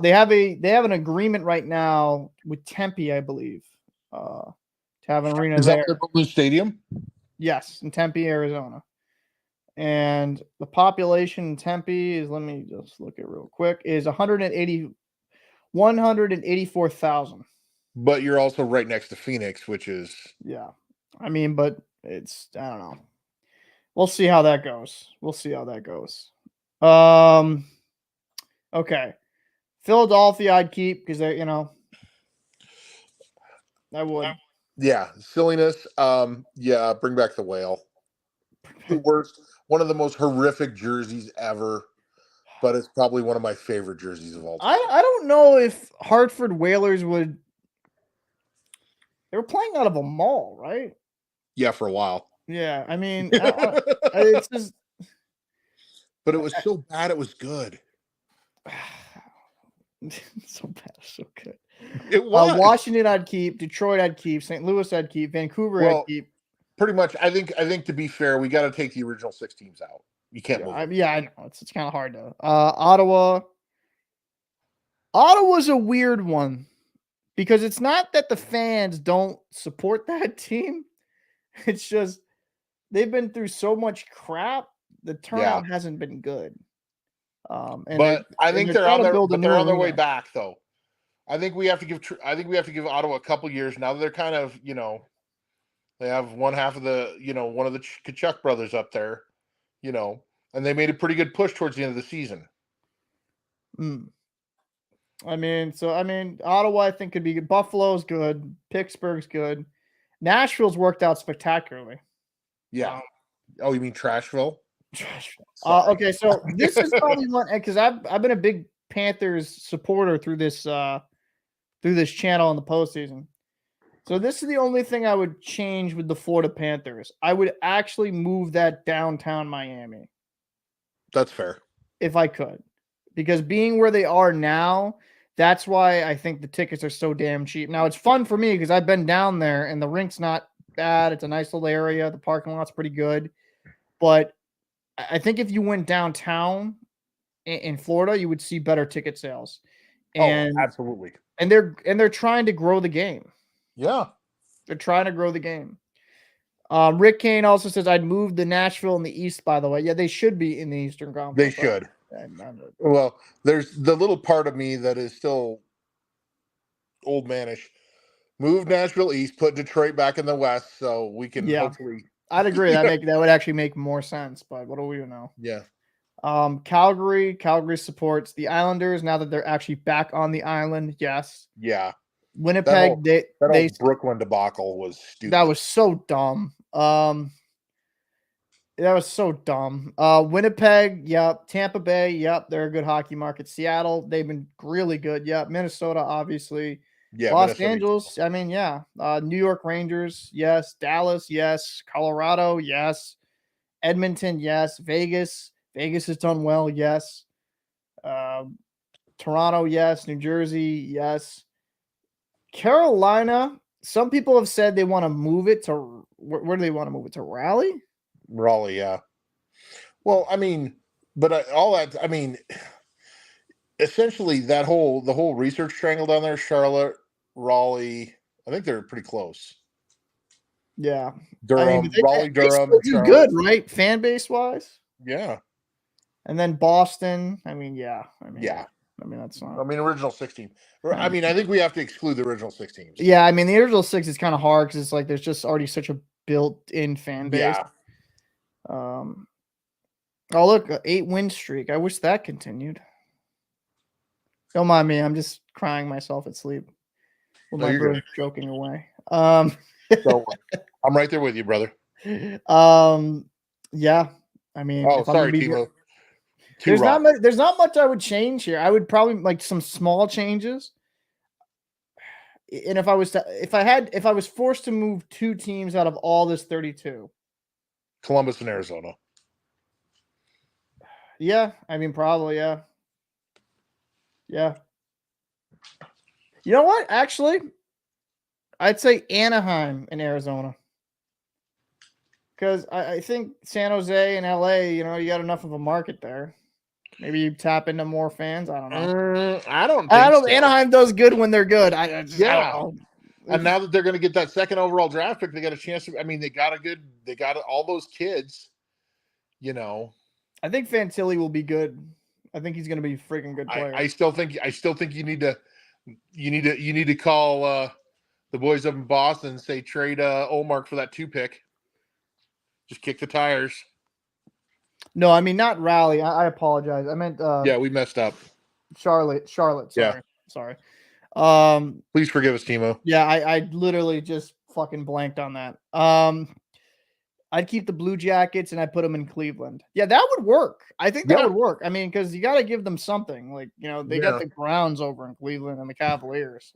They have an agreement right now with Tempe, I believe, to have an arena there.
Is that the stadium?
Yes, in Tempe, Arizona. And the population in Tempe is, let me just look at real quick, is 184,000.
But you're also right next to Phoenix, which is
but it's I don't know. We'll see how that goes. Okay. Philadelphia, I'd keep because they're I would.
Yeah, silliness. Yeah, bring back the whale. The worst, one of the most horrific jerseys ever, but it's probably one of my favorite jerseys of all time.
I don't know if Hartford Whalers would. They were playing out of a mall, right?
Yeah, for a while.
Yeah, I mean, it's just.
But it was so bad, it was good.
So bad, so good.
It was.
Washington, I'd keep. Detroit, I'd keep. St. Louis, I'd keep. Vancouver, I'd keep.
Pretty much. I think to be fair, we got to take the original 6 teams out. You can't move.
I know it's kind of hard to. Ottawa. Ottawa's a weird one because it's not that the fans don't support that team. It's just they've been through so much crap. The turnout hasn't been good.
But I think they're on their way back, though. I think we have to give Ottawa a couple years now that they're kind of, they have one half of the, one of the Kachuk brothers up there, and they made a pretty good push towards the end of the season.
Ottawa I think could be good. Buffalo's good. Pittsburgh's good. Nashville's worked out spectacularly.
Yeah. Oh, you mean Trashville?
Okay, so this is probably one because I've been a big Panthers supporter through this channel in the postseason. So this is the only thing I would change with the Florida Panthers. I would actually move that downtown Miami.
That's fair.
If I could. Because being where they are now, that's why I think the tickets are so damn cheap. Now, it's fun for me because I've been down there and the rink's not bad. It's a nice little area. The parking lot's pretty good. But I think if you went downtown in Florida, you would see better ticket sales. And,
absolutely.
And they're trying to grow the game.
Yeah.
They're trying to grow the game. Rick Kane also says, I'd move the Nashville in the East, by the way. Yeah, they should be in the Eastern Conference.
They should. Well, there's the little part of me that is still old manish. Move Nashville East, put Detroit back in the West so we can hopefully.
I'd agree. That would actually make more sense, but what do we know?
Yeah.
Calgary supports the Islanders now that they're actually back on the island. Yes.
Yeah.
Winnipeg,
that whole Brooklyn debacle was stupid.
That was so dumb. That was so dumb. Winnipeg, yep. Tampa Bay, yep. They're a good hockey market. Seattle, they've been really good. Yep. Minnesota, obviously.
Yeah.
Los Angeles, I mean, yeah. New York Rangers, yes. Dallas, yes. Colorado, yes. Edmonton, yes. Vegas has done well, yes. Toronto, yes. New Jersey, yes. Carolina, some people have said they want to move it to where do they want to move it to? Raleigh,
yeah. Well, I mean, but all that, I mean, essentially the whole research triangle down there, Charlotte, Raleigh, I think they're pretty close.
Yeah.
Durham, Raleigh, Durham.
Is good, right? Fan base wise.
Yeah.
And then Boston. I mean, yeah.
Yeah.
I mean, that's not.
Original 16. I mean, I think we have to exclude the original 6 teams.
Yeah, I mean, the original 6 is kind of hard because it's like there's just already such a built-in fan base.
Yeah.
Oh, look, 8-win streak. I wish that continued. Don't mind me. I'm just crying myself at sleep with my bird joking away.
So, I'm right there with you, brother.
Yeah. I mean,
sorry, Timo.
There's not much I would change here. I would probably like some small changes. And if I was forced to move 2 teams out of all this 32,
Columbus and Arizona.
Yeah, I mean, probably, yeah. Yeah. You know what? Actually, I'd say Anaheim and Arizona. Because I think San Jose and LA, you got enough of a market there. Maybe you tap into more fans. I don't know.
I don't think so.
Anaheim does good when they're good. I don't know.
And now that they're going to get that 2nd overall draft pick, they got a chance to. I mean, they got all those kids.
I think Fantilli will be good. I think he's going to be a freaking good player.
I still think you need to call the boys up in Boston and say trade Olmark for that 2 pick. Just kick the tires.
No, I mean not Raleigh. I apologize. I meant
yeah, we messed up.
Charlotte.
Yeah.
Sorry.
Please forgive us, Timo.
Yeah, I literally just fucking blanked on that. I'd keep the Blue Jackets and I'd put them in Cleveland. Yeah, that would work. I think that would work. I mean, because you got to give them something. Like, they got the Browns over in Cleveland and the Cavaliers.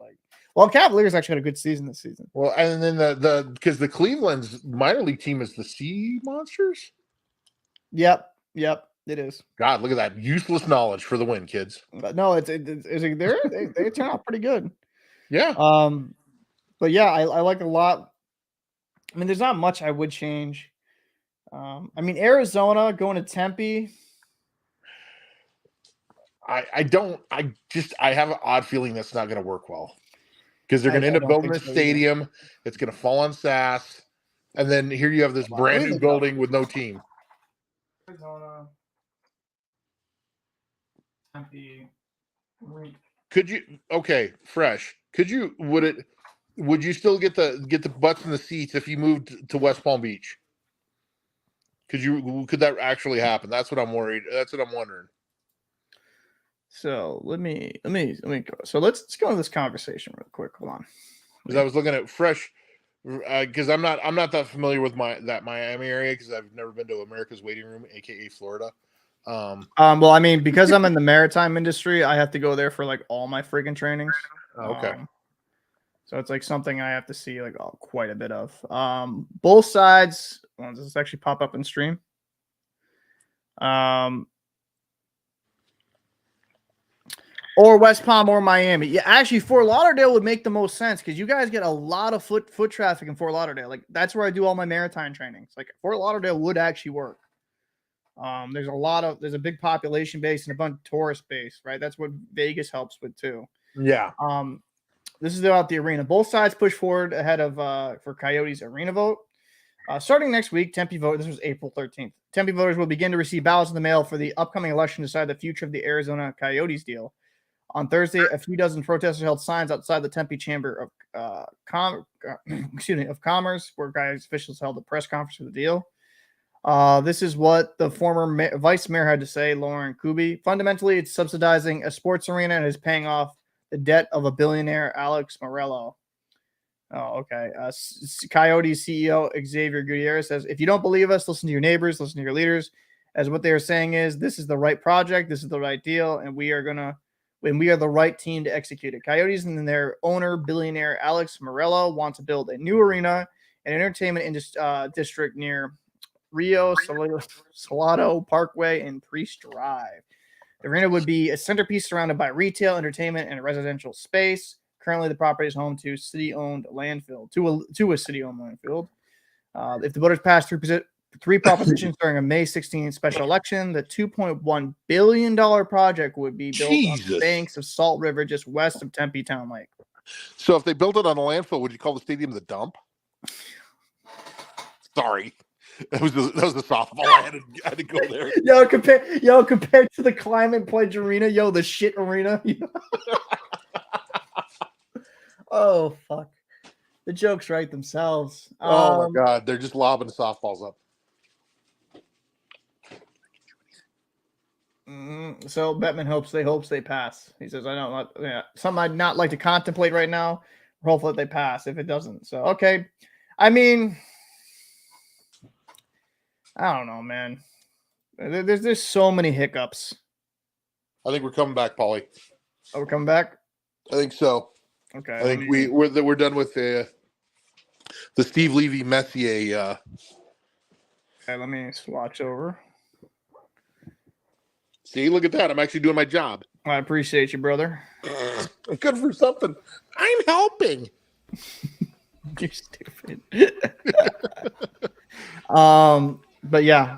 Cavaliers actually had a good season this season.
Well, and then because the Cleveland's minor league team is the Sea Monsters.
Yep, it is.
God, look at that useless knowledge for the win, kids.
But no, they turn out pretty good.
Yeah.
But yeah, I like a lot. I mean, there's not much I would change. I mean, Arizona going to Tempe.
I have an odd feeling that's not going to work well because they're going to end up building a stadium. It's going to fall on Sass. And then here you have this brand new building with no team.
Arizona. Tempe.
Could you, fresh. Would you still get the butts in the seats if you moved to West Palm Beach? Could that actually happen? That's what I'm worried. That's what I'm wondering.
So let me go. So let's go into this conversation real quick. Hold on.
Because I was looking at fresh, because I'm not that familiar with that Miami area because I've never been to America's Waiting Room, aka Florida.
Well, I mean, because I'm in the maritime industry, I have to go there for like all my friggin' trainings.
Okay.
So it's like something I have to see like quite a bit of. Both sides. Well, does this actually pop up in stream? Or West Palm or Miami. Yeah, actually, Fort Lauderdale would make the most sense because you guys get a lot of foot traffic in Fort Lauderdale. Like that's where I do all my maritime trainings. Like Fort Lauderdale would actually work. There's a big population base and a bunch of tourist base, right? That's what Vegas helps with too.
Yeah.
This is about the arena. Both sides push forward ahead of for Coyotes arena vote. Starting next week, Tempe vote. This was April 13th. Tempe voters will begin to receive ballots in the mail for the upcoming election to decide the future of the Arizona Coyotes deal. On Thursday, a few dozen protesters held signs outside the Tempe Chamber of Commerce, where Coyotes officials held a press conference for the deal. This is what the former vice mayor had to say, Lauren Kuby. Fundamentally, it's subsidizing a sports arena and is paying off the debt of a billionaire, Alex Morello. Oh, okay. Coyotes CEO Xavier Gutierrez says, if you don't believe us, listen to your neighbors, listen to your leaders. As what they are saying is, this is the right project, this is the right deal, and we are the right team to execute it. Coyotes and their owner, billionaire Alex Morello, want to build a new arena and entertainment district near Rio Salado Parkway and Priest Drive. The arena would be a centerpiece surrounded by retail, entertainment, and a residential space. Currently, the property is home to city-owned landfill, to a city-owned landfill. If the voters pass three propositions during a May 16th special election, the $2.1 billion project would be built on the banks of Salt River, just west of Tempe Town Lake.
So if they built it on a landfill, would you call the stadium the dump? Sorry. That was the softball. I had to go there.
Compared to the Climate Pledge Arena, the shit arena. Oh fuck. The jokes write themselves.
Oh my god, they're just lobbing softballs up.
So Bettman hopes they pass. He says, something I'd not like to contemplate right now. Hopefully they pass if it doesn't. So okay. I mean, I don't know, man. There's so many hiccups.
I think we're coming back, Paulie.
Oh, we're coming back?
I think so.
Okay.
I think we're done with the Steve Levy Messier.
Okay, let me swatch over.
See, look at that. I'm actually doing my job.
I appreciate you, brother.
Good for something. I'm helping.
You're stupid. But yeah.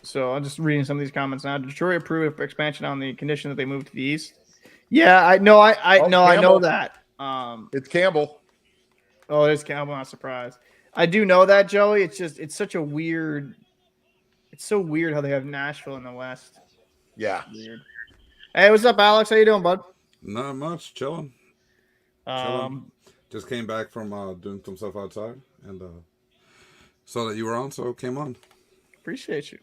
So I'm just reading some of these comments now. Detroit approved expansion on the condition that they move to the east. Yeah, I know. I know that.
It's Campbell.
Oh, it is Campbell. Not surprised. I do know that, Joey. It's such a weird. It's so weird how they have Nashville in the West.
Yeah.
Weird. Hey, what's up, Alex? How you doing, bud?
Not much. Chilling. Just came back from doing some stuff outside and saw that you were on, so came on.
Appreciate you.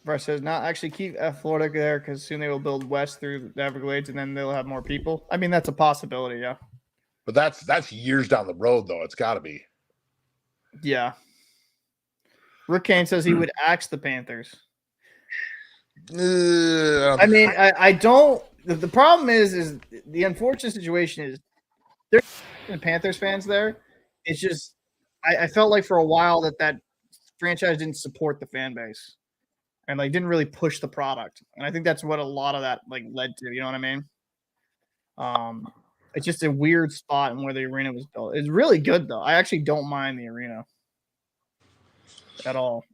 Fresh says, not actually keep Florida there because soon they will build west through the Everglades and then they'll have more people. I mean, that's a possibility, yeah.
But that's years down the road, though. It's got to be.
Yeah. Rick Kane says he would axe the Panthers. I mean, I don't. The problem is the unfortunate situation is there's Panthers fans there. It's just I felt like for a while that franchise didn't support the fan base and like didn't really push the product, and I think that's what a lot of that like led to. You know what I mean? It's just a weird spot and where the arena was built. It's really good though. I actually don't mind the arena at all.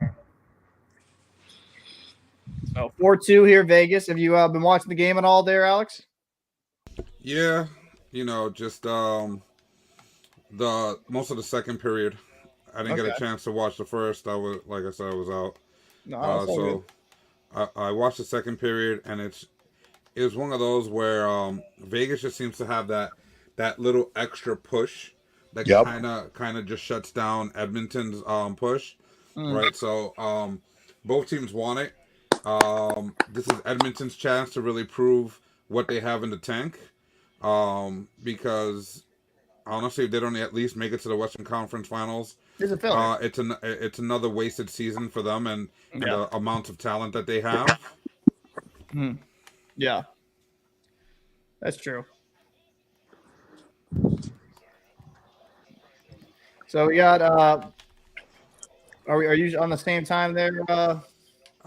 So 4-2 here, Vegas. Have you been watching the game at all there, Alex?
Yeah, just the most of the second period. I didn't get a chance to watch the first. I was, like I said, I was out.
No,
so I watched the second period, and it was one of those where Vegas just seems to have that little extra push that kind of just shuts down Edmonton's push, right? So both teams want it. This is Edmonton's chance to really prove what they have in the tank, because honestly, if they don't at least make it to the Western Conference Finals, it's another wasted season for them and the amount of talent that they have.
Yeah, that's true. So we got are you on the same time there?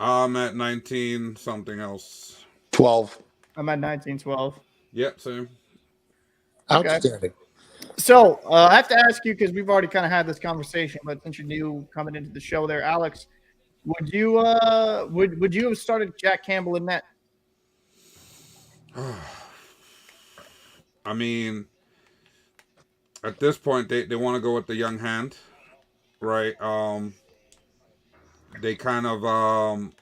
I'm at 19 something else.
12.
I'm at 19-12.
Yep, same.
Outstanding.
So I have to ask you, because we've already kind of had this conversation, but since you're new coming into the show there, Alex, would you have started Jack Campbell in net?
I mean, at this point, they want to go with the young hand, right? They kind of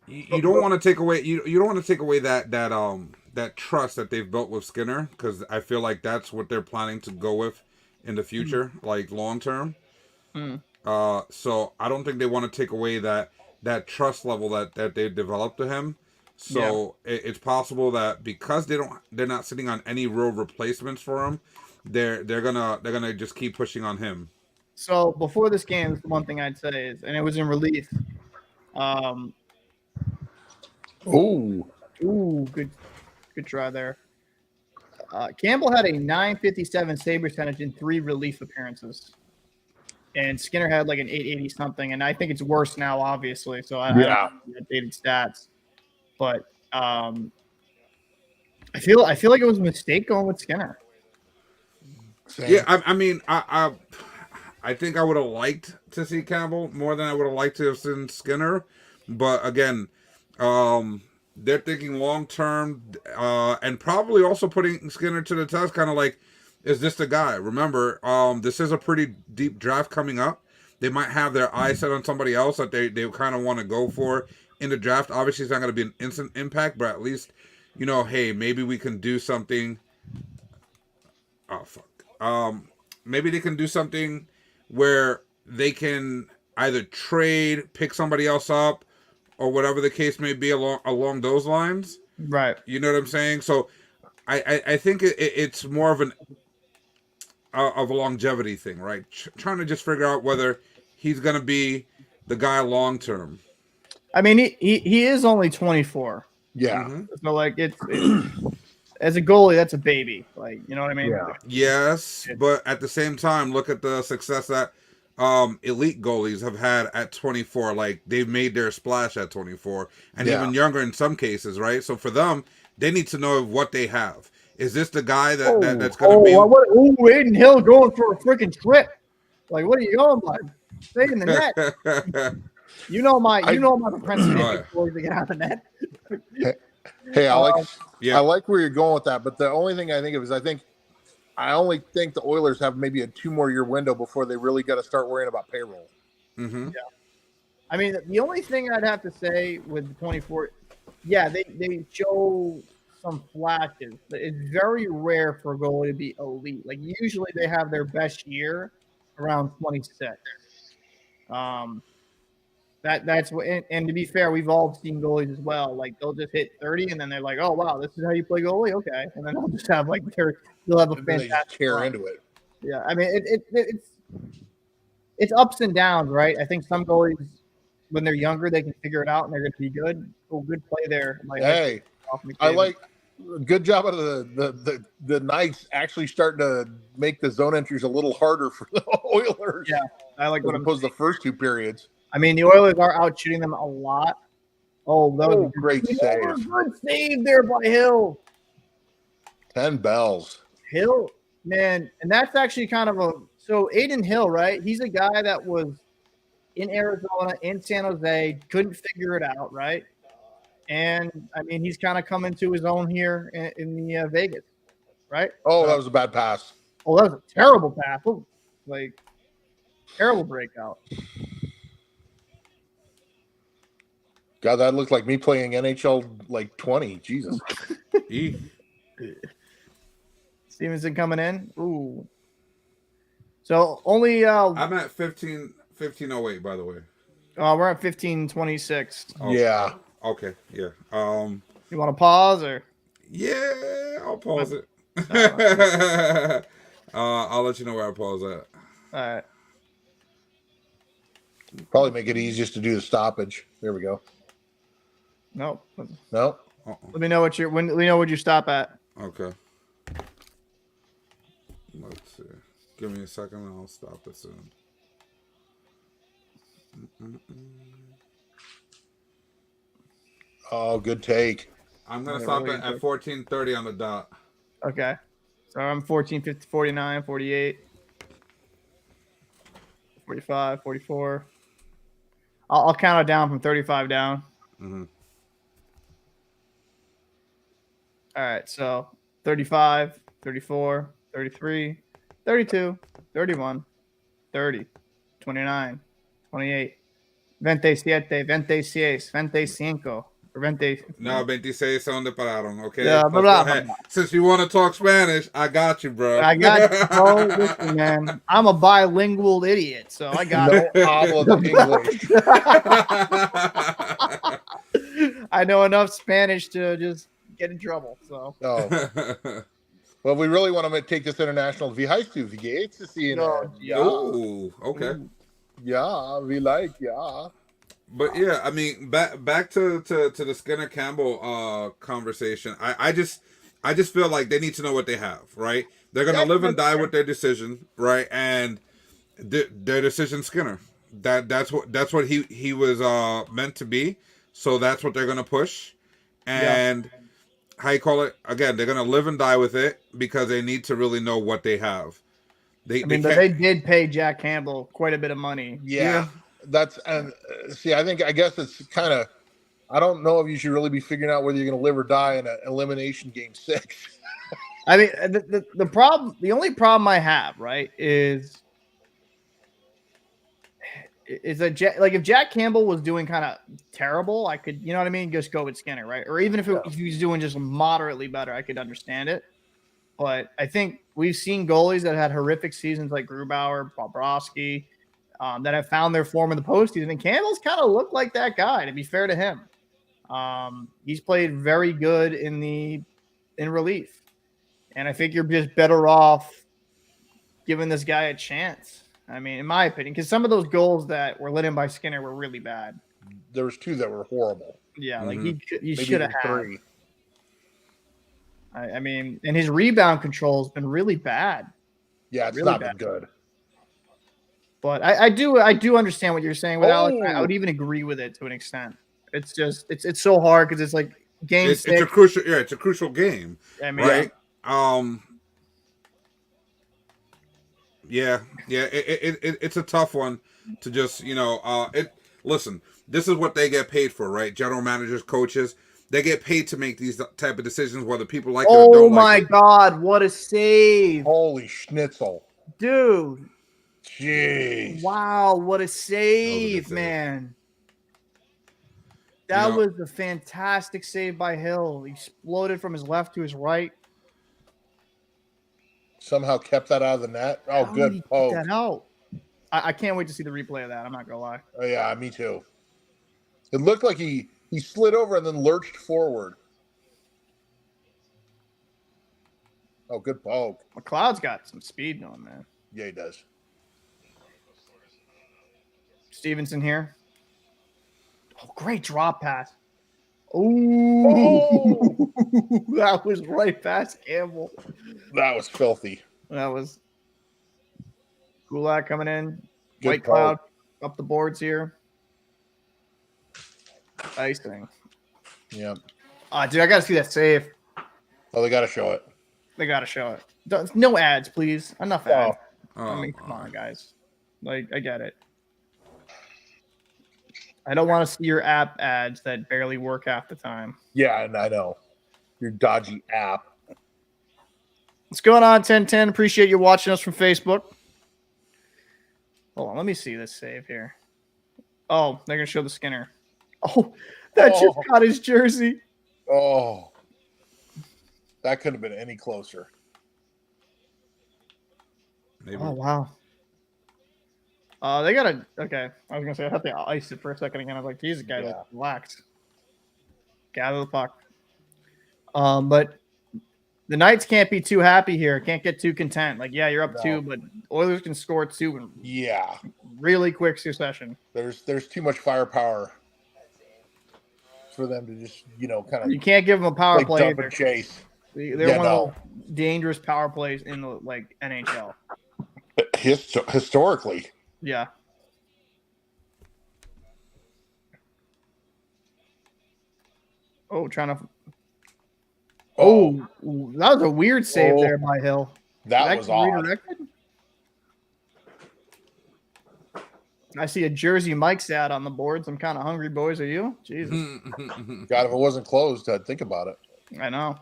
you don't want to take away you don't want to take away that trust that they've built with Skinner, because I feel like that's what they're planning to go with in the future, like long term. So I don't think they want to take away that trust level that they've developed to him. So it's possible that because they're not sitting on any real replacements for him, they're gonna just keep pushing on him.
So before this game, this is one thing I'd say is, and it was in relief. Good try there. Campbell had a .957 save percentage in 3 relief appearances, and Skinner had like an 880 something, and I think it's worse now, obviously. So I don't know the updated stats, but I feel like it was a mistake going with Skinner.
Same.
Yeah, I mean, I think I would have liked to see Campbell more than I would have liked to have seen Skinner, but again, they're thinking long term, and probably also putting Skinner to the test. Kind of like, is this the guy? Remember, this is a pretty deep draft coming up. They might have their eyes set on somebody else that they kind of want to go for in the draft. Obviously, it's not going to be an instant impact, but at least, hey, maybe we can do something. Oh fuck. Maybe they can do something where they can either trade, pick somebody else up, or whatever the case may be along those lines.
Right.
You know what I'm saying? So I think it's more of a longevity thing, right? Trying to just figure out whether he's going to be the guy long term.
I mean, he is only 24.
Yeah.
Mm-hmm.
So like it's as a goalie, that's a baby. Like, you know what I mean?
Yeah.
Yes, but at the same time, look at the success that elite goalies have had at 24. Like, they've made their splash at 24, and even younger in some cases, right? So for them, they need to know what they have. Is this the guy that's going to be?
Aiden Hill going for a freaking trip. Like, what are you going by? Stay in the net. You know my propensity to get out of the net.
Hey, Alex.
Yeah.
I like where you're going with that, but the only thing I think of is I only think the Oilers have maybe a 2 more year window before they really got to start worrying about payroll.
Mm-hmm.
Yeah. I mean, the only thing I'd have to say with the 24, they show some flashes, but it's very rare for a goalie to be elite. Like, usually they have their best year around 26. That's what. And to be fair, we've all seen goalies as well. Like they'll just hit 30, and then they're like, "Oh wow, this is how you play goalie." Okay, and then they'll just have like they'll have a
And then they just
fantastic
tear
run.
into it.
Yeah, I mean it's ups and downs, right? I think some goalies when they're younger they can figure it out and they're going to be good. Oh, good play there.
Hey, I like good job out of the Knights actually starting to make the zone entries a little harder for the Oilers.
Yeah, I like what
as opposed to the first two periods.
I mean, the Oilers are out shooting them a lot. Oh, that was
a great save.
Good save there by Hill.
10 bells.
Hill, man, and that's actually kind of so Aiden Hill, right? He's a guy that was in Arizona, in San Jose, couldn't figure it out, right? And I mean, he's kind of coming to his own here in the Vegas, right?
Oh, that was a bad pass.
Oh, that was a terrible pass. Oh, like terrible breakout.
God, that looked like me playing NHL like 20. Jesus.
Stevenson coming in. Ooh. So only
I'm at 1508, by the way.
We're at 1526.
Oh,
yeah.
Okay. Yeah.
You want to pause or?
Yeah, I'll pause it. I'll let you know where I pause at.
All right.
Probably make it easiest to do the stoppage. There we go.
Nope.
No.
Let me know what you stop at.
Okay. Let's see. Give me a second and I'll stop it soon.
Oh, good take.
I'm going to stop it at 14:30 on the dot.
Okay. So I'm 14, 50, 49, 48, 45, 44. I'll count it down from 35 down.
Mm-hmm.
All right. So 35, 34, 33, 32, 31, 30, 29, 28, 27, 26, 25, or 20.
No, 26 son de pararon, okay?
Yeah,
Go ahead. Since you want to talk Spanish, I got you, bro.
I got you, bro. Listen, man. I'm a bilingual idiot, so I got it.
No English.
I know enough Spanish to just get in trouble. So.
Oh. Well, we really want to take this international. Wie heißt du? Wie geht's?
Yeah.
Ooh, okay.
Yeah, we like, yeah.
But yeah, I mean, back to the Skinner Campbell conversation. I just feel like they need to know what they have, right? They're gonna live and die with their decision, right? And their decision, Skinner. That's what he was meant to be. So that's what they're gonna push. And how you call it? Again, they're gonna live and die with it because they need to really know what they have.
They did pay Jack Campbell quite a bit of money.
Yeah. That's and I guess it's kind of. I don't know if you should really be figuring out whether you're going to live or die in an elimination game 6.
I mean, the only problem I have, right, is that if Jack Campbell was doing kind of terrible, I could, you know what I mean, just go with Skinner, right? Or even if he was doing just moderately better, I could understand it. But I think we've seen goalies that had horrific seasons like Grubauer, Bobrovsky, that have found their form in the postseason. And Campbell's kind of looked like that guy, to be fair to him. He's played very good in relief. And I think you're just better off giving this guy a chance. I mean, in my opinion, because some of those goals that were let in by Skinner were really bad.
There was 2 that were horrible.
Yeah, like
Mm-hmm.
he should have had
3.
I mean, and his rebound control has been really bad.
Yeah, it's
really
not
bad.
been good.
But I do understand what you're saying with Alex. I would even agree with it to an extent. It's just it's so hard because it's like game 6.
It's a crucial game.
I mean,
right? It's a tough one to just, listen, this is what they get paid for, right? General managers, coaches, they get paid to make these type of decisions, whether people like it or don't like it.
Oh my God, what a save.
Holy schnitzel.
Dude.
Jeez.
Wow, what a save, man. That was a fantastic save by Hill. He exploded from his left to his right.
Somehow kept that out of the net. Oh, good.
That out. I can't wait to see the replay of that. I'm not going to lie.
Oh, yeah, me too. It looked like he slid over and then lurched forward. Oh, good poke.
McLeod's got some speed on, man.
Yeah, he does.
Stephenson here. Oh, great drop pass. Ooh,
Oh!
that was right past Campbell.
That was filthy.
That was Gulak coming in.
Good
White Cloud up the boards here. Icing.
Yeah.
Dude, I got to see that save.
Oh, they got to show it.
They got to show it. No ads, please. Enough ads.
Oh,
I mean, come on, guys. Like, I get it. I don't want to see your app ads that barely work half the time.
Yeah, and I know. Your dodgy app.
What's going on, 1010? Appreciate you watching us from Facebook. Hold on, let me see this save here. Oh, they're going to show the Skinner. Oh, that just got his jersey.
Oh. That couldn't have been any closer.
maybe.
Oh, wow. They got to, okay. I was going to say, I thought they iced it for a second again. I was like, Jesus, guy, like, relax. Gather the puck. But the Knights can't be too happy here. Can't get too content. Like, yeah, you're up 2, but Oilers can score 2 in really quick succession.
There's too much firepower for them to just, kind of.
You can't give them a power play.
Dump and chase.
They're one of the dangerous power plays in the NHL.
Historically.
Yeah. Oh, trying to. Oh, that was a weird save there by Hill.
That was odd.
Redirected? I see a Jersey Mike's ad on the boards. I'm kind of hungry, boys. Are you? Jesus.
God, if it wasn't closed, I'd think about it.
I know.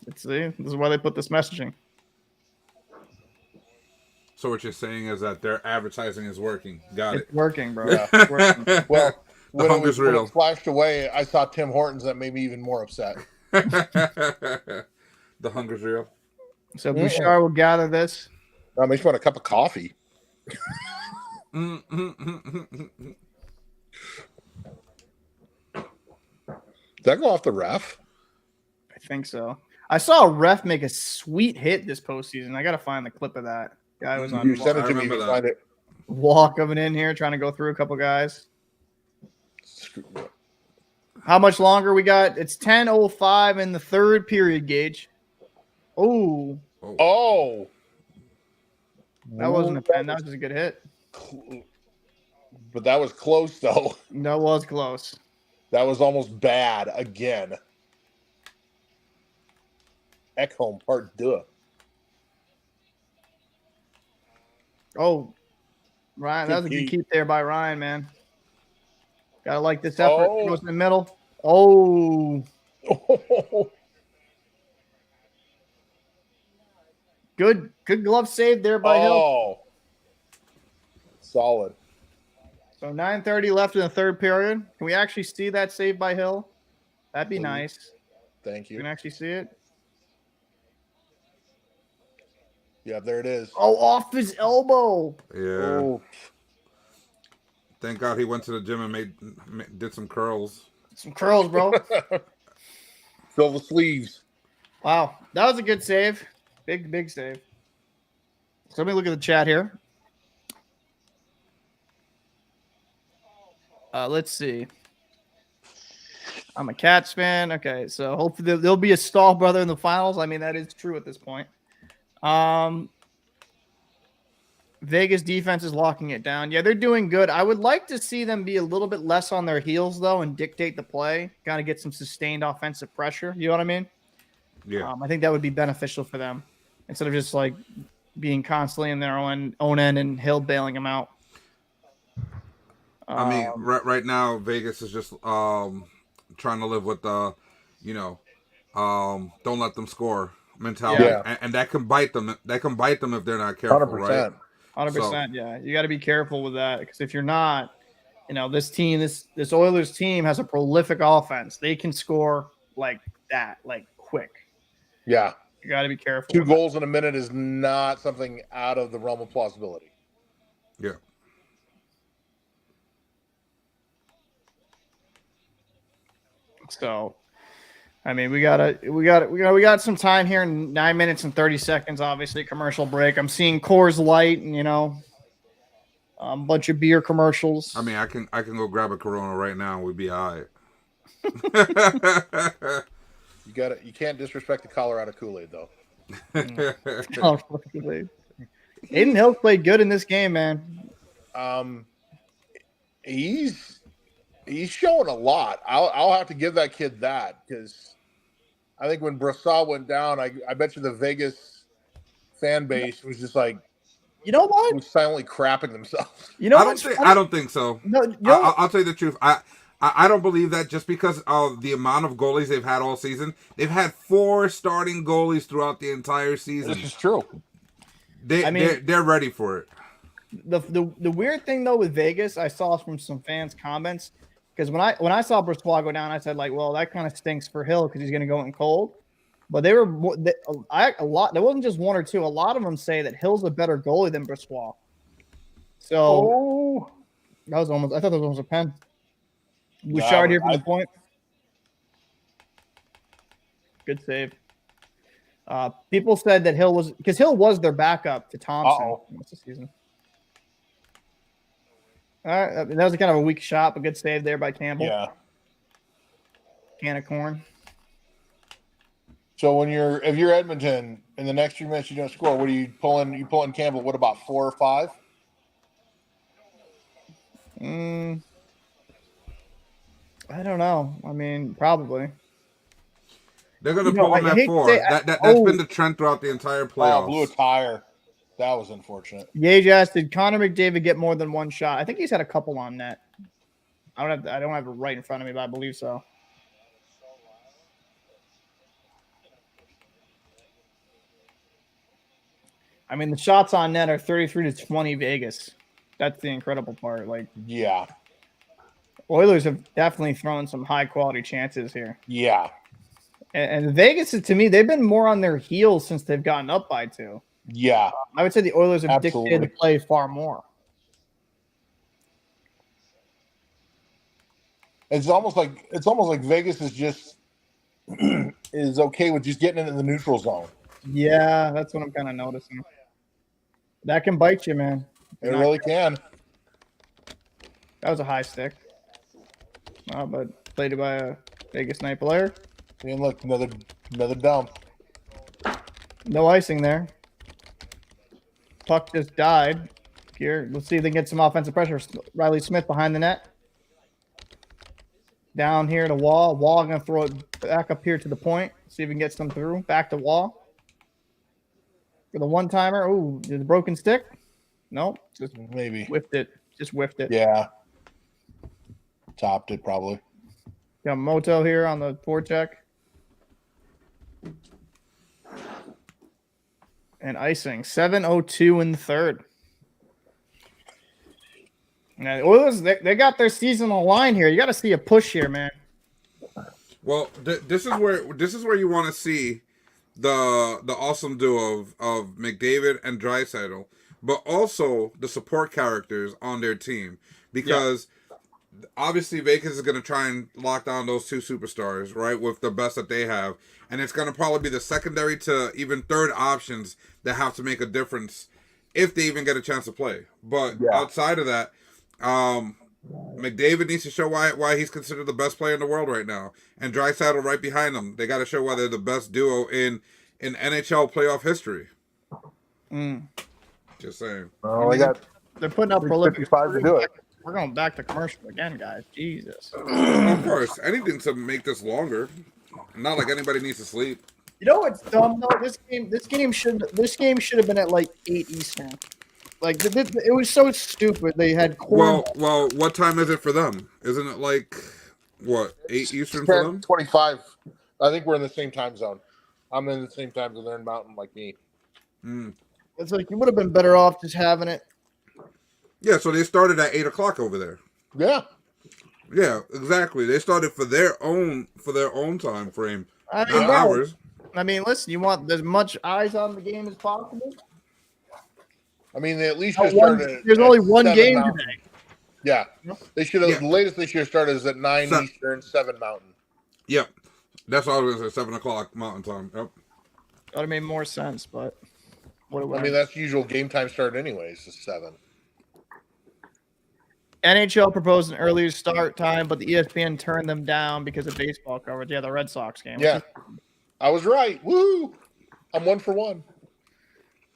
This is why they put this messaging.
So what you're saying is that their advertising is working. Got
It's working, bro.
Yeah.
It's working.
Well, when
hunger's
when
real.
it flashed away, I saw Tim Hortons that made me even more upset.
The hunger's real.
So Bouchard will gather this.
That makes me want a cup of coffee. Did that go off the ref?
I think so. I saw a ref make a sweet hit this postseason. I got to find the clip of that. Guy was on
You sent it to me.
remember that.
Find it.
wall coming in here, trying to go through a couple guys. How much longer we got? It's 10:05 in the third period, Gage. Oh,
Oh,
that wasn't a pen. That was just a good hit.
but that was close though.
That was close.
That was almost bad again. Ekholm part 2.
Oh, Ryan, that was a good keep there by Ryan, man. Gotta like this effort.
Oh.
Goes in the middle. Oh, good glove save there by Hill.
Oh, solid.
So 9:30 left in the third period. Can we actually see that save by Hill? That'd be nice.
Thank
You
you.
can actually see it.
Yeah, there it is.
Oh, off his elbow.
Yeah.
Oh,
Thank God he went to the gym and did some curls.
Some curls, bro.
fill the sleeves.
Wow, that was a good save. Big save. So let me look at the chat here. Let's see. I'm a Cats fan. Okay, so hopefully there'll be a Stahl brother in the finals. I mean, that is true at this point. Vegas defense is locking it down. Yeah, they're doing good. I would like to see them be a little bit less on their heels, though, and dictate the play. Got to get some sustained offensive pressure. You know what I mean?
Yeah.
I think that would be beneficial for them instead of just like being constantly in their own end and Hill bailing them out.
I mean, right now Vegas is just trying to live with the, don't let them score mentality,
Yeah.
and that can bite them. That can bite them if they're not careful.
100%.
Right?
100%. Yeah, you got to be careful with that because if you're not, this team, this Oilers team has a prolific offense. They can score like that, like quick.
Yeah.
You got to be careful.
2 goals in a minute is not something out of the realm of plausibility.
Yeah.
So, I mean, we got some time here in 9 minutes and 30 seconds. Obviously, commercial break. I'm seeing Coors Light and a bunch of beer commercials.
I mean, I can go grab a Corona right now. We'd be all right.
You can't disrespect the Colorado Kool-Aid though.
Aiden Hill played good in this game, man.
He's showing a lot. I'll have to give that kid that, because I think when Brassard went down, I bet you the Vegas fan base was just like,
you know what?
Was silently crapping themselves.
I don't think so.
No,
I'll tell you the truth. I don't believe that, just because of the amount of goalies they've had all season. They've had 4 starting goalies throughout the entire season.
This is true.
They're ready for it.
The weird thing though with Vegas, I saw from some fans' comments, because when I saw Brossoit go down, I said like, well, that kind of stinks for Hill because he's going to go in cold. But there wasn't just 1 or 2. A lot of them say that Hill's a better goalie than Brossoit. So I thought that was almost a pen. Bouchard here for the point. Good save. People said that Hill was their backup to Thompson most of the season. All right, that was kind of a weak shot, but good save there by Campbell.
Yeah.
Can of corn.
So if you're Edmonton in the next 3 minutes you don't score, what are you pulling? You pulling Campbell? What about 4 or 5?
I don't know. I mean, probably.
They're going to pull him at 4. That's been the trend throughout the entire playoffs.
Oh, blew a tire. That was unfortunate.
Gage asked, did Connor McDavid get more than 1 shot? I think he's had a couple on net. I don't have it right in front of me, but I believe so. I mean, the shots on net are 33-20 Vegas. That's the incredible part. Like,
yeah.
Oilers have definitely thrown some high-quality chances here.
Yeah.
And Vegas, to me, they've been more on their heels since they've gotten up by 2.
Yeah.
I would say the Oilers have dictated the play far more.
It's almost like Vegas is just is okay with just getting into the neutral zone.
Yeah, that's what I'm kind of noticing. That can bite you, man.
It really can.
That was a high stick. But played by a Vegas night player.
And look, another dump.
No icing there. Puck just died. Here, let's see if they can get some offensive pressure. Riley Smith behind the net. Down here to Wall. Wall going to throw it back up here to the point. See if we can get some through. Back to Wall. For the one-timer. Ooh, the broken stick? No. Just
maybe.
Whiffed it. Just whiffed it.
Yeah. Topped it, probably.
Got Moto here on the forecheck. And icing. 7:02 in the third. Now, the Oilers, they got their season on the line here. You got to see a push here, man.
Well, this is where you want to see the awesome duo of McDavid and Draisaitl, but also the support characters on their team, because obviously Vegas is going to try and lock down those 2 superstars, right, with the best that they have, and it's going to probably be the secondary to even third options that have to make a difference if they even get a chance to play. But outside of that, McDavid needs to show why he's considered the best player in the world right now, and Draisaitl right behind him. They got to show why they're the best duo in NHL playoff history. Just saying.
Well,
they're putting up prolific
55 to do it.
We're going back to commercial again, guys. Jesus.
Of course, anything to make this longer. Not like anybody needs to sleep.
You know what's dumb though? This game should have been at like 8 Eastern. Like it was so stupid. They had
well, what time is it for them? Isn't it like what 8 Eastern for them?
25. I think we're in the same time zone. I'm in the same time zone. They're in Mountain like me.
It's like you would have been better off just having it.
Yeah, so they started at 8 o'clock over there.
Yeah.
Yeah, exactly. They started for their own time frame.
Hours. I mean, listen, you want as much eyes on the game as possible.
I mean, they at least just started.
There's only one game today.
Yeah, they should have. The latest they should have started is at 9 Eastern, 7 Mountain.
Yep. That's all I was going to say, 7 o'clock Mountain Time. Yep.
That would have made more sense, but
I mean, that's usual game time start anyways, is 7.
NHL proposed an earlier start time, but the ESPN turned them down because of baseball coverage. Yeah, the Red Sox game.
Yeah. I was right. Woo! I'm 1 for 1.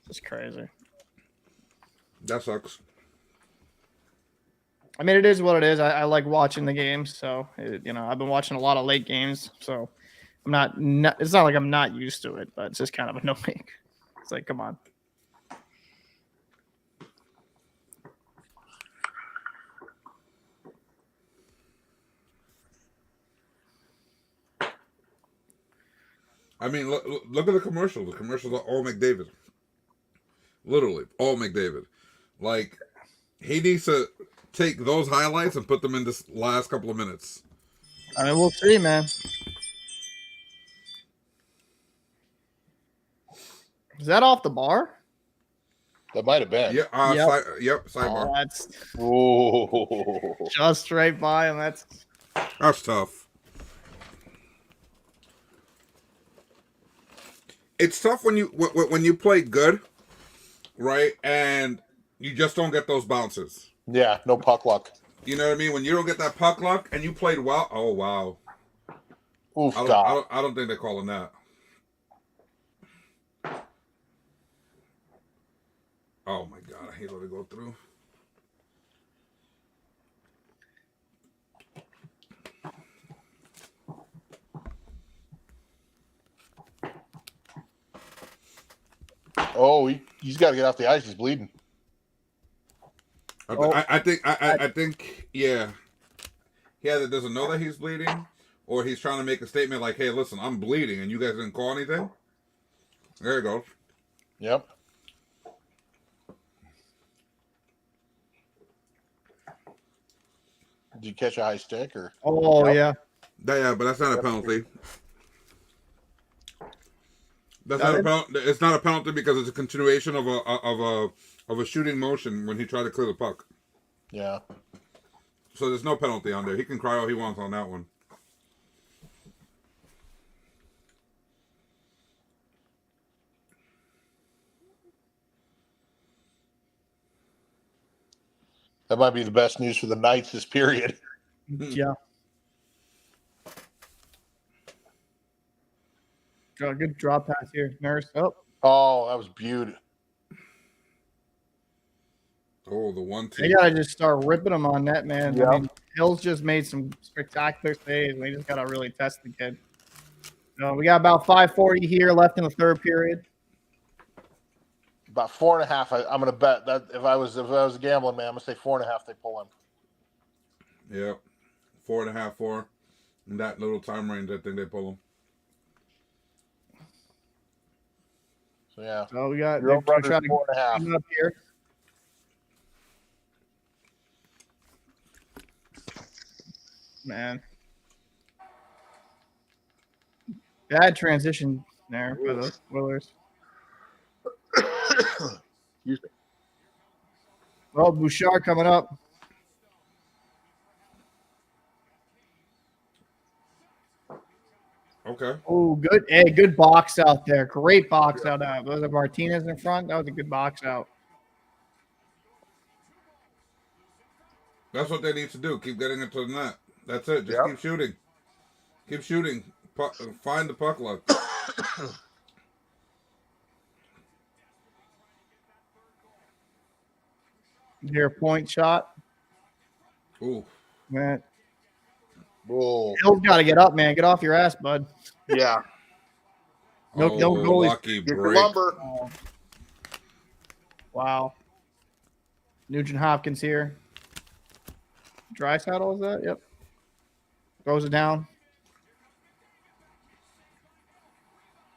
It's crazy.
That sucks.
I mean, it is what it is. I like watching the games, so I've been watching a lot of late games, so I'm not. It's not like I'm not used to it, but it's just kind of annoying. It's like, come on.
I mean, look at the commercials. The commercials are all McDavid. Literally, all McDavid. Like, he needs to take those highlights and put them in this last couple of minutes.
I mean, we'll see, man. Is that off the bar?
That might have been.
Yeah.
Yep.
Sidebar.
Oh, that's
Whoa.
just right by him.
That's tough. It's tough when you play good, right? And you just don't get those bounces.
Yeah, no puck luck.
You know what I mean? When you don't get that puck luck and you played well, oh wow.
Oof,
I don't think they're calling that. Oh my god, I hate let it go through.
Oh, he's got to get off the ice. He's bleeding.
I think, yeah. He either doesn't know that he's bleeding, or he's trying to make a statement like, "Hey, listen, I'm bleeding, and you guys didn't call anything." There you go.
Yep. Did you catch a high stick or?
Oh yeah.
Yeah, but that's not a penalty. That's not a penalty. It's not a penalty because it's a continuation of a shooting motion when he tried to clear the puck.
Yeah.
So there's no penalty on there. He can cry all he wants on that one.
That might be the best news for the Knights this period.
Yeah. Good drop pass here, Nurse.
Oh, that was beautiful.
Oh, the 1-2.
They gotta just start ripping them on net, man.
Yep.
I mean, Hill's just made some spectacular saves. We just gotta really test the kid. So we got about 5:40 here left in the third period.
About 4.5. I'm gonna bet that if I was a gambling man, I'm gonna say 4.5. They pull him.
Yep. 4.5, 4. In that little time range, I think they pull him.
So yeah.
So we got
Your
they're trying to
4.5.
get up here. Man. Bad transition there for the Oilers.
Excuse me.
Well, Bouchard coming up.
Okay.
Oh, good. Hey, good box out there. Great box out. Was it Martinez in front? That was a good box out.
That's what they need to do. Keep getting it to the net. That's it. Just keep shooting. Keep shooting. Find the puck luck.
Here, point shot.
Ooh.
Man.
Whoa.
Hill's got to get up, man. Get off your ass, bud.
Yeah.
No goalies.
Lucky
Get
break.
your lumber.
Oh. Wow. Nugent Hopkins here. Draisaitl is that? Yep. Throws it down.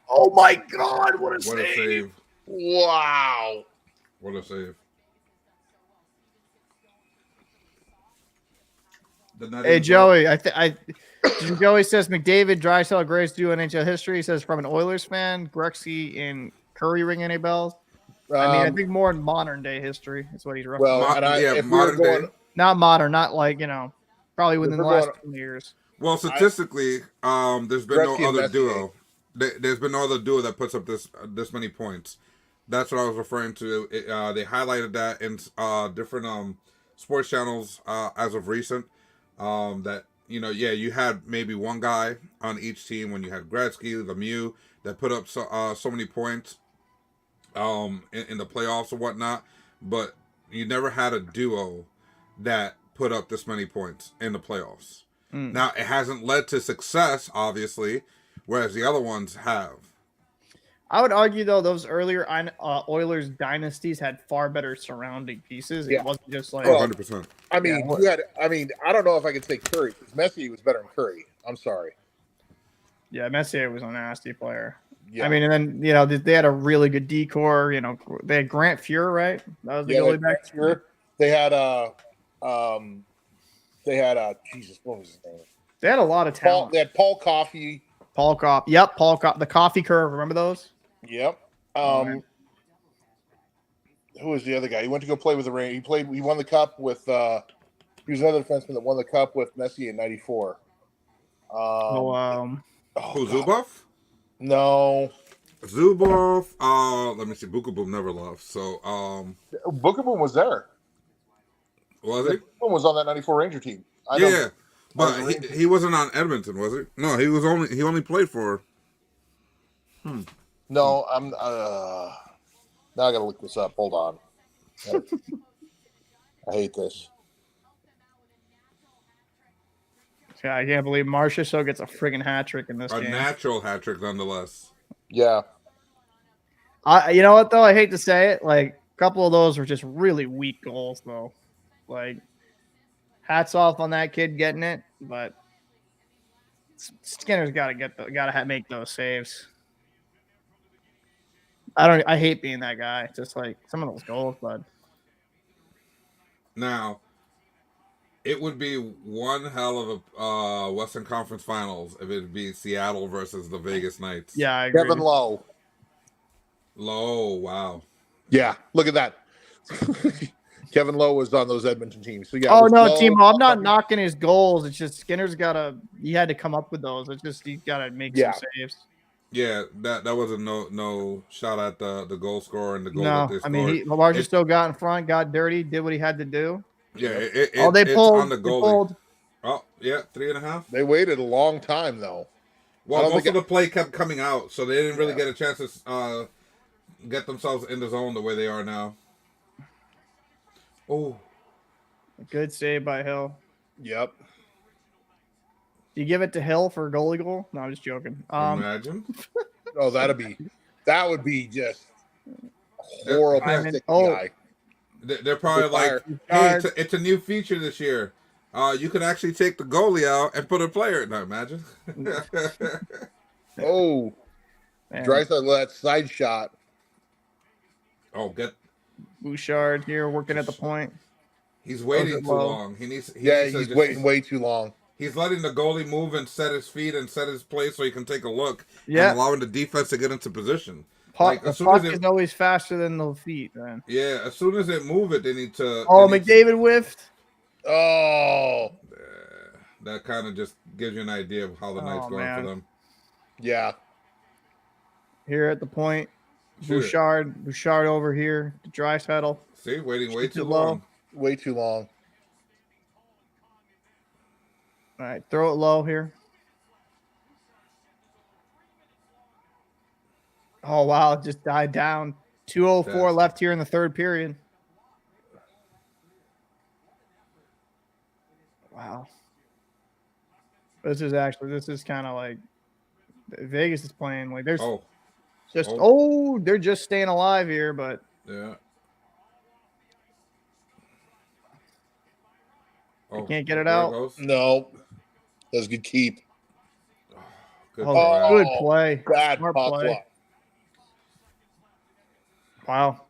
Oh my God! What a save!
Wow.
What a save!
Hey Joey, Joey says McDavid, Draisaitl, greatest duo in NHL history. He says from an Oilers fan, Gretzky and Curry ring any bells? I mean, I think more in modern day history is what he's referencing.
Well, if we were
modern
going,
day.
Not modern, not like probably within the
we're
last
going-
2 years.
Well, statistically, there's been no
Gretzky and
other
Messier.
duo. There's been no other duo that puts up this many points. That's what I was referring to. They highlighted that in different sports channels as of recent. That you had maybe one guy on each team when you had Gretzky, Lemieux that put up so many points in the playoffs or whatnot, but you never had a duo that put up this many points in the playoffs. Now, it hasn't led to success, obviously, whereas the other ones have.
I would argue, though, those earlier Oilers dynasties had far better surrounding pieces.
Yeah.
It wasn't just like...
Oh, 100%.
I mean, I don't know if I could say Curry, because Messi was better than Curry. I'm sorry.
Yeah, Messier was a nasty player.
Yeah.
I mean, and then, they had a really good decor. They had Grant Fuhr, right? That was the goalie back.
Fuhr. They had Jesus, what was his name?
They had a lot of talent.
They had Paul Coffey.
Paul Coffey. Yep, Paul Coffey. The coffee curve. Remember those?
Yep. Who was the other guy? He went to go play with the Rangers. He won the cup with he was another defenseman that won the cup with Messi in '94.
Zubov?
No.
Zubov. Let me see. Bukaboom never left. So
Bookerboom was there.
Was he?
Bookerboom was on that '94 Ranger team.
Yeah. But he wasn't on Edmonton, was he? No, he only played for.
No, I'm. Now I gotta look this up. Hold on. I hate this.
Yeah, I can't believe Marcia so gets a friggin' hat trick in this game.
A natural hat trick, nonetheless.
Yeah.
You know what though? I hate to say it. Like a couple of those were just really weak goals, though. Like, hats off on that kid getting it, but Skinner's got to make those saves. I hate being that guy. Just like some of those goals, bud.
Now, it would be one hell of a Western Conference Finals if it'd be Seattle versus the Vegas Knights.
Yeah, I agree.
Kevin Lowe.
Lowe, wow.
Yeah, look at that. Kevin Lowe was on those Edmonton teams. So yeah.
Oh no, Timo, I'm not knocking his goals. It's just Skinner's he had to come up with those. It's just he's got to make some saves.
Yeah, that wasn't no shot at the goal scorer and the goal that they scored.
I mean, Larger still got in front, got dirty, did what he had to do.
Yeah,
they pulled.
On the goalie. Oh, yeah, 3.5.
They waited a long time though.
Well, most of the play kept coming out, so they didn't really get a chance to get themselves in the zone the way they are now. Oh,
good save by Hill.
Yep.
Do you give it to Hill for a goalie goal? No, I'm just joking.
Imagine.
Oh, that would be just horrible. Guy.
They're probably like, hey, it's a new feature this year. You can actually take the goalie out and put a player. No, imagine.
Oh, Draisaitl, that side shot.
Oh, get
Bouchard here working at the point.
He's waiting too long. He's
waiting way too long.
He's letting the goalie move and set his feet and set his place so he can take a look.
Yeah,
and allowing the defense to get into position.
The puck is always faster than the feet, man.
Yeah, as soon as they move it, they need to.
Oh, McDavid whiffed.
Oh,
that kind of just gives you an idea of how the night's going for them.
Yeah.
Here at the point, Bouchard over here to draisaitl.
See, waiting way too long.
Way too long.
All right, throw it low here. Oh, wow, it just died down. 2:04 left here in the third period. Wow. This is kind of like Vegas is playing. Like they're just staying alive here, but
yeah.
They can't get it out.
No. That was a good keep.
Good
play.
Bad
Smart
puck
play.
luck.
Wow.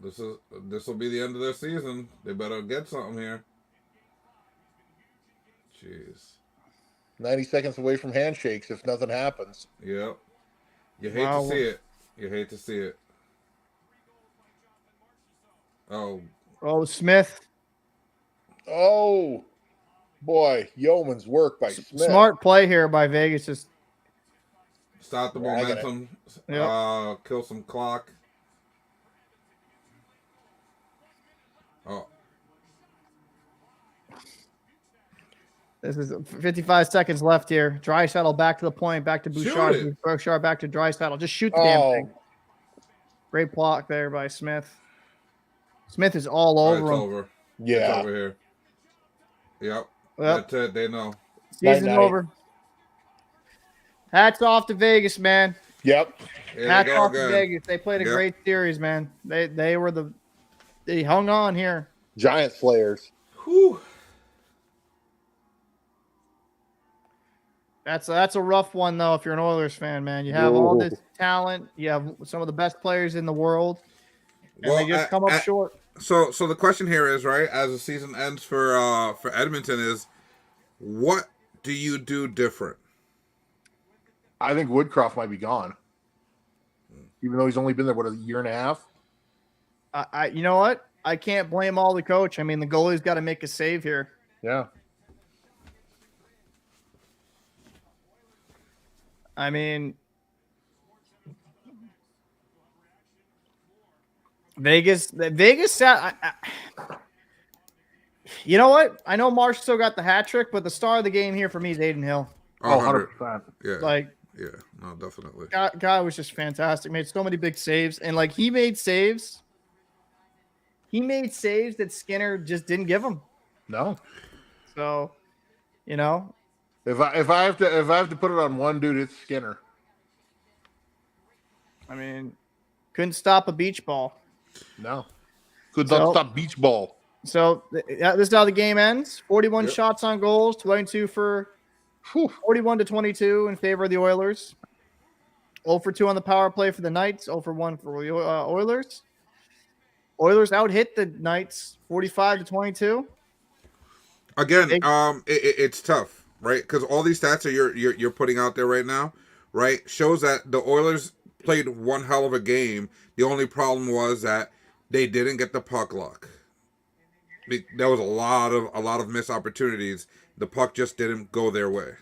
This will be the end of their season. They better get something here. Jeez.
90 seconds away from handshakes if nothing happens.
Yep. You hate to see it. You hate to see it. Oh,
Smith.
Oh. Boy, yeoman's work by Smith.
Smart play here by Vegas. Just
Stop the momentum. Kill some clock. Oh.
This is 55 seconds left here. Draisaitl back to the point, back to Bouchard. Bouchard back to Draisaitl. Just shoot the damn thing. Great block there by Smith. Smith is all over him.
Over.
Yeah.
It's over here. Yep. That's it. They know.
Season's over. Hats off to Vegas, man.
Yep.
Hats off to Vegas. They played a great series, man. They hung on here.
Giant Slayers.
Whew.
That's a rough one though. If you're an Oilers fan, man, you have all this talent. You have some of the best players in the world, and they just come up short.
So the question here is, right, as the season ends for Edmonton, is what do you do different?
I think Woodcroft might be gone, even though he's only been there a year and a half.
You know what? I can't blame all the coach. I mean, the goalie's got to make a save here.
Yeah.
I mean, Vegas. You know what? I know Marsh still got the hat trick, but the star of the game here for me is Adin Hill.
100%.
Yeah. Yeah, no, definitely.
Guy was just fantastic. Made so many big saves, and he made saves. He made saves that Skinner just didn't give him.
No.
So,
if I have to put it on one dude, it's Skinner.
I mean, couldn't stop a beach ball.
No. Could not stop beach ball.
So this is how the game ends. 41 shots on goals, 22 for 41 to 22 in favor of the Oilers. 0 for 2 on the power play for the Knights. 0 for 1 for the Oilers. Oilers out-hit the Knights 45 to 22.
Again, it's tough, right? Because all these stats that you're putting out there right now, right, shows that the Oilers played one hell of a game. The only problem was that they didn't get the puck luck. There was a lot of missed opportunities. The puck just didn't go their way.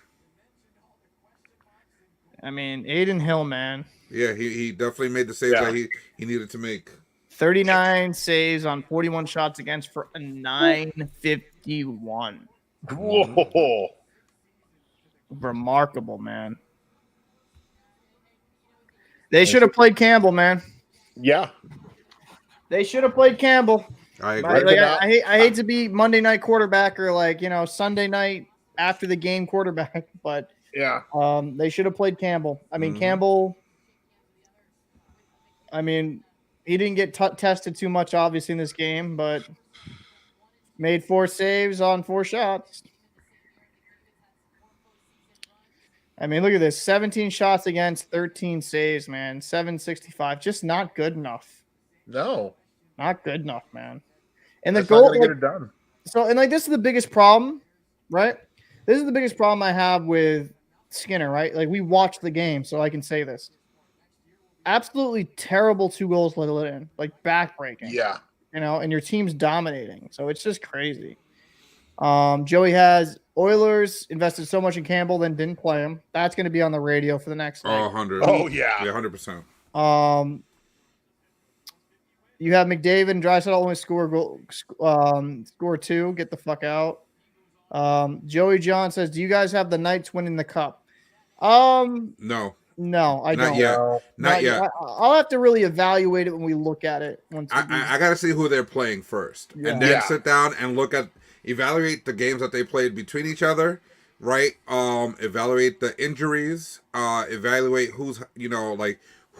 I mean, Adin Hill, man.
Yeah, he definitely made the saves that he needed to make.
39 saves on 41 shots against for a 951.
Whoa.
Remarkable, man. They should have played Campbell, man.
Yeah.
They should have played Campbell.
I agree.
I hate to be Monday night quarterback or Sunday night after the game quarterback, but
yeah,
they should have played Campbell. I mean, Campbell. I mean, he didn't get tested too much, obviously, in this game, but made 4 saves on 4 shots. I mean, look at this: 17 shots against, 13 saves, man. 765, just not good enough.
No.
Not good enough, man. And
that's
the goal,
not gonna get it done.
So, and this is the biggest problem, right? This is the biggest problem I have with Skinner, right? We watched the game, so I can say this. Absolutely terrible 2 goals let in, backbreaking.
Yeah.
And your team's dominating. So it's just crazy. Joey has Oilers invested so much in Campbell, then didn't play him. That's going to be on the radio for the next leg.
100.
Oh, yeah.
Yeah, 100%.
You have McDavid and Draisaitl only score 2. Get the fuck out. Joey John says, "Do you guys have the Knights winning the cup?"
No,
I don't.
Not yet.
I'll have to really evaluate it when we look at it.
I got to see who they're playing first, and then sit down and evaluate the games that they played between each other. Right. Evaluate the injuries. Evaluate who's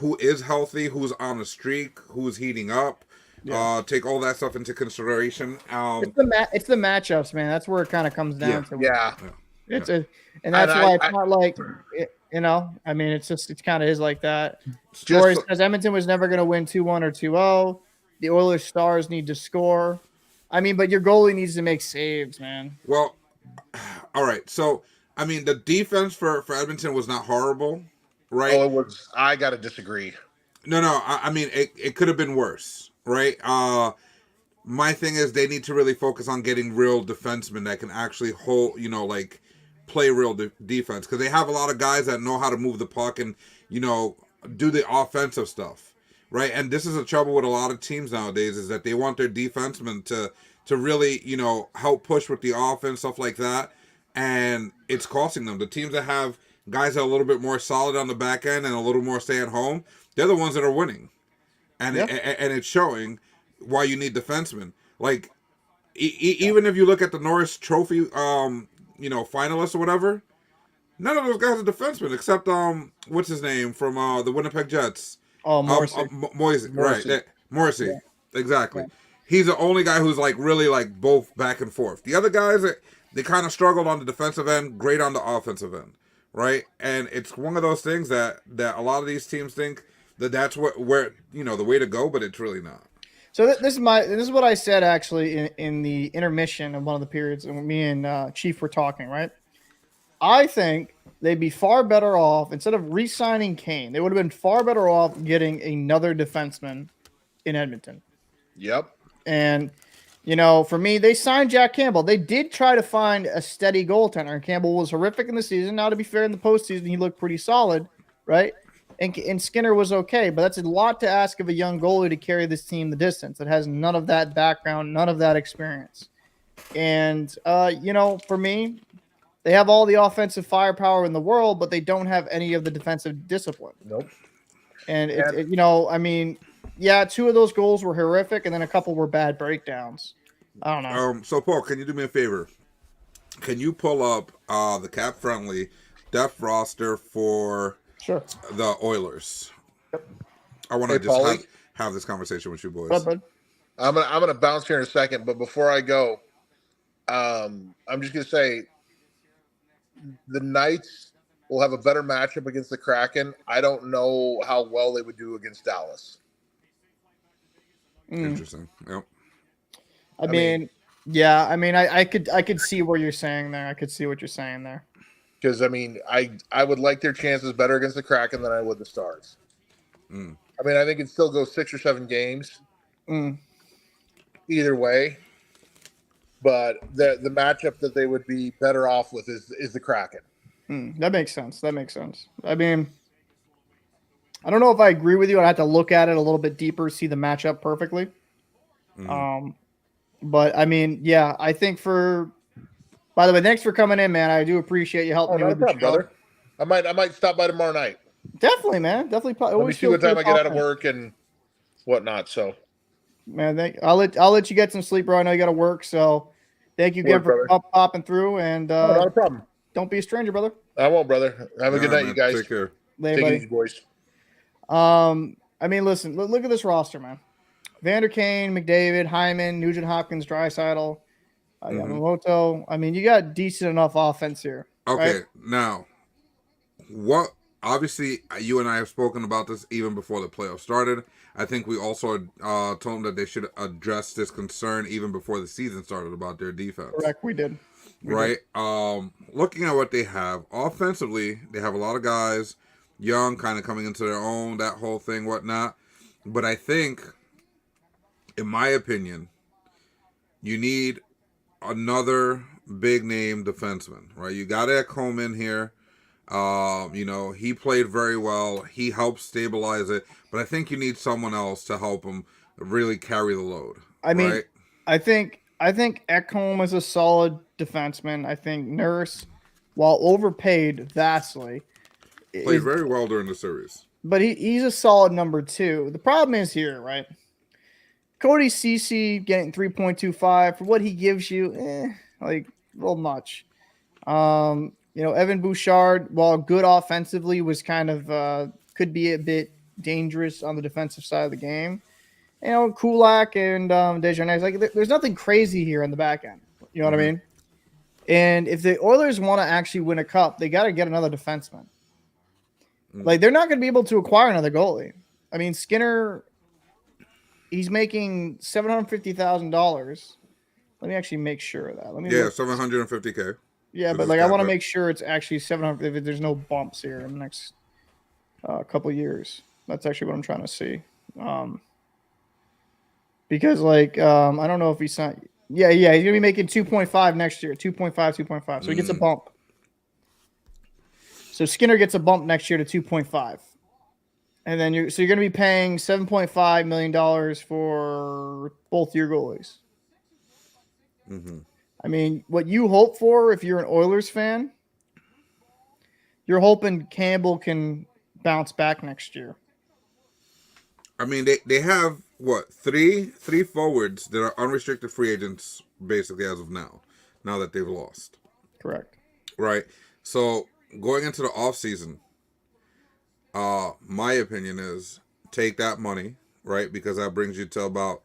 who is healthy, who's on a streak, who's heating up. Take all that stuff into consideration.
It's the matchups, man. That's where it kind of comes down to.
Yeah.
It's why it's not I mean, it's kind of is like that. Story says Edmonton was never going to win 2-1 or 2-0. The Oilers stars need to score. I mean, but your goalie needs to make saves, man.
Well, all right. So, I mean, the defense for Edmonton was not horrible. Right.
Oh, it was. I gotta disagree.
No. I mean, it could have been worse, right? my thing is they need to really focus on getting real defensemen that can actually hold, like play real defense, because they have a lot of guys that know how to move the puck and do the offensive stuff, right? And this is the trouble with a lot of teams nowadays, is that they want their defensemen to really help push with the offense, stuff like that, and it's costing them. The teams that have guys that are a little bit more solid on the back end and a little more stay at home, they're the ones that are winning, and and it's showing why you need defensemen. Like even if you look at the Norris Trophy, finalists or whatever, none of those guys are defensemen except what's his name from the Winnipeg Jets?
Oh, Morrissey.
Morrissey, right? Morrissey,
Yeah.
exactly.
Yeah.
He's the only guy who's like really like both back and forth. The other guys, they kind of struggled on the defensive end, great on the offensive end, right? And it's one of those things that a lot of these teams think that's where the way to go, but it's really not.
So this is what I said actually in the intermission of one of the periods, and me and Chief were talking, right? I think they'd be far better off, instead of re-signing Kane, they would have been far better off getting another defenseman in Edmonton.
Yep.
And, for me, they signed Jack Campbell. They did try to find a steady goaltender, and Campbell was horrific in the season. Now, to be fair, in the postseason, he looked pretty solid, right? And Skinner was okay, but that's a lot to ask of a young goalie to carry this team the distance. It has none of that background, none of that experience. And, for me, they have all the offensive firepower in the world, but they don't have any of the defensive discipline.
Nope.
And, two of those goals were horrific, and then a couple were bad breakdowns. I don't know.
So, Paul, can you do me a favor? Can you pull up the cap-friendly depth roster for the Oilers? Yep. I want to just have this conversation with you boys.
Bud.
I'm gonna bounce here in a second, but before I go, I'm just gonna say the Knights will have a better matchup against the Kraken. I don't know how well they would do against Dallas.
Interesting. Yep.
I mean, I could see what you're saying there. I could see what you're saying there.
Because I would like their chances better against the Kraken than I would the Stars. I think it'd still go 6 or 7 games. Either way. But the matchup that they would be better off with is the Kraken.
That makes sense. I mean, I don't know if I agree with you. I'd have to look at it a little bit deeper, see the matchup perfectly. But I think by the way, thanks for coming in, man. I do appreciate you helping me with the show. Brother.
I might stop by tomorrow night.
Definitely, man. Definitely.
Let me see what time I get out of work and whatnot. So,
man, I'll let you get some sleep, bro. I know you got to work, so thank you again for popping through. And
not a problem.
Don't be a stranger, brother.
I won't, brother. Have a good night, you guys.
Take care.
Later,
Take it easy, boys.
Listen. Look at this roster, man. Evander, Kane, McDavid, Hyman, Nugent Hopkins, Draisaitl, Yamamoto. You got decent enough offense here.
Okay,
right?
Now, what? Obviously, you and I have spoken about this even before the playoffs started. I think we also told them that they should address this concern even before the season started about their defense.
Correct, we did.
Right? Looking at what they have offensively, they have a lot of guys young, kind of coming into their own, that whole thing, whatnot. But I think, in my opinion, you need another big name defenseman, right? You got Ekholm in here. He played very well. He helped stabilize it, but I think you need someone else to help him really carry the load. Right?
I think Ekholm is a solid defenseman. I think Nurse, while overpaid vastly,
played very well during the series.
But he's a solid number 2. The problem is here, right? Cody Ceci getting 3.25 for what he gives you, a little much. Evan Bouchard, while good offensively, was kind of could be a bit dangerous on the defensive side of the game. Kulak and Desjardins, there's nothing crazy here in the back end. You know what I mean? And if the Oilers want to actually win a cup, they got to get another defenseman. They're not going to be able to acquire another goalie. Skinner, he's making $750,000. Let me actually make sure of that.
$750K.
Yeah, but I want to make sure it's actually 700. If there's no bumps here in the next couple years. That's actually what I'm trying to see. because like I don't know if he's not. Yeah, he's gonna be making 2.5 next year. 2.5. So he gets a bump. So Skinner gets a bump next year to 2.5. And then you're going to be paying $7.5 million for both your goalies.
Mm-hmm.
I mean, what you hope for if you're an Oilers fan, you're hoping Campbell can bounce back next year.
I mean, they have what three forwards that are unrestricted free agents basically as of now that they've lost.
Correct.
Right. So going into the offseason, my opinion is take that money, right? Because that brings you to about.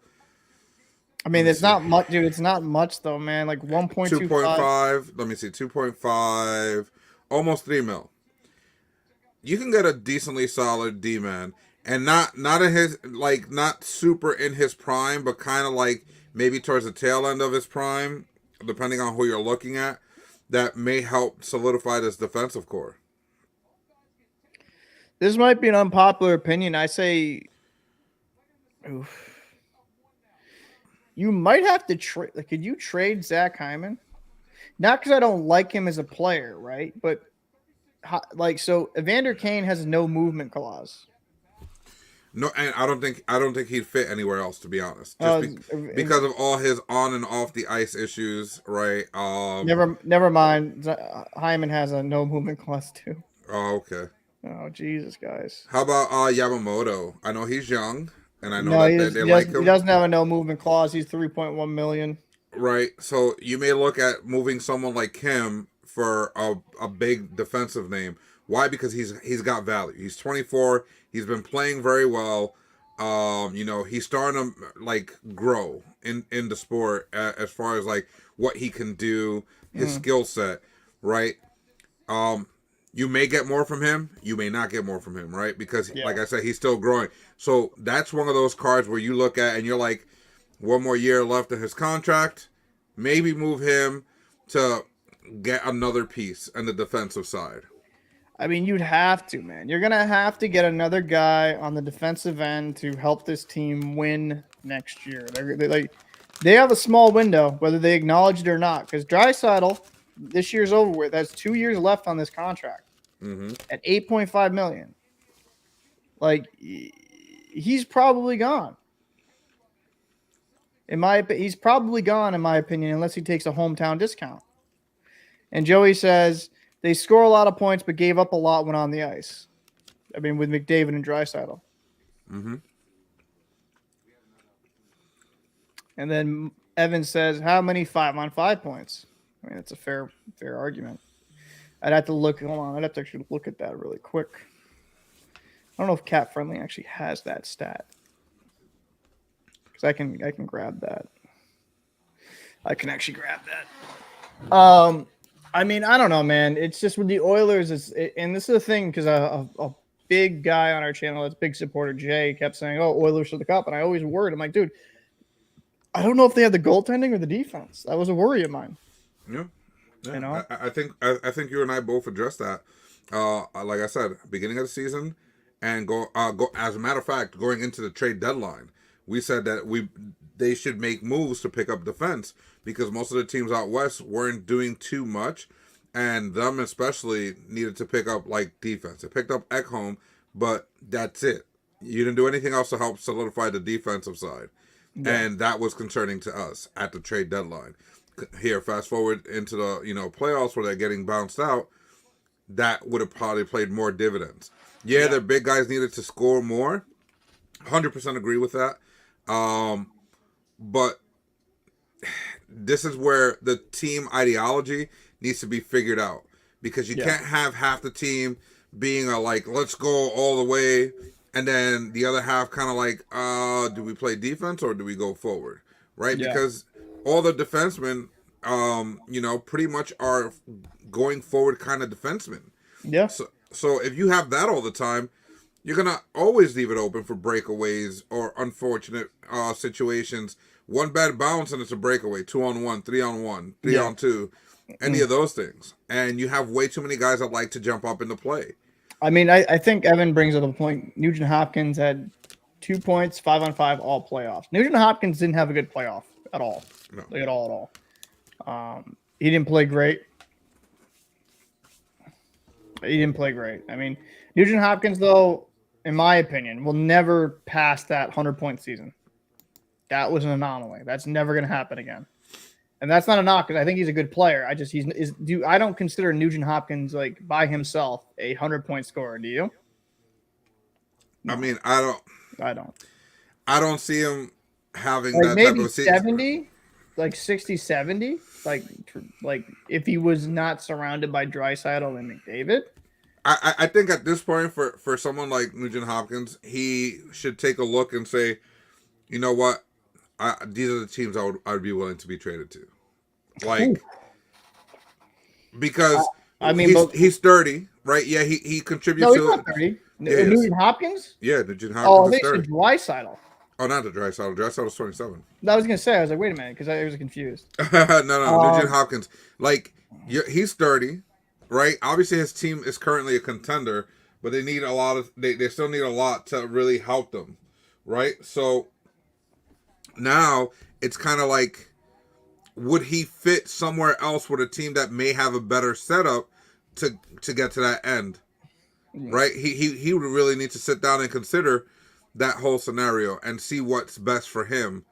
I mean, it's not much, dude. It's not much though, man. Like 1.25.
2.5. Let me see, 2.5, almost 3 mil. You can get a decently solid D man, and not in his not super in his prime, but kind of like maybe towards the tail end of his prime, depending on who you're looking at. That may help solidify this defensive core.
This might be an unpopular opinion. I say, you might have to trade. Like, could you trade Zach Hyman? Not because I don't like him as a player, right? But so Evander Kane has no movement clause.
No, and I don't think he'd fit anywhere else, to be honest. Just because of all his on and off the ice issues, right?
Never mind. Hyman has a no movement clause too.
Oh, okay.
Oh, Jesus, guys.
How about Yamamoto? I know he's young, and I know they like him.
He doesn't have a no movement clause. He's $3.1 million.
Right. So you may look at moving someone like him for a big defensive name. Why? Because he's got value. He's 24. He's been playing very well. He's starting to grow in the sport as far as what he can do, his skill set, right? You may get more from him. You may not get more from him, right? Because like I said, he's still growing. So that's one of those cards where you look at and you're like, one more year left in his contract. Maybe move him to get another piece on the defensive side.
I mean, you'd have to, man. You're going to have to get another guy on the defensive end to help this team win next year. They have a small window, whether they acknowledge it or not, because Draisaitl, this year's over with. Has 2 years left on this contract at $8.5 million. He's probably gone. He's probably gone, in my opinion, unless he takes a hometown discount. And Joey says they score a lot of points, but gave up a lot when on the ice. I mean, with McDavid and Draisaitl.
Mm-hmm.
And then Evan says, how many 5-on-5 points? I mean, that's a fair argument. I'd have to look. Hold on. I'd have to actually look at that really quick. I don't know if Cat Friendly actually has that stat. Because I can grab that. I can actually grab that. I mean, I don't know, man. It's just with the Oilers, and this is the thing, because a big guy on our channel that's a big supporter, Jay, kept saying, "Oh, Oilers for the cup," and I always worried. I'm like, dude, I don't know if they have the goaltending or the defense. That was a worry of mine.
Yeah.
You know,
I think you and I both addressed that. Like I said, beginning of the season, and go. As a matter of fact, going into the trade deadline, we said that they should make moves to pick up defense because most of the teams out west weren't doing too much, and them especially needed to pick up defense. They picked up Ekholm, but that's it. You didn't do anything else to help solidify the defensive side, and that was concerning to us at the trade deadline. Here, fast forward into the playoffs where they're getting bounced out, that would have probably played more dividends. Yeah, their big guys needed to score more. 100% agree with that. But this is where the team ideology needs to be figured out, because you can't have half the team being let's go all the way, and then the other half kind of do we play defense or do we go forward, right? Because all the defensemen, pretty much are going forward kind of defensemen.
Yeah.
So if you have that all the time, you're going to always leave it open for breakaways or unfortunate situations. One bad bounce and it's a breakaway. 2-on-1, 3-on-1, 3-on-2, any of those things. And you have way too many guys that like to jump up into play.
I mean, I think Evan brings up a point. Nugent Hopkins had 2 points, 5-on-5, all playoffs. Nugent Hopkins didn't have a good playoff at all.
No.
Like at all. He didn't play great. I mean, Nugent Hopkins, though, in my opinion, will never pass that 100-point season. That was an anomaly. That's never going to happen again. And that's not a knock because I think he's a good player. I don't consider Nugent Hopkins like by himself a 100-point scorer. Do you?
I mean, I don't see him having
like
that
maybe
type of season.
70, like 60, 70. Like if he was not surrounded by Draisaitl and McDavid.
I think at this point for someone like Nugent Hopkins, he should take a look and say, you know what, these are the teams I would be willing to be traded to, like because
I mean
he's 30, right? Yeah, he contributes.
No, he's not 30.
Yeah,
Nugent Hopkins.
Yeah, Nugent Hopkins.
Oh, I
is
think
30.
it's Draisaitl.
Oh, not the Draisaitl. Draisaitl 27.
I was gonna say. I was like, wait a minute, because I was confused.
no, Nugent Hopkins. Like he's 30, right? Obviously, his team is currently a contender, but they need a lot of. They still need a lot to really help them, right? So now it's kind of like, would he fit somewhere else with a team that may have a better setup to get to that end, right? He would really need to sit down and consider that whole scenario and see what's best for him.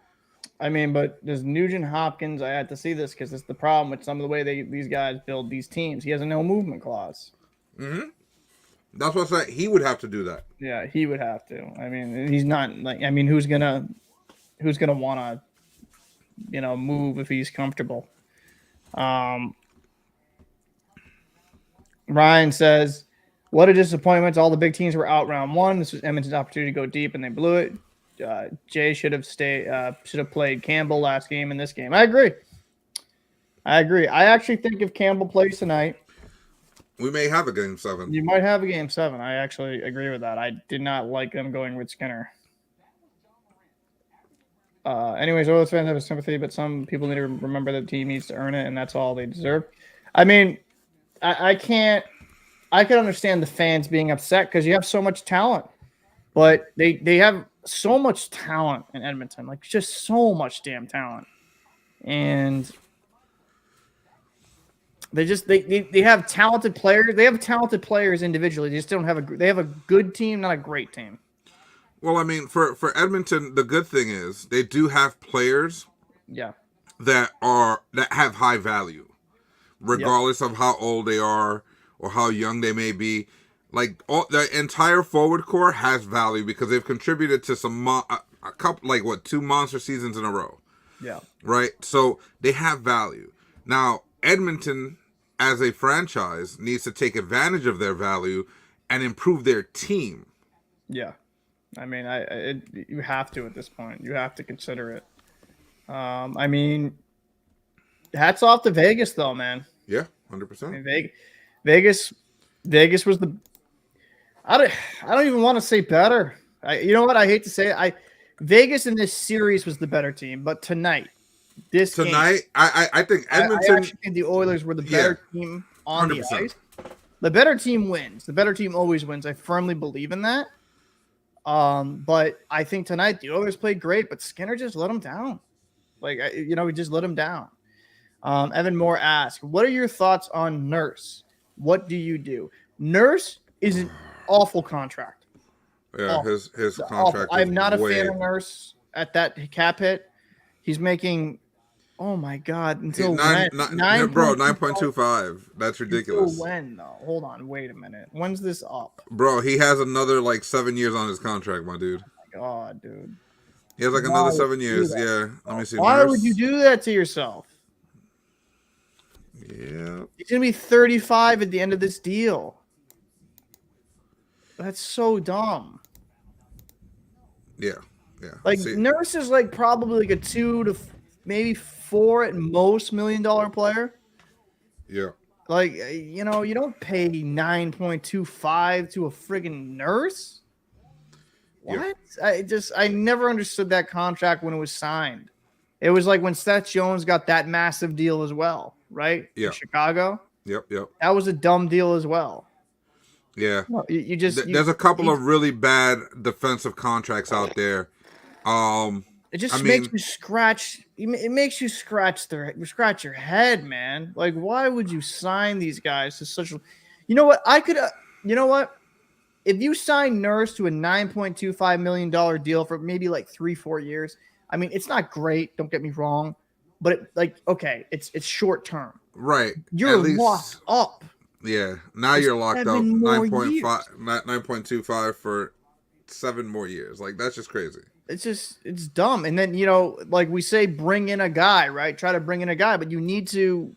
I mean, but does Nugent Hopkins? I had to see this because it's the problem with some of the way these guys build these teams. He has a no movement clause.
Mm-hmm. That's what I said. He would have to do that.
Yeah, he would have to. I mean, he's not like. I mean, who's gonna want to, move if he's comfortable? Ryan says, "What a disappointment! All the big teams were out round one. This was Edmonton's opportunity to go deep, and they blew it. Jay should have played Campbell last game in this game. I agree. I actually think if Campbell plays tonight,
we may have a game 7.
You might have a game 7. I actually agree with that. I did not like them going with Skinner. Anyways, Oilers fans have a sympathy, but some people need to remember that the team needs to earn it, and that's all they deserve. I mean, I can understand the fans being upset because you have so much talent, but they have so much talent in Edmonton, like just so much damn talent, and they have talented players. They have talented players individually. They just don't have they have a good team, not a great team.
Well, I mean, for Edmonton, the good thing is they do have players, that have high value, regardless of how old they are or how young they may be. Like the entire forward core has value because they've contributed to a couple 2 monster seasons in a row.
Yeah.
Right. So they have value. Now Edmonton, as a franchise, needs to take advantage of their value and improve their team.
Yeah. I mean, you have to at this point. You have to consider it. I mean, hats off to Vegas, though, man.
Yeah, 100%.
I mean, Vegas was the. I don't even want to say better. You know what? I hate to say it. Vegas in this series was the better team, but tonight,
I think Edmonton.
I actually think the Oilers were the better team on 100%. The ice. The better team wins. The better team always wins. I firmly believe in that. But I think tonight the Oilers played great, but Skinner just let them down. He just let them down. Evan Moore asked, "What are your thoughts on Nurse? What do you do?" Nurse is an awful contract.
Yeah, awful. His contract.
I'm not a fan of Nurse at that cap hit. He's making, oh my god, until when?
9.25. That's ridiculous.
Until when though? Hold on, wait a minute. When's this up?
Bro, he has another 7 years on his contract, my dude.
Oh my god, dude.
He has another 7 years. Yeah. Let me see.
Why would you do that to yourself?
Yeah.
He's gonna be 35 at the end of this deal. That's so dumb.
Yeah.
Nurse is probably a 2 to maybe 4 at most $1 million player.
Yeah.
You don't pay 9.25 to a friggin' Nurse. What? Yeah. I never understood that contract when it was signed. It was like when Seth Jones got that massive deal as well, right?
Yeah.
In Chicago.
Yep.
That was a dumb deal as well.
Yeah.
No, you just
There's a couple of really bad defensive contracts out there.
It just
I
makes
mean,
you scratch. It makes you scratch your head, man. Like, why would you sign these guys to such? You know what? You know what? If you sign Nurse to a $9.25 million deal for maybe like 3-4 years, I mean, it's not great. Don't get me wrong, but okay, it's short term.
right.
You're
At least,
locked up.
Yeah. Now
for
you're locked up
7 more
9.5, 9.25 for 7 more years. Like, that's just crazy.
It's dumb. And then, like we say, bring in a guy, right? Try to bring in a guy, but you need to.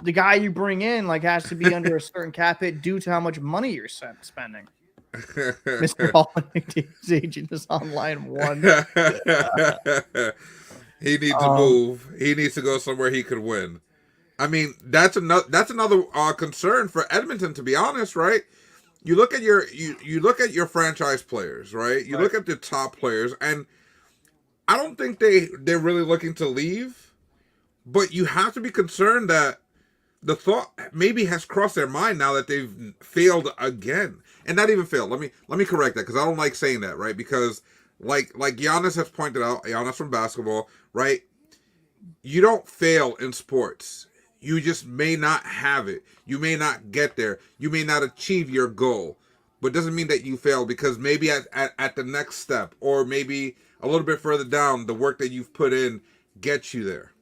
The guy you bring in has to be under a certain cap hit due to how much money you're spending. Mr. Holland McDavid's agent is on line 1.
He needs to move. He needs to go somewhere he could win. I mean, that's another concern for Edmonton, to be honest, right? You look at your franchise players, right? You look at the top players, and I don't think they're really looking to leave, but you have to be concerned that the thought maybe has crossed their mind now that they've failed again, and not even failed. Let me correct that, because I don't like saying that, right? Because like Giannis has pointed out, Giannis from basketball, right? You don't fail in sports. You just may not have it. You may not get there. You may not achieve your goal. But it doesn't mean that you fail, because maybe at the next step, or maybe a little bit further down, the work that you've put in gets you there.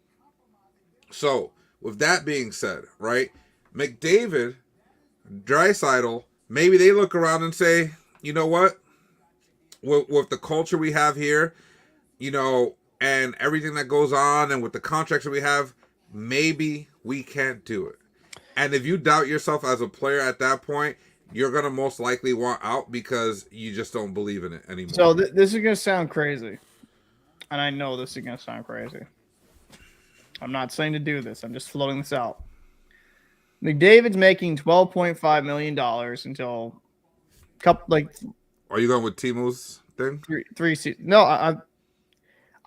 So, with that being said, right, McDavid, Draisaitl, maybe they look around and say, you know what? With the culture we have here, and everything that goes on, and with the contracts that we have, maybe we can't do it. And if you doubt yourself as a player at that point, you're going to most likely want out, because you just don't believe in it anymore.
So this is going to sound crazy. And I know this is going to sound crazy. I'm not saying to do this. I'm just floating this out. McDavid's making $12.5 million until
Are you going with Timo's thing?
three seasons. No,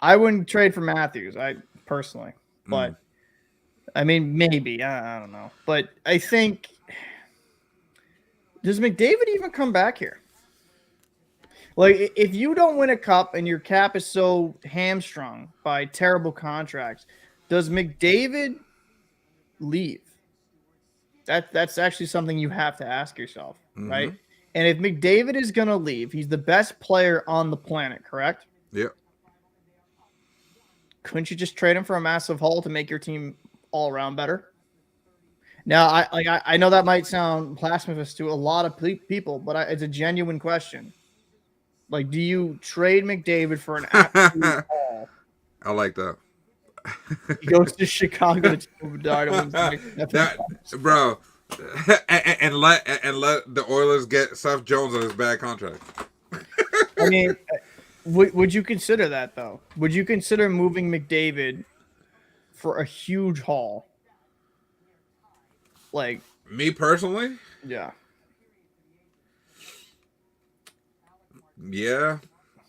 I wouldn't trade for Matthews. I personally, but I mean, maybe I don't know. But I think, does McDavid even come back here? Like, if you don't win a cup and your cap is so hamstrung by terrible contracts, does McDavid leave? That's actually something you have to ask yourself, right? And if McDavid is going to leave, he's the best player on the planet, correct?
Yep.
Couldn't you just trade him for a massive haul to make your team all around better? Now, I know that might sound blasphemous to a lot of people, but it's a genuine question. Like, do you trade McDavid for an absolute haul?
I like that.
He goes to Chicago to
bro, and let the Oilers get Seth Jones on his bad contract.
I mean, would you consider that, though? Would you consider moving McDavid for a huge haul? Like,
me personally?
Yeah.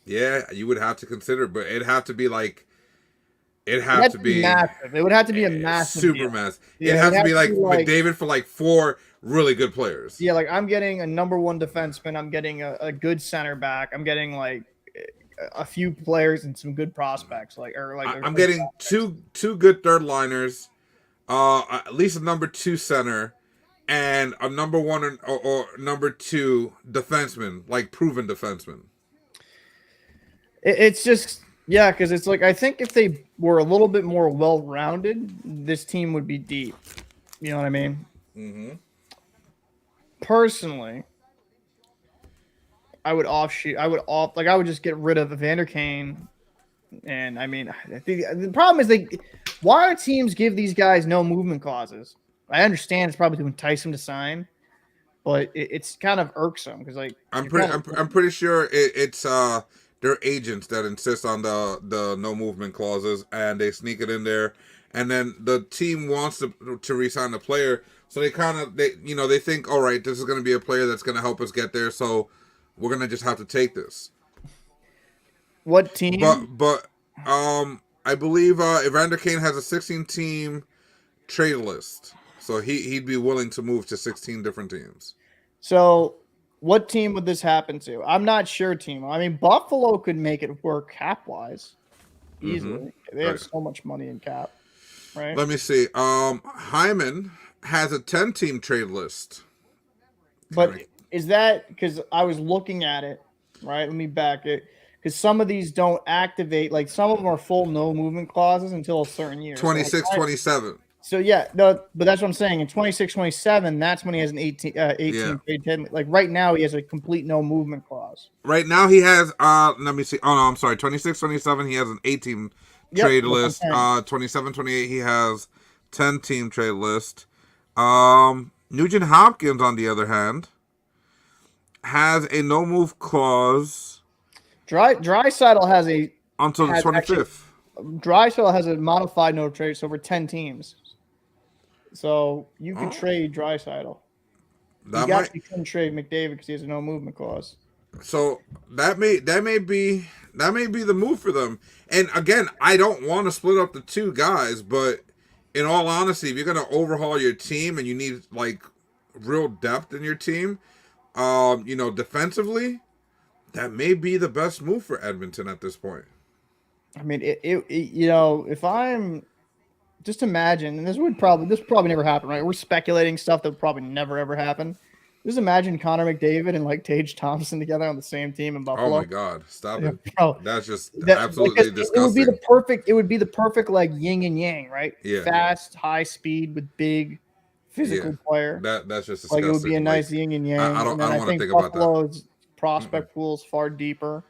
Yeah, you would have to consider, but it'd have to be like, it'd have to be
massive. It would have to be a massive,
super
deal.
massive.
Yeah,
it'd have to be like McDavid for like 4 really good players.
Yeah, like I'm getting a number 1 defenseman. I'm getting a good center back. I'm getting like a few players and some good prospects. I'm
getting two good third liners, at least a number 2 center, and a number 1 or number 2 defenseman, like proven defenseman.
It's just, yeah, because it's like, I think if they were a little bit more well-rounded, this team would be deep. You know what I mean?
Mm-hmm.
Personally, I would just get rid of Evander Kane. And I mean, the problem is why do teams give these guys no movement clauses? I understand it's probably to entice them to sign, but it's kind of irksome because
I'm pretty sure it's their agents that insist on the no movement clauses, and they sneak it in there, and then the team wants to re-sign the player, so they think, all right, this is going to be a player that's going to help us get there, so we're going to just have to take this.
What team?
But I believe Evander Kane has a 16-team trade list. So he'd be willing to move to 16 different teams.
So what team would this happen to? I'm not sure, Timo. I mean, Buffalo could make it work cap-wise easily. They have so much money in cap, right?
Let me see. Hyman has a 10-team trade list.
But is that because I was looking at it, right? Let me back it. Because some of these don't activate, like some of them are full no movement clauses until a certain year.
26,
so
27.
So yeah, no, but that's what I'm saying. In 26, 27, that's when he has an 18 trade deadline. Like right now, he has a complete no movement clause.
Right now, he has. Let me see. Oh no, I'm sorry. 26, 27. He has an 8-team trade list. 27, 28. He has 10-team trade list. Nugent Hopkins, on the other hand, has a no move clause.
Draisaitl has a
until the 25th.
Draisaitl has a modified no trade, so over 10 teams. So you could trade Draisaitl. You couldn't trade McDavid because he has a no movement clause.
So that may be the move for them. And again, I don't want to split up the two guys, but in all honesty, if you're gonna overhaul your team and you need like real depth in your team, defensively, that may be the best move for Edmonton at this point.
I mean, if I'm just imagine, and this probably never happen, right? We're speculating stuff that would probably never ever happen. Just imagine Connor McDavid and like Tage Thompson together on the same team in Buffalo.
Oh my God, stop it!
Bro,
that's just absolutely disgusting.
It would be the perfect like yin and yang, right?
Yeah,
fast, high speed with big physical player.
That's just disgusting.
Like it would be a nice yin and yang.
I don't want to think
Buffalo's
about that.
Prospect pool is far deeper.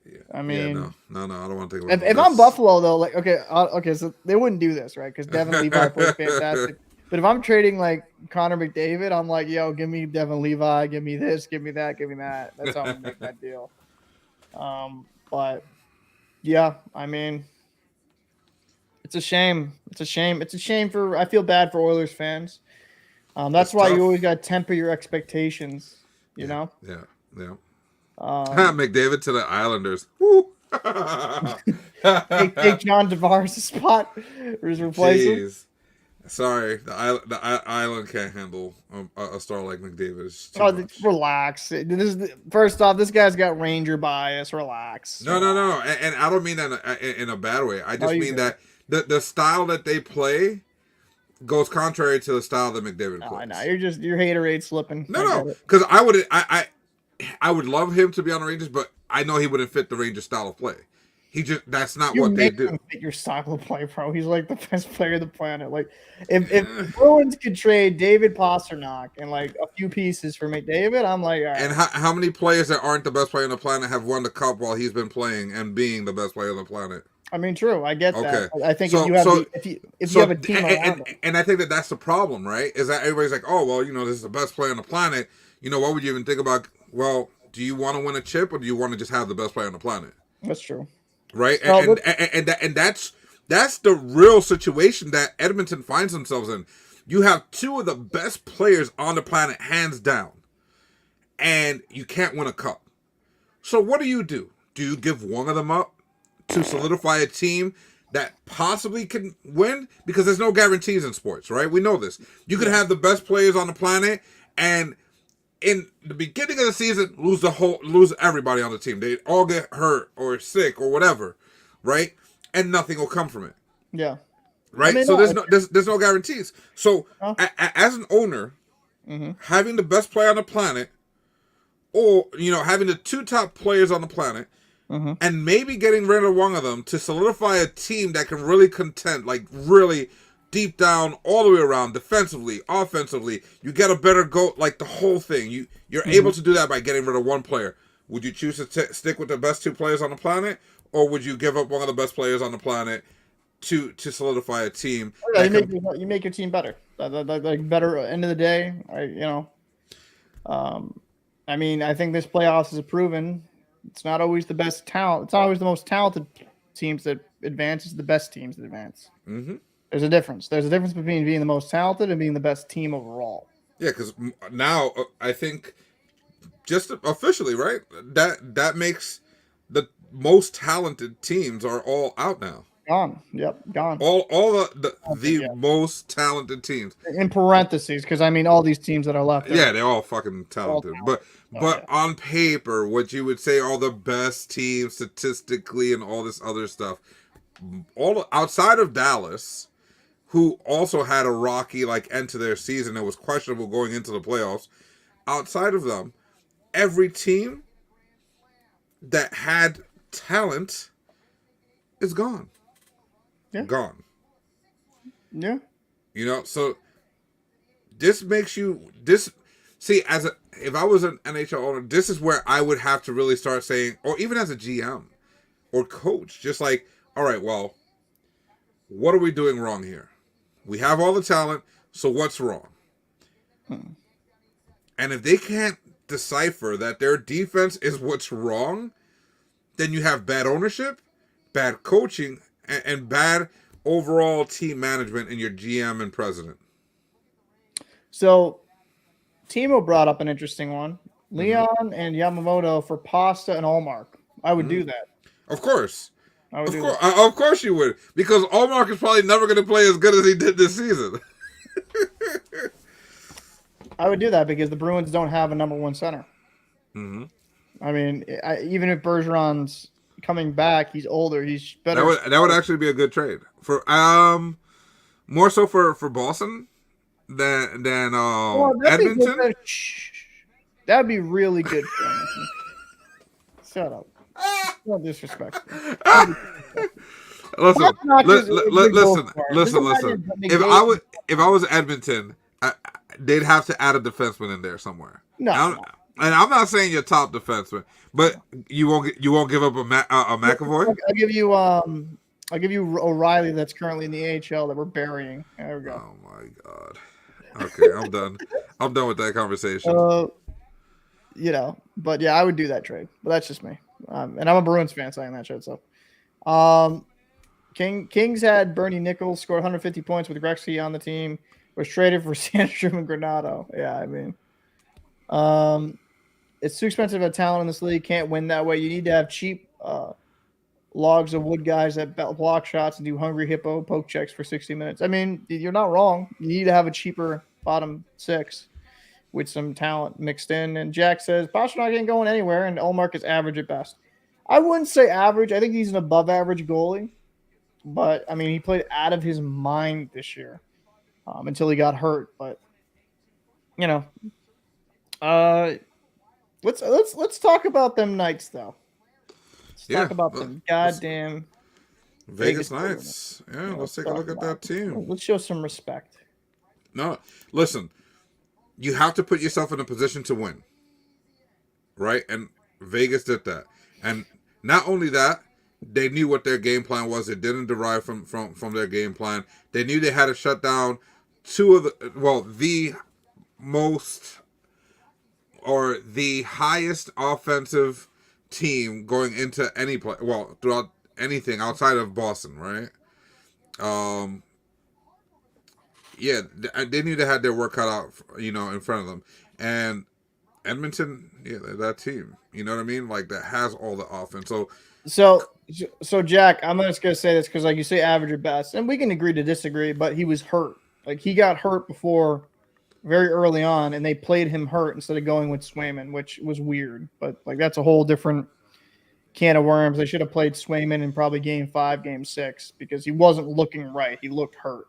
Yeah.
I mean,
no, I don't want to think about
if I'm Buffalo though, like okay, so they wouldn't do this, right? Because Devin Levi played fantastic. But if I'm trading like Connor McDavid, I'm like, yo, give me Devin Levi, give me this, give me that, give me that. That's how I'm gonna make that deal. But yeah, I mean, it's a shame. It's a shame for. I feel bad for Oilers fans. That's why you always got to temper your expectations. You know.
Yeah. McDavid to the Islanders. Woo.
take John Tavares' spot or his replacement.
Sorry, the island can't handle a star like McDavid.
Relax. First off, this guy's got Ranger bias. Relax.
No, and I don't mean that in a bad way. I just mean that the style that they play goes contrary to the style that McDavid plays.
I know your haterade slipping.
No, because I would love him to be on the Rangers, but I know he wouldn't fit the Rangers style of play. That's not what they do.
Him fit your style of play, bro. He's like the best player on the planet. Like if Bruins could trade David Pastrnak and like a few pieces for McDavid, I'm like, all right.
And how many players that aren't the best player on the planet have won the cup while he's been playing and being the best player on the planet?
I mean, true. I get that. I think if you have a team around him.
And I think that's the problem, right? Is that everybody's like, oh well, this is the best player on the planet. What would you even think about? Well, do you want to win a chip or do you want to just have the best player on the planet?
That's true.
Right, and that's the real situation that Edmonton finds themselves in. You have two of the best players on the planet, hands down, and you can't win a cup. So what do? Do you give one of them up to solidify a team that possibly can win? Because there's no guarantees in sports, right? We know this. You could have the best players on the planet and in the beginning of the season, lose everybody on the team. They all get hurt or sick or whatever, right? And nothing will come from it.
Yeah.
Right. I mean, so there's no guarantees. So as an owner, having the best player on the planet, or having the two top players on the planet, and maybe getting rid of one of them to solidify a team that can really contend, like really deep down, all the way around, defensively, offensively, you get a better goal, like the whole thing. You're able to do that by getting rid of one player. Would you choose to stick with the best two players on the planet, or would you give up one of the best players on the planet to solidify a team?
You make your team better. Like better end of the day. I mean, I think this playoffs is proven. It's not always the best talent. It's not always the most talented teams that advance. It's the best teams that advance. Mm-hmm. There's a difference. There's a difference between being the most talented and being the best team overall.
Yeah, because now I think just officially, right? That makes the most talented teams are all out now.
Gone. Yep, gone.
All the most talented teams.
In parentheses, because I mean all these teams that are left.
Yeah, they're all fucking talented. But
yeah.
on paper, what you would say are the best teams statistically and all this other stuff, all outside of Dallas, who also had a rocky end to their season and was questionable going into the playoffs. Outside of them, every team that had talent is gone.
Yeah.
Gone.
Yeah.
So this makes you see if I was an NHL owner, this is where I would have to really start saying, or even as a GM or coach, just all right, well, what are we doing wrong here? We have all the talent, so what's wrong? And if they can't decipher that their defense is what's wrong, then you have bad ownership, bad coaching, and bad overall team management in your GM and president.
So, Timo brought up an interesting one. Leon and Yamamoto for Pasta and Allmark. I would do that.
Of course.
I would
Of course you would. Because Allmark is probably never going to play as good as he did this season.
I would do that because the Bruins don't have a number one center.
Mm-hmm.
I mean, even if Bergeron's coming back, he's older. He's better.
That would actually be a good trade for more so for Boston than Edmonton.
That'd be really good for him. Shut up. No disrespect.
Listen. If I was Edmonton, they'd have to add a defenseman in there somewhere.
No.
And I'm not saying your top defenseman, but you won't give up a McAvoy.
I'll give you O'Reilly that's currently in the AHL that we're burying. There we go.
Oh my god. Okay, I'm done. I'm done with that conversation.
But yeah, I would do that trade. But that's just me. And I'm a Bruins fan saying that shit. So, Kings had Bernie Nichols scored 150 points with Gretzky on the team. Was traded for Sandstrom and Granato. Yeah, I mean, it's too expensive to have talent in this league. Can't win that way. You need to have cheap logs of wood guys that block shots and do hungry hippo poke checks for 60 minutes. I mean, you're not wrong. You need to have a cheaper bottom six with some talent mixed in. And Jack says, Pastrnak ain't going anywhere, and Ullmark is average at best. I wouldn't say average. I think he's an above-average goalie. But, I mean, he played out of his mind this year until he got hurt. But, let's talk about them Knights, though. Talk about them goddamn
Vegas Knights. Yeah, let's take a look at that team.
Let's show some respect.
No, listen. You have to put yourself in a position to win, right? And Vegas did that. And not only that, they knew what their game plan was. It didn't derive from their game plan. They knew they had to shut down the most or the highest offensive team going into any play. Well, throughout anything outside of Boston, right? Yeah, they knew they had their work cut out, in front of them. And Edmonton, yeah, they're that team. You know what I mean? That has all the offense.
So Jack, I'm just going to say this because, you say average at best, and we can agree to disagree, but he was hurt. He got hurt before very early on, and they played him hurt instead of going with Swayman, which was weird. But, that's a whole different can of worms. They should have played Swayman in probably Game 5, Game 6, because he wasn't looking right. He looked hurt.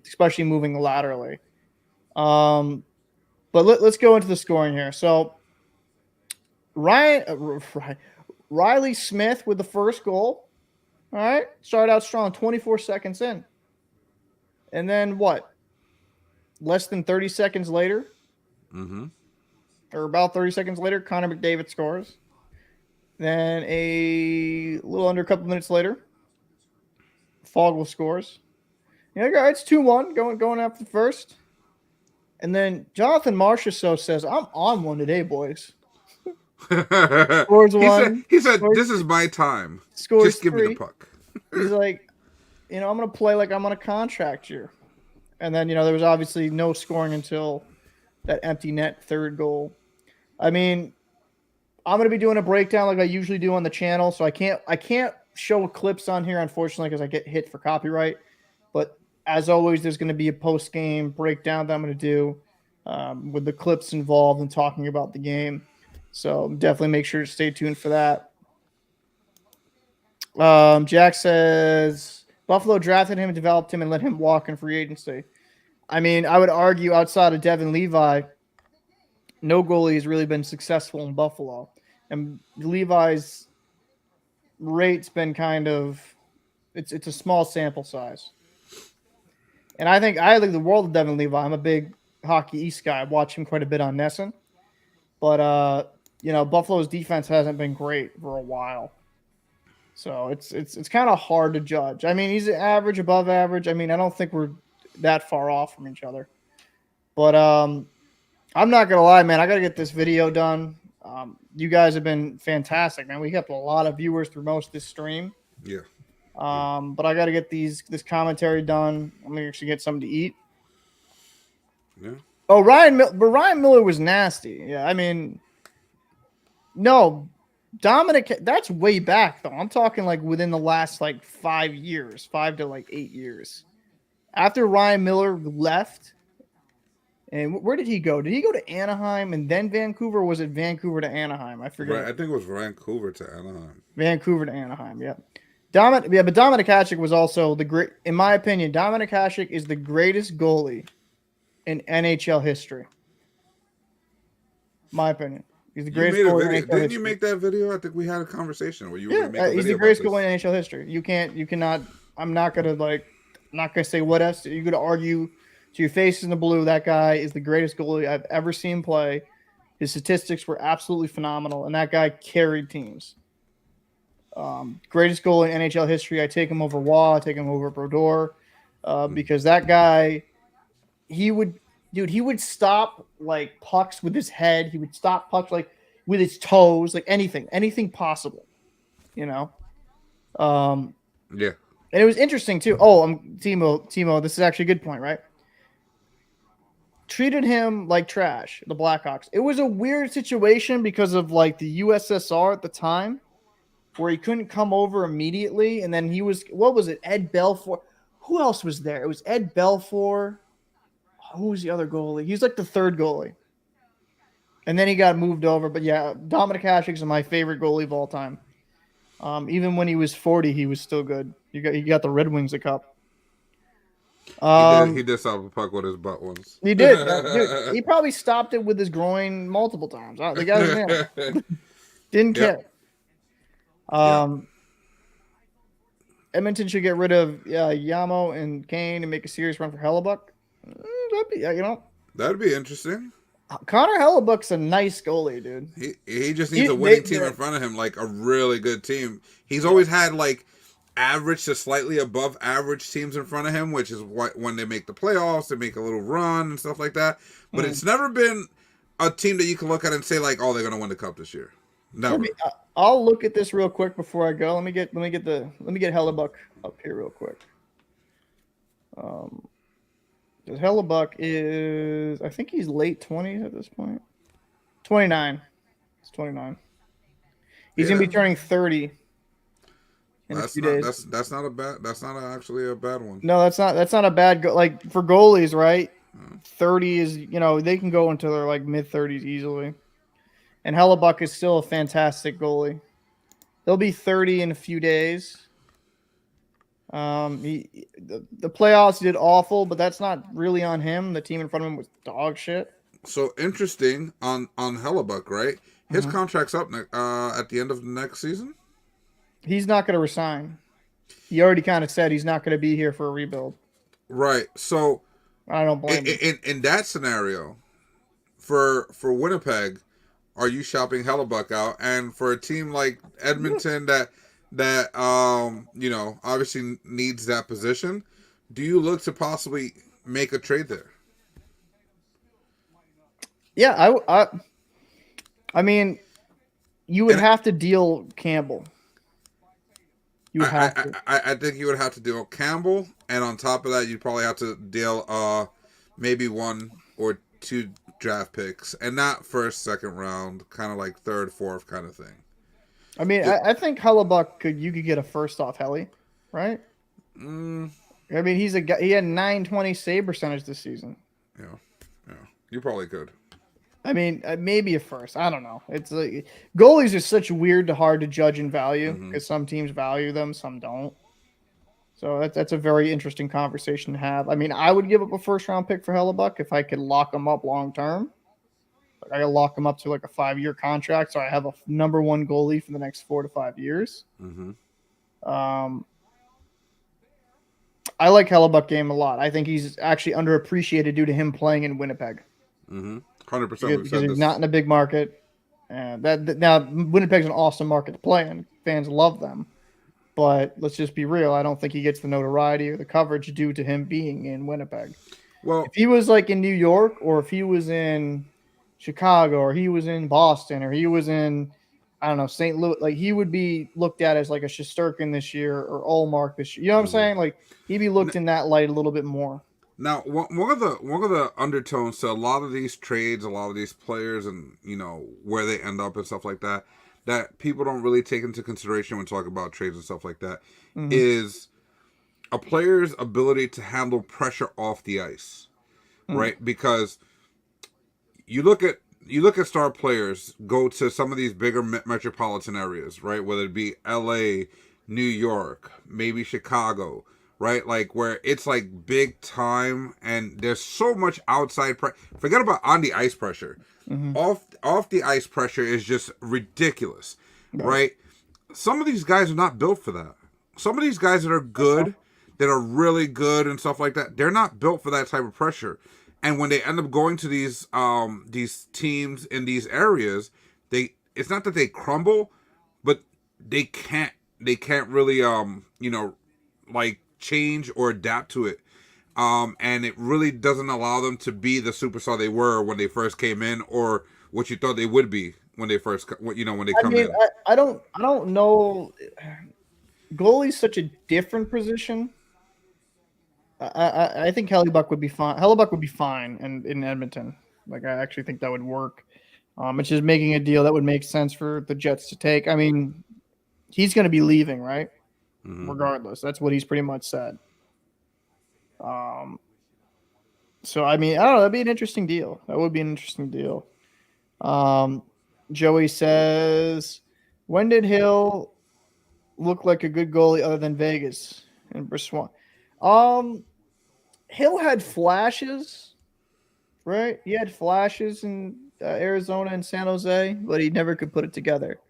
Especially moving laterally. But let's go into the scoring here. So Riley Smith with the first goal. All right. Started out strong, 24 seconds in. And then what? Less than 30 seconds later, or about 30 seconds later, Connor McDavid scores. Then a little under a couple minutes later, Fogle scores. Yeah, it's 2-1 going after the first. And then Jonathan Marchessault says, I'm on one today, boys. Scores one.
He said, this is my time.
Scores
Just give me the puck.
He's like, I'm going to play like I'm on a contract here. And then, there was obviously no scoring until that empty net third goal. I mean, I'm going to be doing a breakdown like I usually do on the channel, so I can't show clips on here, unfortunately, because I get hit for copyright. But as always, there's going to be a post-game breakdown that I'm going to do with the clips involved and talking about the game. So definitely make sure to stay tuned for that. Jack says Buffalo drafted him, developed him, and let him walk in free agency. I mean, I would argue outside of Devin Levi, no goalie has really been successful in Buffalo. And Levi's rate's been kind of it's a small sample size. And I think the world of Devin Levi. I'm a big Hockey East guy. I watch him quite a bit on Nesson. But Buffalo's defense hasn't been great for a while. So it's kind of hard to judge. I mean, he's average, above average. I mean, I don't think we're that far off from each other. But I'm not gonna lie, man. I gotta get this video done. You guys have been fantastic, man. We kept a lot of viewers through most of this stream.
Yeah.
But I gotta get this commentary done. I'm gonna actually get something to eat.
Yeah.
Oh, Ryan Miller was nasty. Yeah, I mean, no, Dominic. That's way back though. I'm talking like within the last 5 years, 5 to 8 years. After Ryan Miller left. And where did he go? Did he go to Anaheim and then Vancouver? Or was it Vancouver to Anaheim? I forget.
Right, I think it was Vancouver to Anaheim.
Vancouver to Anaheim, yeah. But Dominic Hasek was also in my opinion, Dominic Hasek is the greatest goalie in NHL history. My opinion. He's the greatest goalie in NHL history.
Didn't you make that video? I think we had a conversation where you were going to make a video.
He's the greatest goalie in NHL history. You cannot, I'm not going to say what else. You're going to argue to your face in the blue. That guy is the greatest goalie I've ever seen play. His statistics were absolutely phenomenal, and that guy carried teams. Greatest goalie in NHL history. I take him over Waugh. I take him over Brodeur because that guy, he would stop pucks with his head. He would stop pucks with his toes, anything possible, Yeah. And it was interesting too. Oh, Timo. This is actually a good point, right? Treated him like trash, the Blackhawks. It was a weird situation because of the USSR at the time, where he couldn't come over immediately, and then he was Ed Belfour? Who else was there? It was Ed Belfour. Who was the other goalie? He's the third goalie, and then he got moved over. But yeah, Dominic Hasek is my favorite goalie of all time. Even when he was 40, he was still good. He got the Red Wings a cup.
He did stop a puck with his butt once.
He did. Dude, he probably stopped it with his groin multiple times. The guy didn't care. Edmonton should get rid of Yamo and Kane and make a serious run for Hellebuck.
That'd be interesting.
Connor Hellebuck's a nice goalie, dude.
He just needs a winning team in front of him, a really good team. He's always had average to slightly above average teams in front of him, which is when they make the playoffs, they make a little run and stuff like that. But it's never been a team that you can look at and say they're going to win the cup this year. Never.
I'll look at this real quick before I go. Let me get Hellebuck up here real quick. Because Hellebuck is, I think he's late 20s at this point. 29. It's 29. He's gonna be turning 30 in a few days.
That's not actually a bad one.
No, that's not a bad for goalies, right? 30 is, they can go into their mid 30s easily. And Hellebuck is still a fantastic goalie. He'll be 30 in a few days. The playoffs did awful, but that's not really on him. The team in front of him was dog shit.
So interesting on Hellebuck, right? His contract's up at the end of the next season.
He's not going to resign. He already kind of said he's not going to be here for a rebuild.
Right. So
I don't blame him.
In that scenario, for Winnipeg, are you shopping Hellebuck out? And for a team like Edmonton that obviously needs that position, do you look to possibly make a trade there?
Yeah, I mean, you would have to deal Campbell. You would have to.
I think you would have to deal Campbell, and on top of that, you'd probably have to deal maybe 1 or 2 draft picks, and not first, second round, kind of third, fourth kind of thing.
I mean, I think Hellebuck you could get a first off Helly, right? I mean, he's a guy. He had 920 save percentage this season.
Yeah, you probably could.
I mean, maybe a first. I don't know. It's like goalies are such weird to hard to judge and value because some teams value them, some don't. So that's a very interesting conversation to have. I mean, I would give up a first round pick for Hellebuck if I could lock him up long term. Like I could lock him up to like a 5-year contract, so I have a number one goalie for the next 4 to 5 years. I like Hellebuck game a lot. I think he's actually underappreciated due to him playing in Winnipeg.
100%.
Because he's not in a big market. And now Winnipeg's an awesome market to play in. Fans love them. But let's just be real. I don't think he gets the notoriety or the coverage due to him being in Winnipeg.
Well,
if he was like in New York, or if he was in Chicago, or he was in Boston, or he was in, I don't know, St. Louis, like he would be looked at as like a Shesterkin this year or Ullmark this year. You know what I'm saying? Like he'd be looked in that light a little bit more.
Now, one of the undertones to a lot of these trades, a lot of these players, and where they end up and stuff like that, that people don't really take into consideration when talking about trades and stuff like that, is a player's ability to handle pressure off the ice, right? Because you look at star players go to some of these bigger metropolitan areas, right? Whether it be L.A., New York, maybe Chicago. Right, like where it's like big time, and there's so much outside pressure. Forget about on the ice pressure. Off the ice pressure is just ridiculous, right? Some of these guys are not built for that. Some of these guys that are good, that are really good and stuff like that, they're not built for that type of pressure. And when they end up going to these teams in these areas, it's not that they crumble, but they can't really like change or adapt to it, and it really doesn't allow them to be the superstar they were when they first came in, or what you thought they would be when they first when they come in.
I don't know. Goalie's such a different position. I think Hellebuck would be fine. Hellebuck would be fine in Edmonton. Like I actually think that would work. It's just making a deal that would make sense for the Jets to take. I mean, he's going to be leaving, right? Regardless, that's what he's pretty much said. So I mean, I don't know. That'd be an interesting deal. That would be an interesting deal. Joey says, when did Hill look like a good goalie other than Vegas and Briswan? Hill had flashes, right? He had flashes in Arizona and San Jose, but he never could put it together.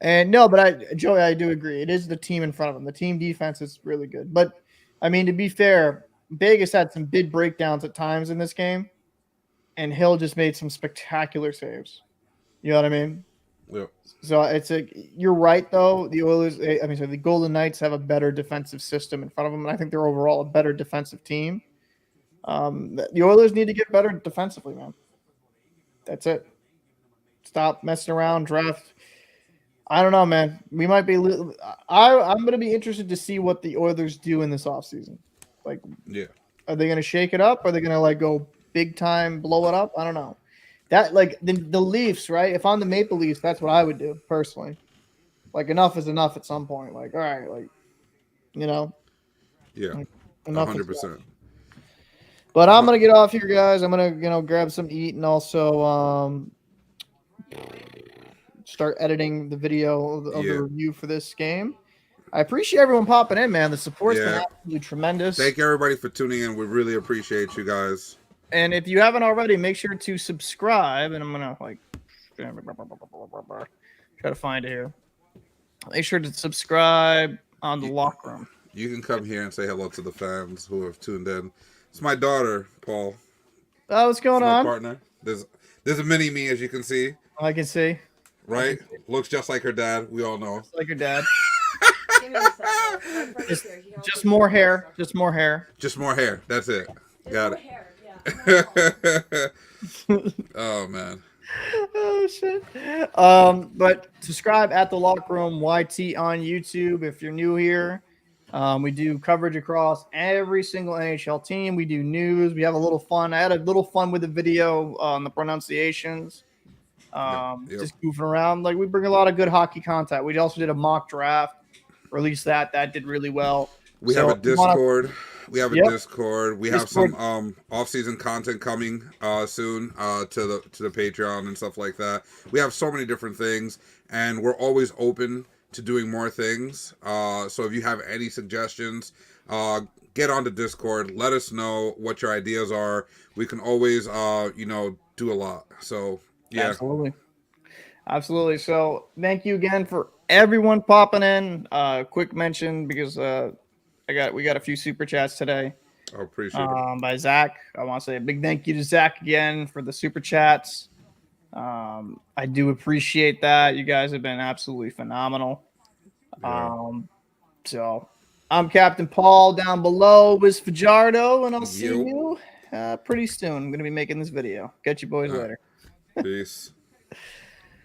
And no, but Joey, I do agree. It is the team in front of him. The team defense is really good. But, I mean, to be fair, Vegas had some big breakdowns at times in this game, and Hill just made some spectacular saves. You know what I mean?
Yeah.
So you're right, though. The Golden Knights have a better defensive system in front of them, and I think they're overall a better defensive team. The Oilers need to get better defensively, man. That's it. Stop messing around, draft. I don't know, man. We might be. I'm going to be interested to see what the Oilers do in this offseason. Like, are they going to shake it up? Are they going to like go big time, blow it up? I don't know. That like the Leafs, right? If I'm the Maple Leafs, that's what I would do personally. Like, enough is enough at some point. Like, all right, like,
Yeah,
like,
100%.
But I'm gonna get off here, guys. I'm gonna grab some to eat and also start editing the video of the review for this game. I appreciate everyone popping in, man. The support's been absolutely tremendous.
Thank you, everybody, for tuning in. We really appreciate you guys.
And if you haven't already, make sure to subscribe. And I'm gonna try to find it here. Make sure to subscribe on the Locker Room.
You can come here and say hello to the fans who have tuned in. It's my daughter, Paul.
Oh, what's going on?
My partner. There's a mini me, as you can see.
I can see.
Right? Looks just like her dad. We all know.
Just like her dad. Just more hair. Just more hair.
Just more hair. That's it. Got it.
Hair, yeah.
Oh, man.
Oh, shit. But subscribe at the Locker Room YT on YouTube if you're new here. We do coverage across every single NHL team. We do news. We have a little fun. I had a little fun with the video on the pronunciations. Just goofing around. Like, we bring a lot of good hockey content. We also did a mock draft, released that did really well.
We have a Discord. We have
Discord.
some off-season content coming soon to the Patreon and stuff like that. We have so many different things, and we're always open to doing more things. So if you have any suggestions, get on the Discord. Let us know what your ideas are. We can always do a lot. So yeah,
Absolutely. So thank you again for everyone popping in. Quick mention, because we got a few super chats today.
I appreciate it.
By Zach. I want to say a big thank you to Zach again for the super chats. I do appreciate that. You guys have been absolutely phenomenal.
Yeah.
So I'm Captain Paul. Down below was Fajardo, and I'll see you pretty soon. I'm going to be making this video. Catch you boys later.
Peace.